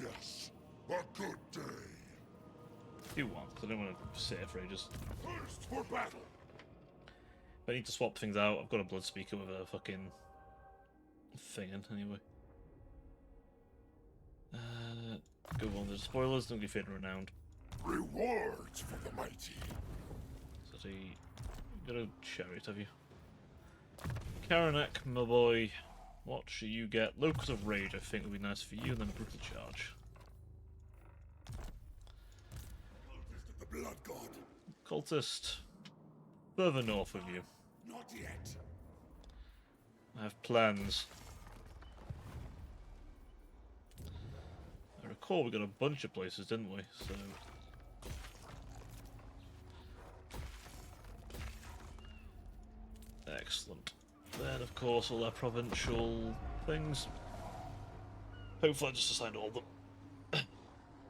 Yes, a good day. do one, because I don't want to sit here for ages. First for battle. If I need to swap things out, I've got a blood speaker with a fucking thing in, anyway. Go on, the spoilers, don't get fit and renowned. Rewards for the mighty. So you got a chariot, have you? Karanak, my boy, what should you get? Locus of Rage, I think, would be nice for you, and then Brutal Charge. Cultist of the Blood God. Cultist, further north of you. Not yet. I have plans. I recall we got a bunch of places, didn't we? So excellent. Then, of course, all our provincial things. Hopefully, I just assigned all of them.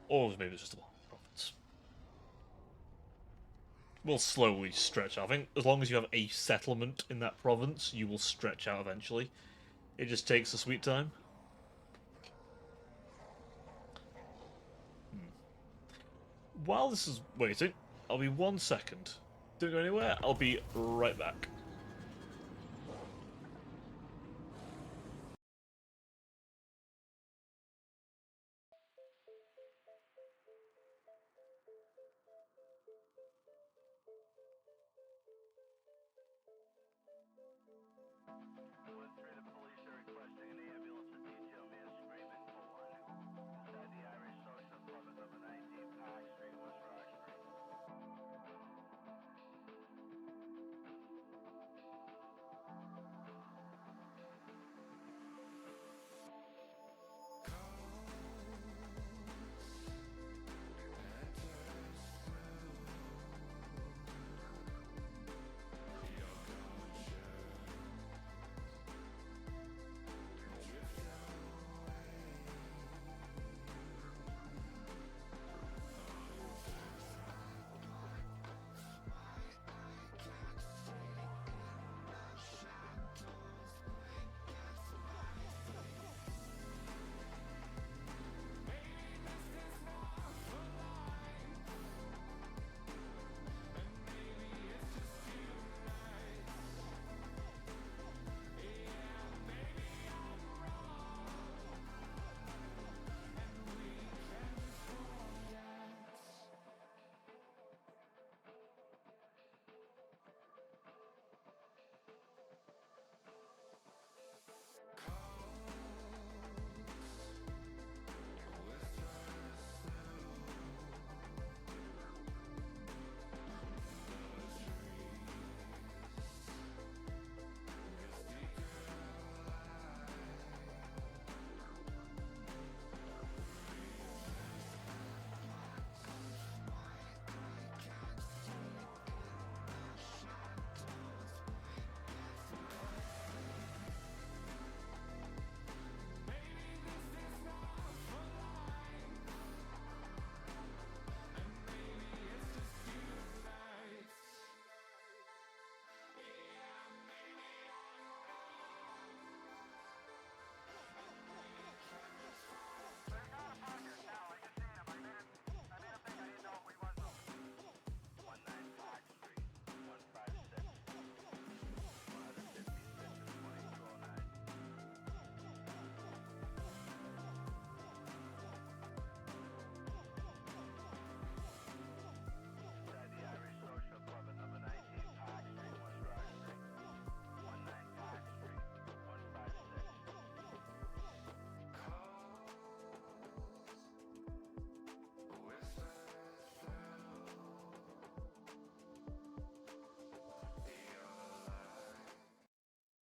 Or maybe it's just one province. We'll slowly stretch out. I think as long as you have a settlement in that province, you will stretch out eventually. It just takes a sweet time. While this is waiting, I'll be 1 second. Don't go anywhere, I'll be right back.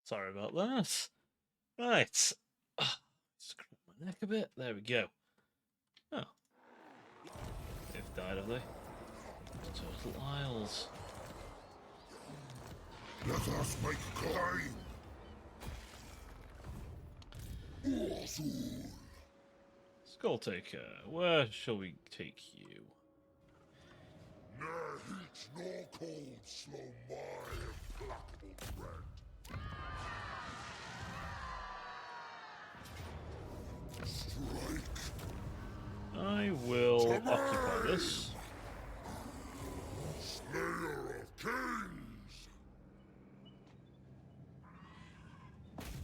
Sorry about that. Right. Screw my neck a bit. There we go. Oh. They've died, have they? Total Isles. Let us make claim. Urzul. Skull Taker, where shall we take you? Ne'er heat nor cold slow my implacable thread. Strike. I will occupy this. Slayer of kings.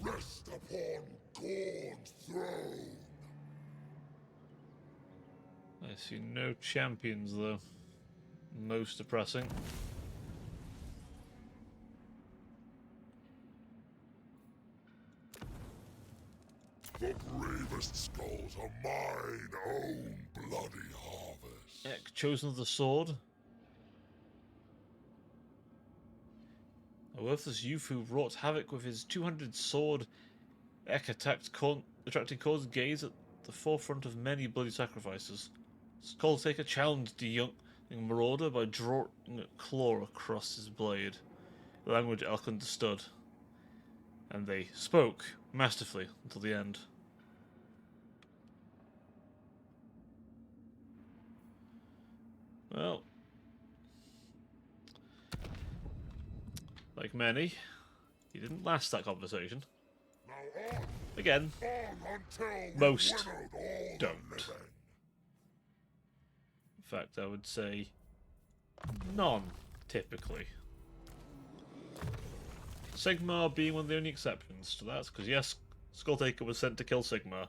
Rest upon Gorn's throne. I see no champions, though. Most depressing. The bravest skulls are mine own bloody harvest. Ek, chosen of the sword. A worthless youth who wrought havoc with his 200 sword. Ek attracting Korn's gaze at the forefront of many bloody sacrifices. Skull Taker challenged the young marauder by drawing a claw across his blade, a language Elk understood, and they spoke masterfully until the end. Well, like many, he didn't last that conversation. Now on, Again, on until we've Most winnowed all the don't. living. in fact, I would say none, typically. Sigmar being one of the only exceptions to that, because yes, Skulltaker was sent to kill Sigmar,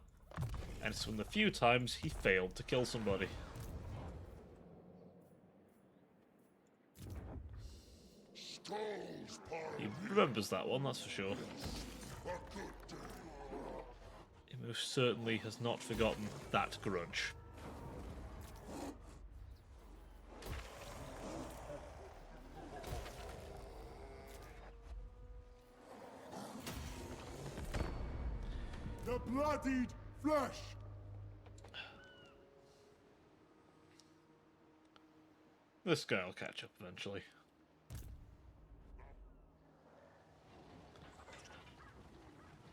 and it's one of the few times he failed to kill somebody. Skulls He pile remembers that one, that's for sure. a good day. He most certainly has not forgotten that grudge. The bloodied flesh! This guy will catch up eventually.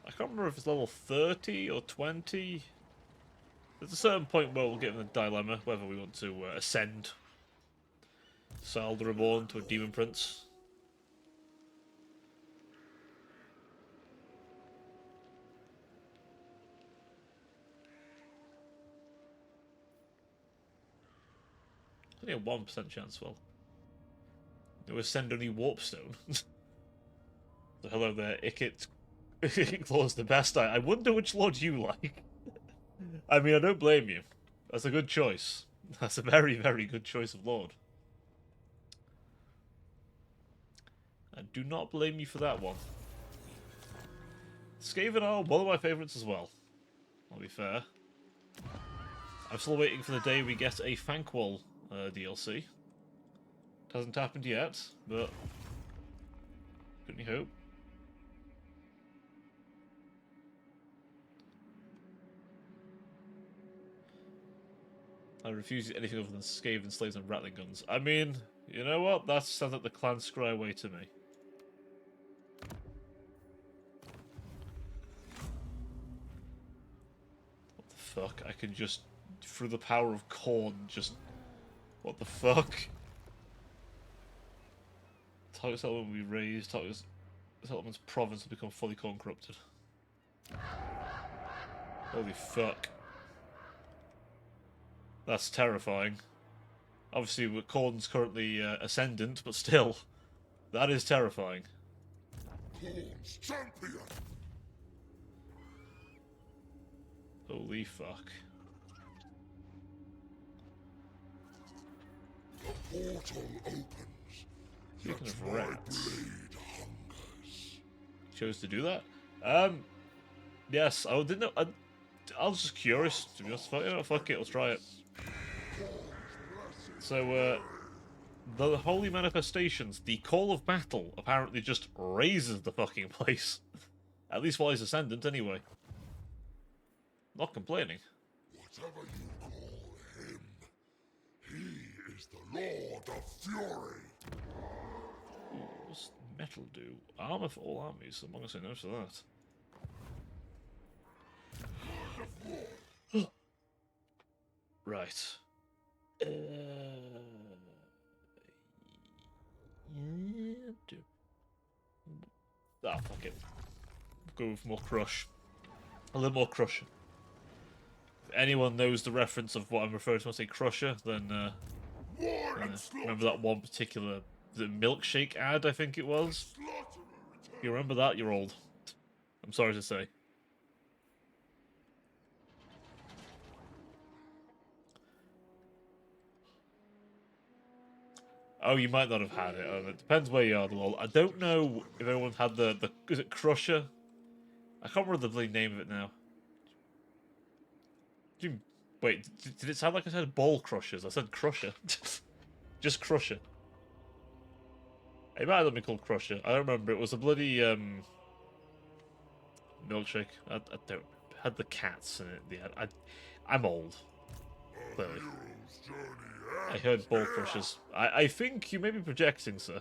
I can't remember if it's level 30 or 20. There's a certain point where we'll get in the dilemma whether we want to ascend Saul the Reborn to a Demon Prince. Only a 1% chance, well. No, ascend only Warpstone. So hello there, Ikit. Claw's the best. I wonder which lord you like. I mean, I don't blame you. That's a good choice. That's a very, very good choice of lord. I do not blame you for that one. Skaven are one of my favourites as well. I'll be fair. I'm still waiting for the day we get a Fankwall DLC. It hasn't happened yet, but couldn't you hope? I refuse anything other than Skaven slaves and rattling guns. I mean, you know what? That sounds like the clan scry way to me. What the fuck? I can just, through the power of Khorne, just... What the fuck? Target settlement will be raised. Target settlement's province will become fully Khorne corrupted. Holy fuck. That's terrifying. Obviously, Khorne's currently ascendant, but still, that is terrifying. Gorn's champion. Holy fuck. The portal opens. Speaking Yet of my rats. blade hungers. Chose to do that? Yes, I didn't know. I was just curious, to be honest. Fuck it, let's try it. So, the holy manifestations, the call of battle, apparently just raises the fucking place. At least while he's ascendant, anyway. Not complaining. Whatever you call him, he is the Lord of Fury. What's metal do? Armor for all armies. I'm not gonna say no to that. Right. Yeah, fuck it. Go with more crush. A little more crusher. If anyone knows the reference of what I'm referring to when I say crusher, then remember that one particular milkshake ad, I think it was? If you remember that, you're old. I'm sorry to say. Oh, you might not have had it. It depends where you are, lol. I don't know if everyone had the is it Crusher? I can't remember the bloody name of it now. Wait, did it sound like I said ball crushers? I said Crusher. Just Crusher. It might have been called Crusher. I don't remember. It was a bloody milkshake. I don't had the cats in it. Yeah, I'm old. Clearly. I heard ball crushers. I think you may be projecting, sir.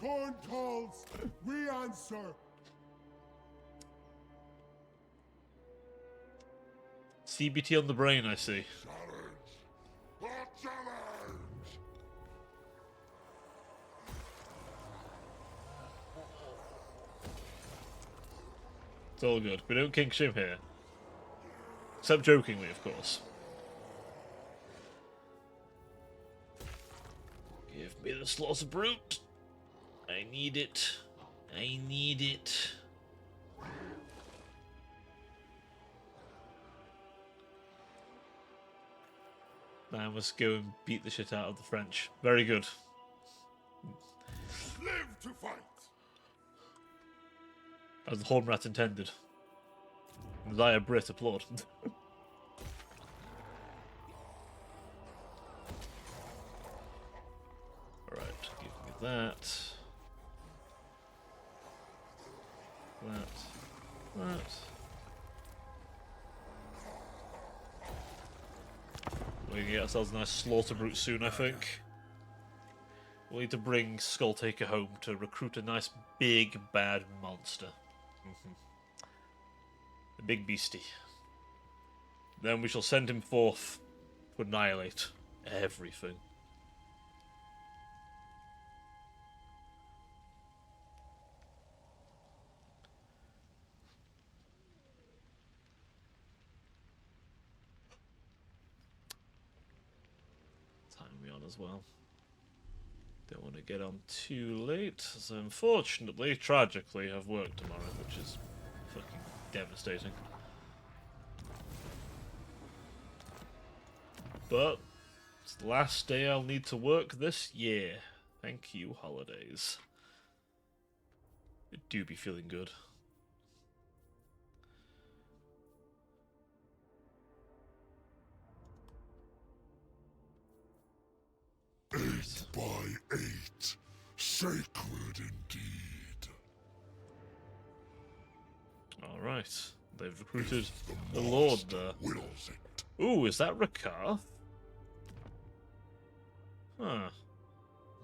Corn calls, we answer. CBT on the brain, I see. Challenge! A challenge! It's all good. We don't kink shim here. Except jokingly, of course. Give me the slaughter brute. I need it. I need it. Now I must go and beat the shit out of the French. Very good. Live to fight! As the Hornrat intended. And I, a Brit, applaud. Alright, give me that. That. We can get ourselves a nice slaughter brute soon, I think. We'll need to bring Skulltaker home to recruit a nice big bad monster. A big beastie. Then we shall send him forth to annihilate everything. Time me on as well. Don't want to get on too late, so unfortunately, tragically, I've work tomorrow, which is fucking devastating. But it's the last day I'll need to work this year. Thank you, holidays. I do be feeling good. Eight by 8. Sacred indeed. Alright, they've recruited the Lord there. Wills it. Ooh, is that Rakarth? Huh.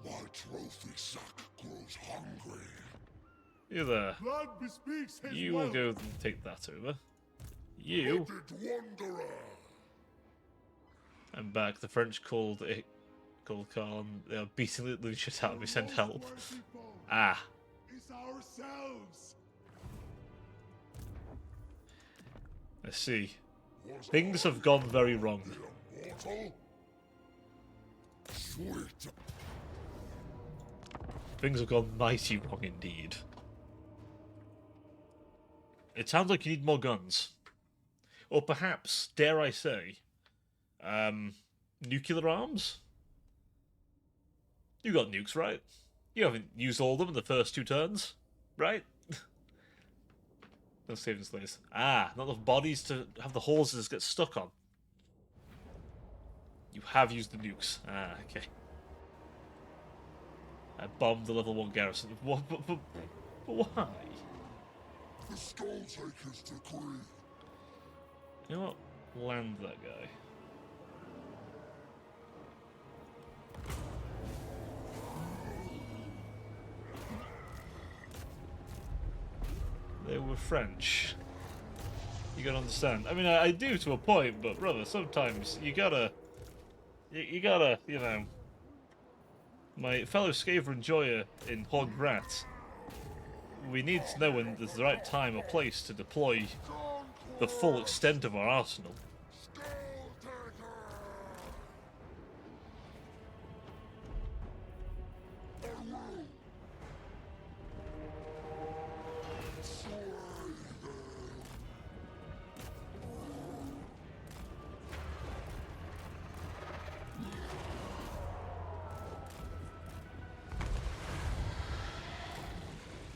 My trophy sack grows hungry. You there. Blood bespeaks his You will will. go and take that over. You. Hooded wanderer. I'm back. The French called Carl and they are beating the shit out of me. Send help. Ah. It's ourselves. I see. Was Things I have gone very wrong. the immortal? Sweet. Things have gone mighty wrong indeed. It sounds like you need more guns. Or perhaps, dare I say, nuclear arms? You got nukes, right? You haven't used all of them in the first 2 turns, right? No saving slays. Ah, not enough bodies to have the horses get stuck on. You have used the nukes. Ah, okay. I bombed the level 1 garrison. What? But why? The Skull Taker's decree. You know what? Land that guy. They were French. You gotta understand. I mean, I do to a point, but brother, sometimes you gotta, you gotta, you know. My fellow Skaver enjoyer in Horned Rat, we need to know when there's the right time or place to deploy the full extent of our arsenal. Skull Taker! I will. Slay them.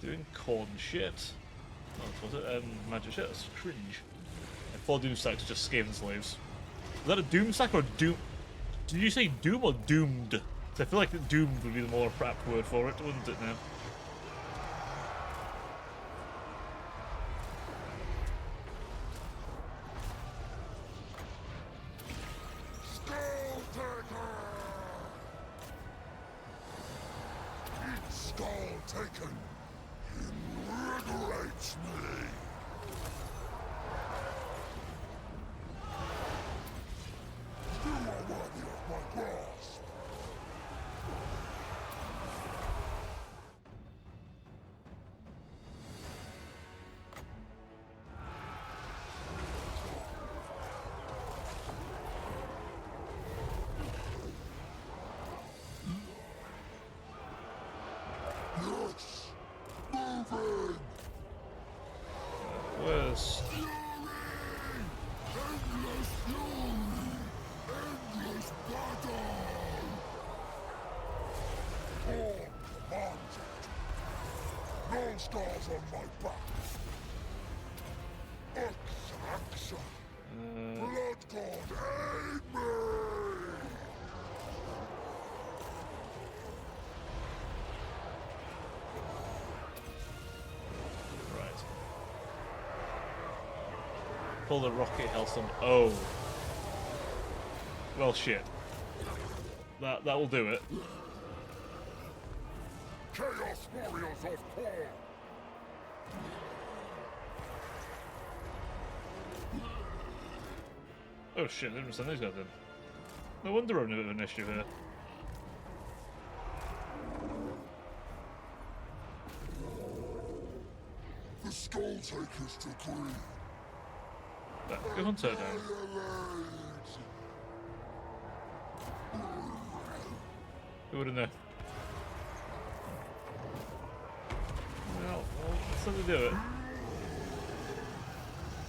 Doing corn shit. Oh, what was it? Magic shit. That's cringe. And 4 Doomstacks just Skaven slaves. Is that a Doomstack or Doom? Did you say Doom or Doomed? 'Cause I feel like Doomed would be the more apt word for it, wouldn't it now? Skull Taker! Each skull taken invigorates me. You are worthy of my grasp. Yes! Moving! Where's... Endless fury! Endless battle! Torn commands it. No scars on my back. Exaction! Blood God, aid me! Right. Pull the rocket Hellstorm. Oh. Well, shit. That will do it. Chaos Warriors of Core! Oh shit, they didn't send these guys in. No wonder we're in a bit of an issue here. The Skull Taker's decree. Right, go Hunter down. Annihilate! Who would have known? Well, let's let me do it.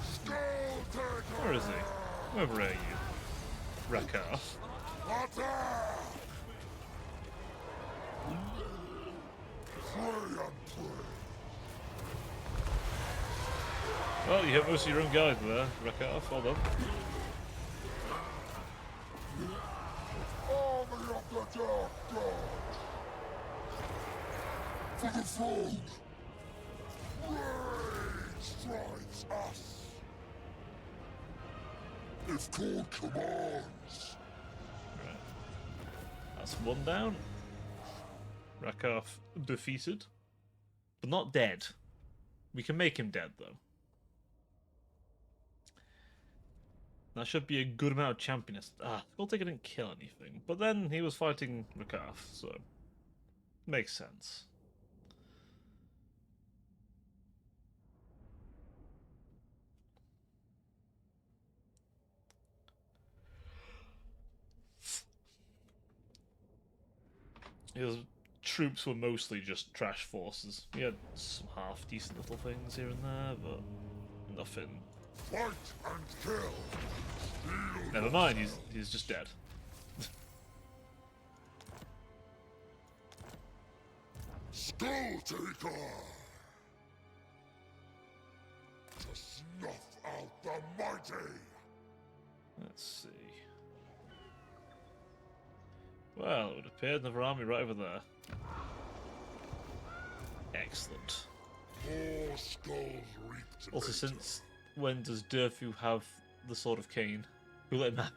Skull Taker! Where is he? Wherever are you? Rakar. Attack! Pray and pray. Well, you hit most of your own guys there, Rakar. Well done. Army of the Dark God! For the throne! Rage strikes us! If called commands! Right. That's one down. Rakar defeated. But not dead. We can make him dead, though. That should be a good amount of championess. Skulltaker didn't kill anything. But then he was fighting Rakar, so... Makes sense. His troops were mostly just trash forces. He had some half-decent little things here and there, but nothing. Fight and kill! Steel Never mind, he's just dead. Skull Taker! To snuff out the mighty! Let's see. Well, it would appear another army right over there. Excellent. More skulls reaped Also, later. since when does Durfu have the Sword of Cain? Who let him have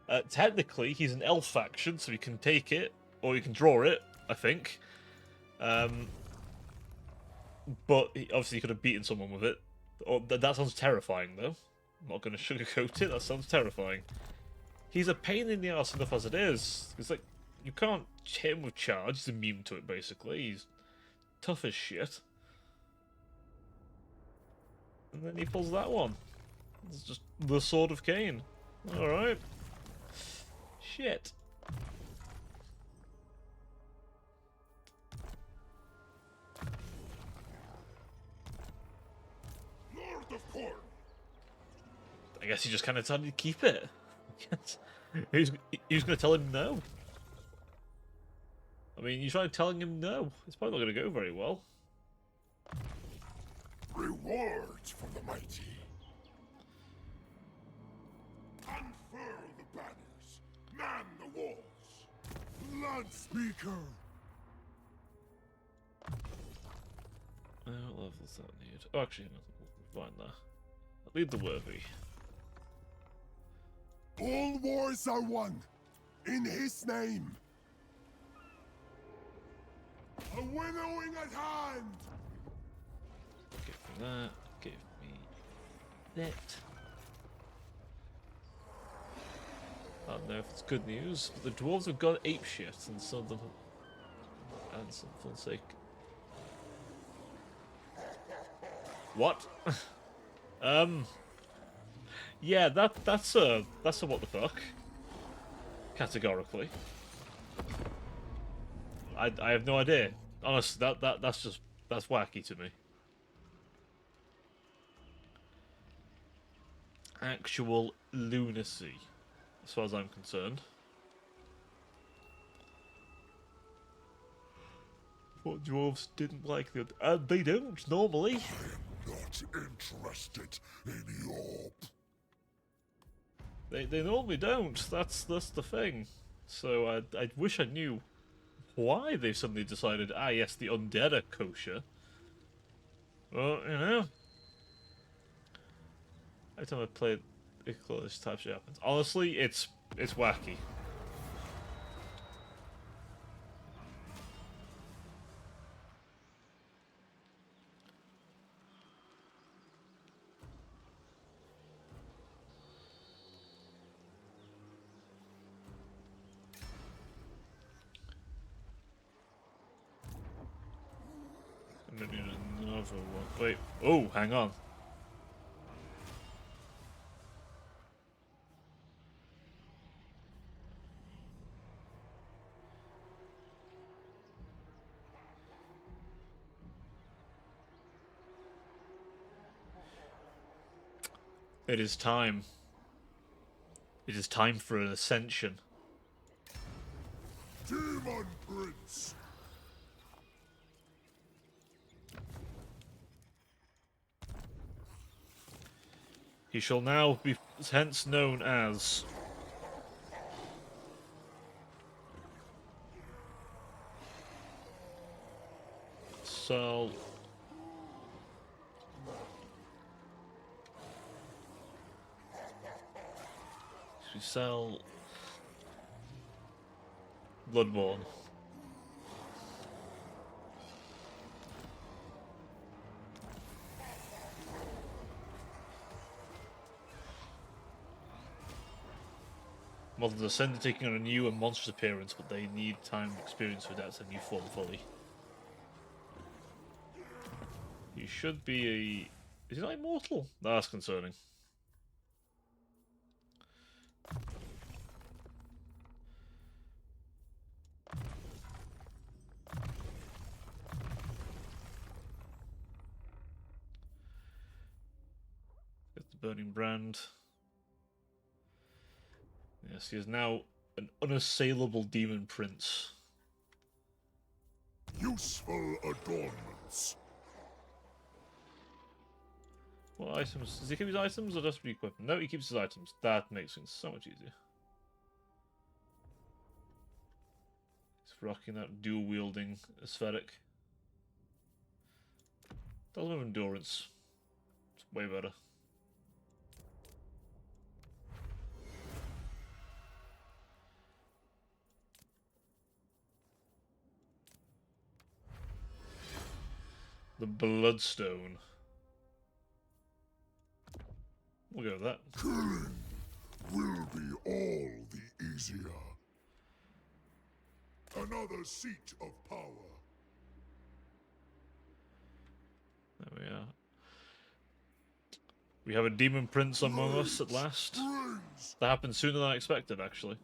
it? Technically, he's an elf faction, so he can take it, or he can draw it, I think. But obviously he could have beaten someone with it. That sounds terrifying, though. I'm not going to sugarcoat it, that sounds terrifying. He's a pain in the ass enough as it is. It's like, you can't hit him with charge, he's immune to it, basically. He's tough as shit. And then he pulls that one. It's just the Sword of Cain. Alright. Shit. Lord of Corn. I guess he just kind of decided to keep it. Who's going to tell him no? I mean, you try telling him no. It's probably not going to go very well. Rewards for the mighty. Unfurl the banners. Man the walls. Land speaker. What level does that need? Oh, actually, no, we'll find that. Lead the worthy. All wars are won. In his name. A winnowing at hand. Give me that. Give me that. I don't know if it's good news, but the dwarves have gone apeshit, and some of them, and some fun's sake. What? Yeah, that's a what the fuck. Categorically. I have no idea. Honestly, that's wacky to me. Actual lunacy, as far as I'm concerned. What dwarves didn't like the they don't normally. Not interested in your... They normally don't. That's the thing. So I wish I knew why they suddenly decided, ah yes, the undead are kosher. Well, you know. Every time I play it, this type of shit happens. Honestly, it's wacky. I'm gonna need another one. Wait. Oh, hang on. It is time. It is time for an ascension. Demon Prince. He shall now be hence known as Sal. Sal Bloodborne. Models Ascend are taking on a new and monstrous appearance, but they need time and experience to adapt to their new form fully. He should be a... Is he not immortal? No, that's concerning. Get the Burning Brand. Yes, he is now an unassailable demon prince. Useful adornments. What items? Does he keep his items or just re-equip them? No, he keeps his items. That makes things so much easier. He's rocking that dual-wielding aesthetic. Doesn't have endurance. It's way better. The Bloodstone. We'll go with that. Killing will be all the easier. Another seat of power. There we are. We have a demon prince among us at last. Praise That happened sooner than I expected, actually.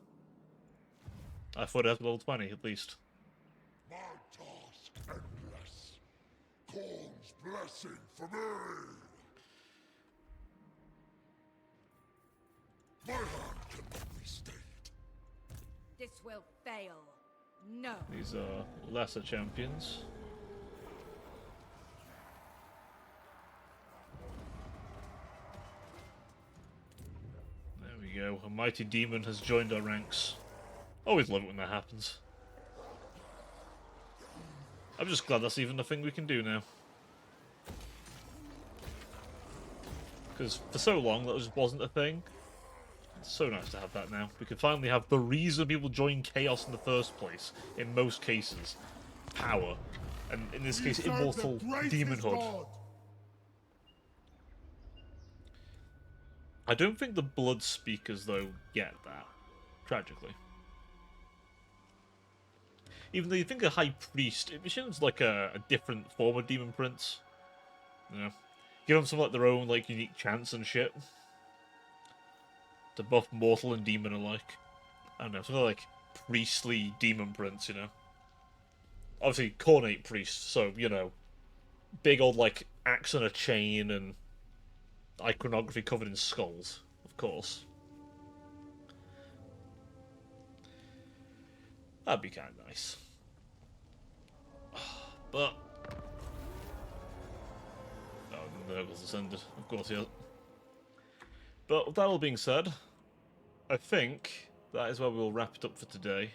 I thought it had level 20 at least. my task endless. Korn's blessing for me. My hand cannot be stayed. This will fail. No. These are lesser champions. There we go. A mighty demon has joined our ranks. Always love it when that happens. I'm just glad that's even a thing we can do now. Because for so long that just wasn't a thing. It's so nice to have that now. We can finally have the reason people join Chaos in the first place, in most cases. Power. And in this case, He serves immortal the greatest demonhood. god. I don't think the Blood Speakers, though, get that. Tragically. Even though you think a High Priest, it seems like a different form of Demon Prince. You know? Give them some like their own like unique chants and shit. To buff mortal and demon alike. I don't know, something like priestly Demon Prince, you know? Obviously, Cornate Priest, so, you know, big old, like, axe and a chain and iconography covered in skulls, of course. That'd be kind of nice. But... oh, the Nurgle's ascended. Of course he has. But with that all being said, I think that is where we'll wrap it up for today.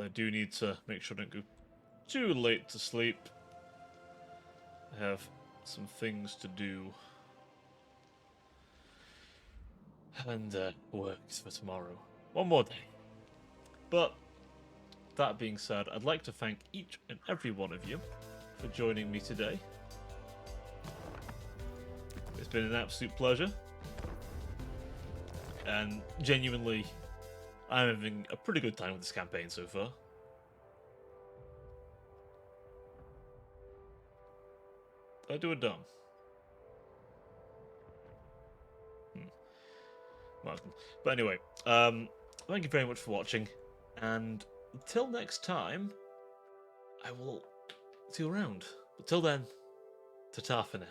I do need to make sure I don't go too late to sleep. I have some things to do. And work for tomorrow. One more day. But, that being said, I'd like to thank each and every one of you for joining me today. It's been an absolute pleasure. And genuinely, I'm having a pretty good time with this campaign so far. Did I do it dumb? But anyway, thank you very much for watching. And until next time, I will see you around. But till then, ta-ta for now.